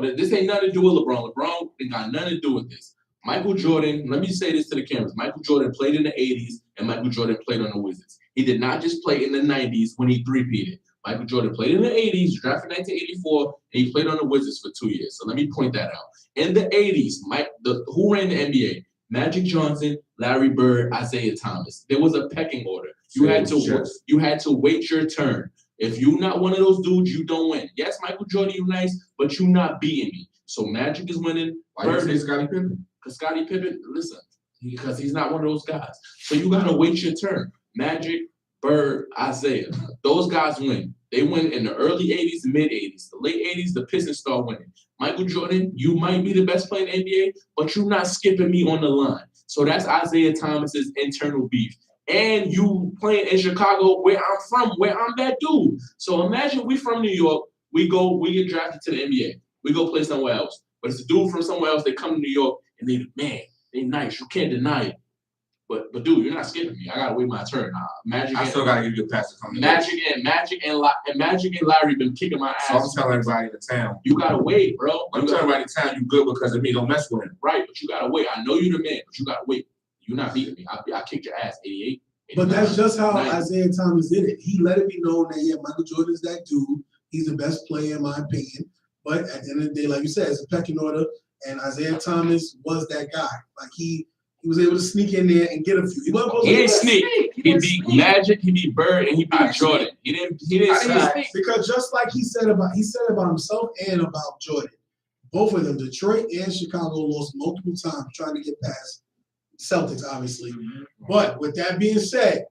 this ain't nothing to do with LeBron. LeBron ain't got nothing to do with this. Michael Jordan. Let me say this to the cameras. Michael Jordan played in the '80s, and Michael Jordan played on the Wizards. He did not just play in the '90s when he three-peated. Michael Jordan played in the '80s, drafted in 1984, and he played on the Wizards for 2 years. So let me point that out. In the '80s, who ran the NBA? Magic Johnson, Larry Bird, Isaiah Thomas. There was a pecking order. You had to wait your turn. If you're not one of those dudes, you don't win. Yes, Michael Jordan, you nice, but you're not beating me. So Magic is winning. Why you say Scottie Pippen? Because Scottie Pippen, listen, because he's not one of those guys. So you gotta wait your turn. Magic, Bird, Isaiah, those guys win. They win in the early 80s, mid 80s. The late 80s, the Pistons start winning. Michael Jordan, you might be the best player in the NBA, but you're not skipping me on the line. So that's Isaiah Thomas's internal beef. And you playing in Chicago, where I'm from, where I'm that dude. So imagine we from New York, we get drafted to the NBA. We go play somewhere else. But it's a dude from somewhere else, they come to New York, and they nice. You can't deny it. But dude, you're not skipping me. I gotta wait my turn. I still gotta give you a pass to come. Magic and Larry been kicking my ass. So I'm telling everybody in the town. You gotta wait, bro. I'm telling everybody in the town you good because of me. Don't mess with him. Right, but you gotta wait. I know you're the man, but you gotta wait. You're not beating me. I kicked your ass, 88. But that's just how 90. Isaiah Thomas did it. He let it be known that, yeah, Michael Jordan's that dude. He's the best player in my opinion. But at the end of the day, like you said, it's a pecking order, and Isaiah Thomas was that guy. Like he was able to sneak in there and get a few. He wasn't supposed He to didn't sneak. sneak. He beat Magic, he beat Bird, and he beat Jordan. He didn't sneak. Because just like he said about himself and about Jordan, both of them, Detroit and Chicago, lost multiple times trying to get past Celtics, obviously. But with that being said,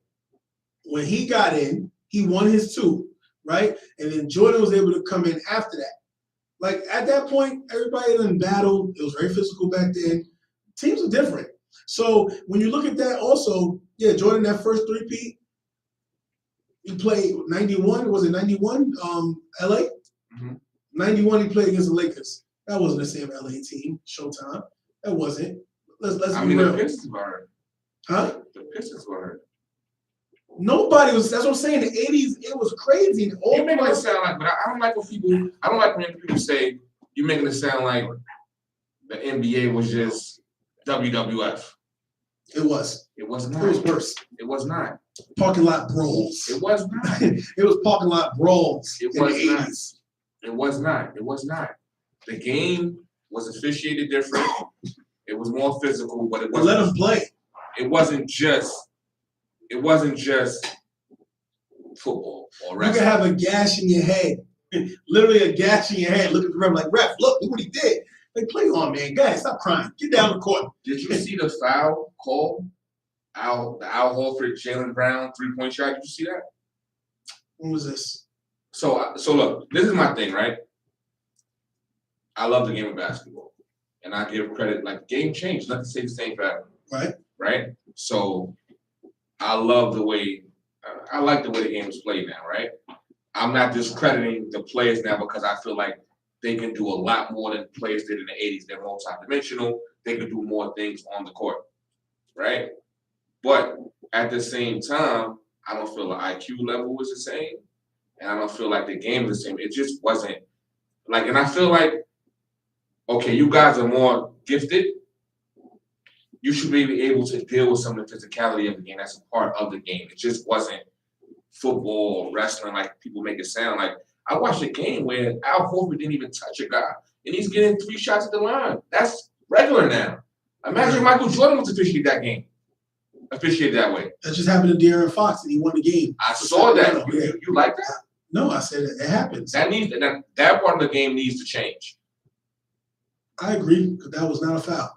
when he got in, he won his two, right? And then Jordan was able to come in after that. Like at that point, everybody done battled. It was very physical back then. Teams are different. So when you look at that also, yeah, Jordan, that first three-peat, he played 91, was it 91? LA? 91, he played against the Lakers. That wasn't the same LA team, Showtime. That wasn't. Let's I be mean, real. the Pistons were hurt. Huh? The Pistons were hurt. Nobody was, that's what I'm saying, the 80s, it was crazy. You're making it sound like, but I don't like when people say, you're making it sound like the NBA was just WWF. It was. It was not. It was worse. It was not. Parking lot brawls. It was not. It was parking lot brawls It in was the not. 80s. It was not. It was not. The game was officiated different. It was more physical, but it But let them wasn't. play. It wasn't just football or You wrestling. can have a gash in your head. Literally a gash in your head. Look at the ref like, ref, look what he did. Like, play on, man. Guys, stop crying. Get down the court. Did you see the foul call? The Al Horford, Jaylen Brown 3-point shot. Did you see that? What was this? So look, this is my thing, right? I love the game of basketball, and I give credit. Like, the game changed. Nothing stays the same forever. Right? Right? So I love the way, I like the way the game is played now, right? I'm not discrediting the players now because I feel like they can do a lot more than players did in the 80s. They're multidimensional. They can do more things on the court, right? But at the same time, I don't feel the IQ level was the same, and I don't feel like the game is the same. It just wasn't like, and I feel like, okay, you guys are more gifted. You should be able to deal with some of the physicality of the game. That's a part of the game. It just wasn't football or wrestling like people make it sound like. I watched a game where Al Horford didn't even touch a guy, and he's getting 3 shots at the line. That's regular now. Imagine Michael Jordan was officiated that game. Officiated that way. That just happened to De'Aaron Fox, and he won the game. I saw that. You like that? No, I said it happens. That part of the game needs to change. I agree, because that was not a foul.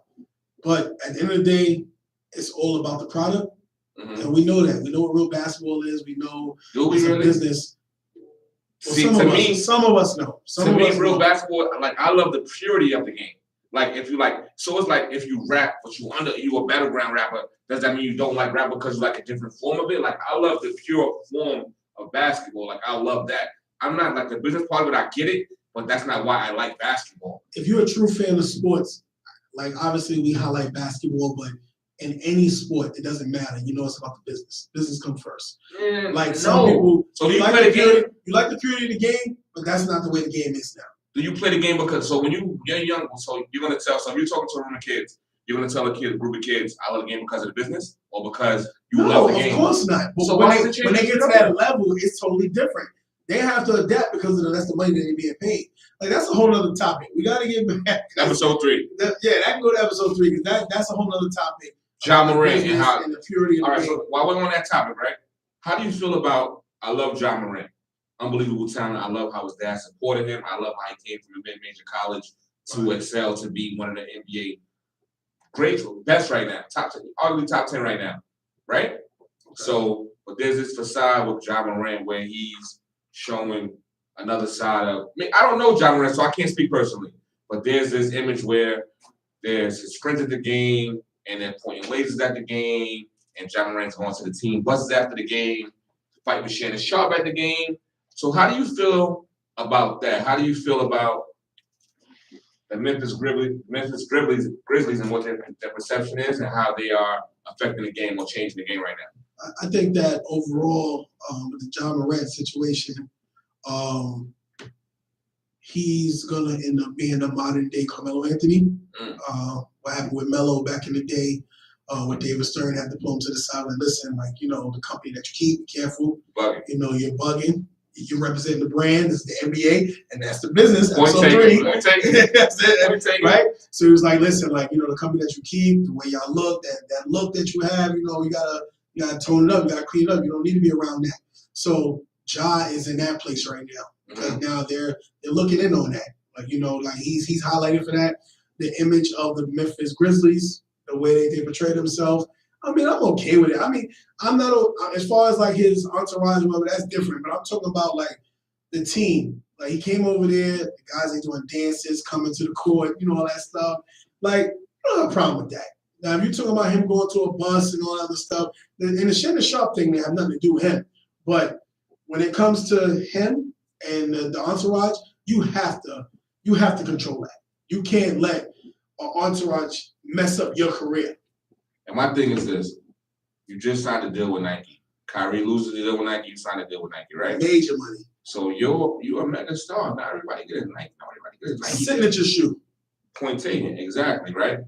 But at the end of the day, it's all about the product. Mm-hmm. And we know that. We know what real basketball is. We know it's a business. Well, See, some of us know. To me, real basketball, like, I love the purity of the game. Like, if you like, so it's like if you rap, but you a battleground rapper, does that mean you don't like rap because you like a different form of it? Like, I love the pure form of basketball. Like, I love that. I'm not like the business part of it, I get it, but that's not why I like basketball. If you're a true fan of sports, like, obviously we highlight basketball, but in any sport, it doesn't matter. You know, it's about the business. Business comes first. Like, some people, so you play the game? You like the purity of the game, but that's not the way the game is now. Do you play the game because, so when you're young, so you're going to tell, so if you're talking to a room of kids, you're going to tell a group of kids, I love the game because of the business or because you love the game? No, of course not. But So when why they is it get changing? to that level, it's totally different. They have to adapt because that's the money that they're being paid. Like, that's a whole other topic. We got to get back. Episode 3. Yeah, that can go to episode 3 because that's a whole other topic. Ja Morant and how. And the purity of All right, the game. so while we're on that topic, right? How do you feel about? I love Ja Morant, unbelievable talent. I love how his dad supported him. I love how he came from a mid-major college to excel to be one of the NBA greats, best right now, arguably top 10 right now, right? Okay. So, but there's this facade with Ja Morant where he's showing another side of. I mean, I don't know Ja Morant, so I can't speak personally. But there's this image where there's his friends at the game. And then pointing lasers at the game, and Ja Morant's going to the team buses after the game, fight with Shannon Sharp at the game. So how do you feel about that? How do you feel about the Memphis Grizzlies and what their perception is and how they are affecting the game or changing the game right now? I think that overall, with the Ja Morant situation, he's going to end up being a modern-day Carmelo Anthony. What happened with Melo back in the day, with David Stern had to pull him to the side and listen, like, you know, the company that you keep, be careful. Bugging. You know, you're bugging. You represent the brand, this is the NBA, and that's the business. Point Episode taken. 3. Point taken. That's it, Point taken. right? So he was like, listen, like, you know, the company that you keep, the way y'all look, that look that you have, you know, you gotta tone it up, you gotta clean it up. You don't need to be around that. So Ja is in that place right now. Because now they're looking in on that. Like, you know, like he's highlighted for that. The image of the Memphis Grizzlies, the way they portray themselves. I mean, I'm okay with it. I mean, I'm not, as far as like his entourage, whatever, that's different. But I'm talking about like the team. Like he came over there, the guys ain't doing dances, coming to the court, you know, all that stuff. Like, I don't have a problem with that. Now, if you're talking about him going to a bus and all that other stuff, and the Shannon Sharp thing, they have nothing to do with him. But when it comes to him and the entourage, you have to control that. You can't let an entourage mess up your career. And my thing is this: you just signed a deal with Nike. Kyrie loses the deal with Nike. You signed a deal with Nike, right? Major money. So you're a mega star. Not everybody gets Nike. Not everybody gets Nike. Signature shoe. Point taken. Exactly, right?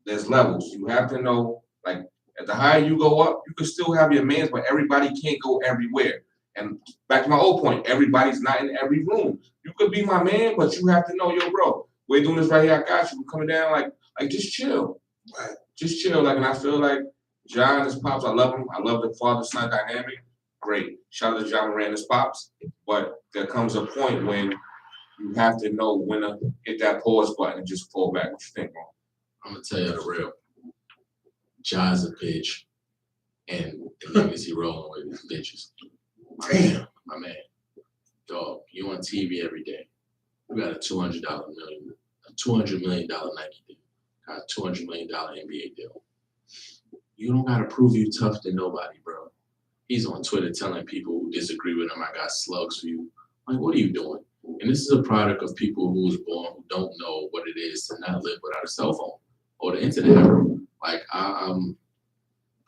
There's levels. You have to know, like, at the higher you go up, you can still have your mans, but everybody can't go everywhere. And back to my old point, everybody's not in every room. You could be my man, but you have to know, yo, bro, we're doing this right here. I got you. We're coming down, like just chill. Right. Just chill. Like, and I feel like John, his pops, I love him. I love the father-son dynamic. Great. Shout out to John Moran, his pops. But there comes a point when you have to know when to hit that pause button and just fall back. What you think, bro? I'm gonna tell you the real. Ja's a bitch, and the niggas he rolling with is bitches. Damn. My man, dog, you on TV every day. You got a $200 million Nike deal, got a $200 million NBA deal. You don't gotta prove you tough to nobody, bro. He's on Twitter telling people who disagree with him, I got slugs for you. Like, what are you doing? And this is a product of people who was born who don't know what it is to not live without a cell phone or the internet. Like, I'm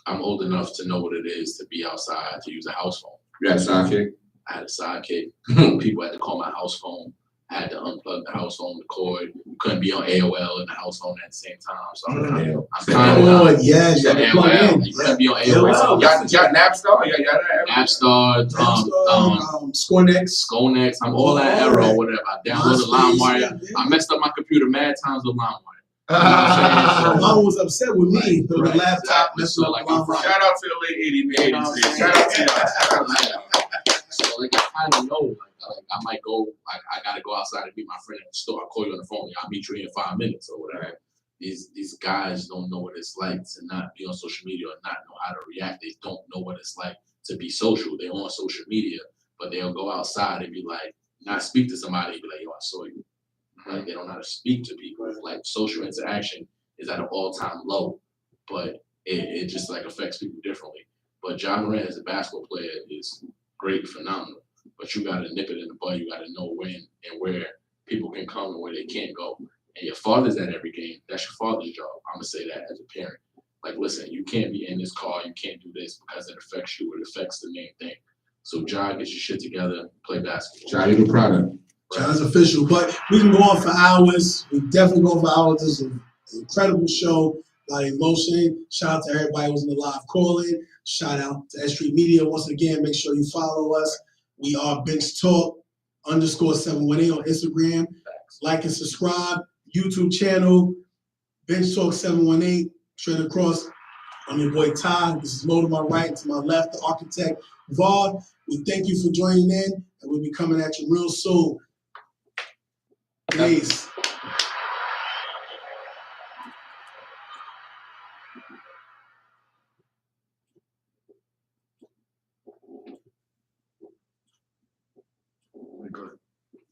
old enough to know what it is to be outside, to use a house phone. You had a sidekick? I had a sidekick. People had to call my house phone. I had to unplug the house phone, the cord. You couldn't be on AOL and the house phone at the same time. So I'm kind of yeah, you AOL. plug in. You couldn't be on AOL. Y'all Napstar? Y'all Napstar, Scorenex. I'm all that era or whatever. I downloaded LimeWire. I messed up my computer mad times with LimeWire. Mom was upset with me for the laptop. So, like, Shout out to the late 80s. Shout out to y'all. So, like, I kind of know, like, I might go, I gotta go outside and meet my friend at the store. I'll call you on the phone. I'll meet you here in 5 minutes or whatever. These guys don't know what it's like to not be on social media or not know how to react. They don't know what it's like to be social. They're on social media, but they'll go outside and be like, not speak to somebody and be like, yo, I saw you. Like, they don't know how to speak to people. Like, social interaction is at an all-time low, but it just like affects people differently. But John Moran as a basketball player is great, phenomenal. But you gotta nip it in the bud. You gotta know when and where people can come and where they can't go. And your father's at every game. That's your father's job. I'm gonna say that as a parent. Like, listen, you can't be in this car. You can't do this because it affects you. It affects the main thing. So John, get your shit together, play basketball. John, you're the product. John's official, but we can go on for hours. We definitely go on for hours. This is an incredible show. A lot of emotion. Shout out to everybody who's in the live calling. Shout out to S.STREET Media once again. Make sure you follow us. We are Bench Talk _718 on Instagram. Like and subscribe. YouTube channel, Bench Talk 718. Straight across. I'm your boy Ty. This is Mo to my right, to my left, the architect Vaughn. We thank you for joining in, and we'll be coming at you real soon. Peace.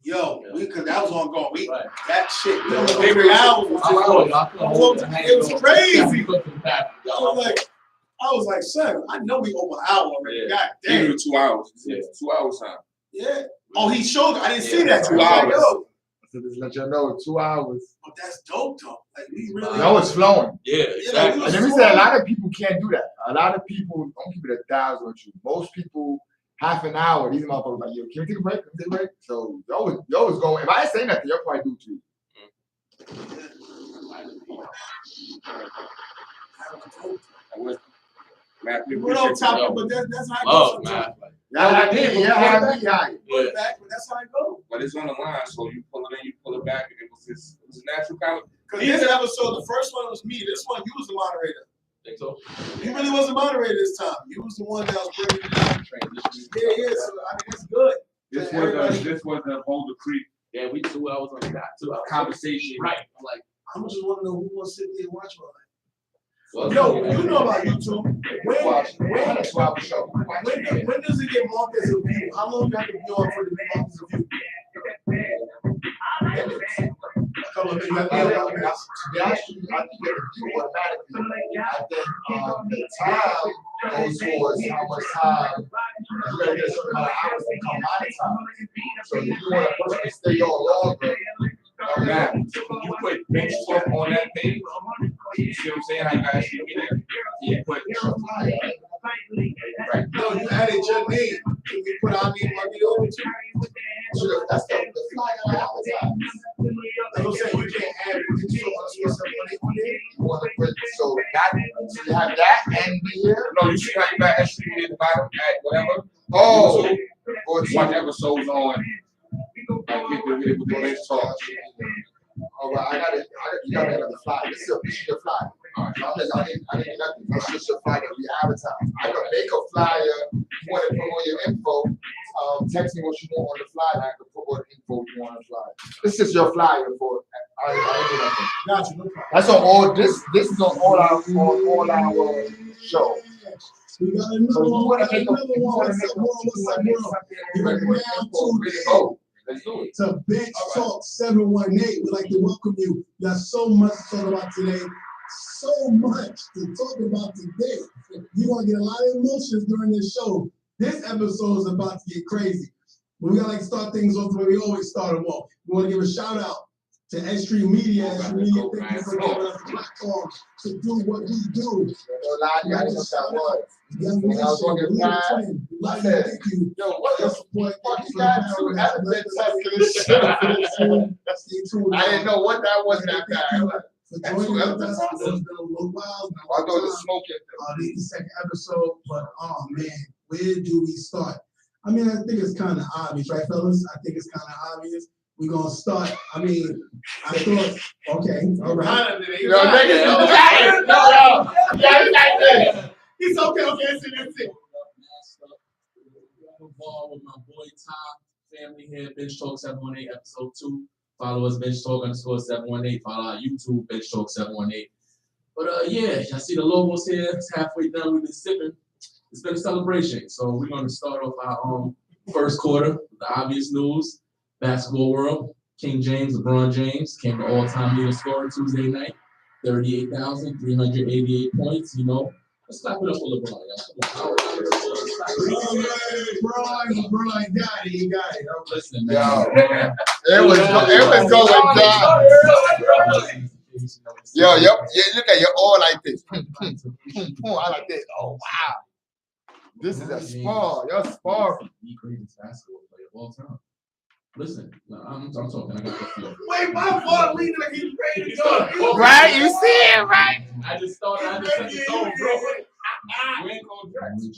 Yo, cause that was on going. That shit, we almost went 3 hours. It was crazy. I was like, son, I know we over an hour already. Yeah. God damn. 2 hours. Yeah. 2 hours time. Yeah. Oh, he showed. I didn't see that. 2 hours. So just let y'all know, 2 hours. But that's dope, though. Like, we really. No, it's flowing. Yeah, exactly. And let me say, a lot of people can't do that. A lot of people don't keep it 1,000 with you. Most people, half an hour, these motherfuckers like, yo, can we take a break? Can we take a break? So y'all was going. If I ain't say nothing, y'all probably do too. Matthew, We're on topic, but that's how it goes. Man. I did. Yeah, I had me high. Put it back, but that's how it goes. But it's on the line, so you pull it in, you pull it back, and it was a natural kind of. Because this episode, the first one was me. This one, you was the moderator. Think so? You really wasn't moderator this time. You was the one that was bringing it down. Yeah. So I mean, it's good. This was a Boulder Creek. Yeah, we 2 hours on the dot. 2 hours. Conversation. Right. I'm like, I just want to know who wants to sit there and watch all that. well, Yo, you know about YouTube. When does it get marked as a view? How long do you have to be on for it to be marked as a view? A couple of minutes. To be honest with you, I think you review automatically. I think the time goes towards how much time you gotta get a certain amount of hours to become monetized. So if you want a person to stay on longer, Now, when you put bench talk on that page, you see what I'm saying? How you guys should be there. You put right. No, you added your name. Can we put our name on the over too? so that's the flyer advertise. That's what I'm saying. You can't add producer on there. You want to put so you have that and be here. No, you see how you got S.STREET at the bottom at whatever. Oh, YouTube, or watch episodes on. Like with the bench talk. all right, I got it. You got another flyer. This is your flyer. I need nothing. That's just your flyer. We advertise. I can make a flyer. You want to put all your info. Text me what you want on the flyer. I can put what info you want on the flyer. This is your flyer for. I do nothing. Got you. No problem. That's on all. This is on all our show. We got another So you one. want to make Another one. What's up, world? What's up, world? We're now to Bench Talk 718. We'd like to welcome you. There's so much to talk about today. So much to talk about today. You're going to get a lot of emotions during this show. This episode is about to get crazy. But we got to start things off the way we always start them off. We want to give a shout out to S.STREET Media. S.STREET Media, thank you for giving us a platform to do what we do. I didn't know that was. Young When I was on your Nation, side, twin. I said, Thank you. Yo, what the Support. fuck you got to evidence test for this shit? Stay tuned. I didn't know what that was that guy. For joining us. It's been a little while. I thought it was smoking. This is the second episode, but oh man, where do we start? I mean, I think it's kind of obvious, right, fellas? I think it's kind of obvious. We're gonna start. I mean, I thought, okay, all right. Yo, niggas, no. He's okay, that's it. I'm involved with my boy Tom, family here, Bench Talk 718, episode 2. Follow us, Bench Talk _718. Follow our YouTube, Bench Talk 718. But yeah, y'all see the logos here. It's halfway done. We've been sipping. It's been a celebration. So we're going to start off our first quarter with the obvious news. Basketball world. King James, LeBron James, came to all-time leading scorer Tuesday night. 38,388 points. You know, let's clap it up for LeBron, y'all. LeBron got it. He got it. Listen, Yo, man. it was going down. Yo, look at you all like this. I like this. Oh wow, this is a spar. You're sparring. The greatest basketball player of all time. Listen, I'm talking. I got the feel. Wait, my fault. Leaving like he's ready to go. Right, you see it, right? I just thought I just set the tone, bro. We ain't gonna dress.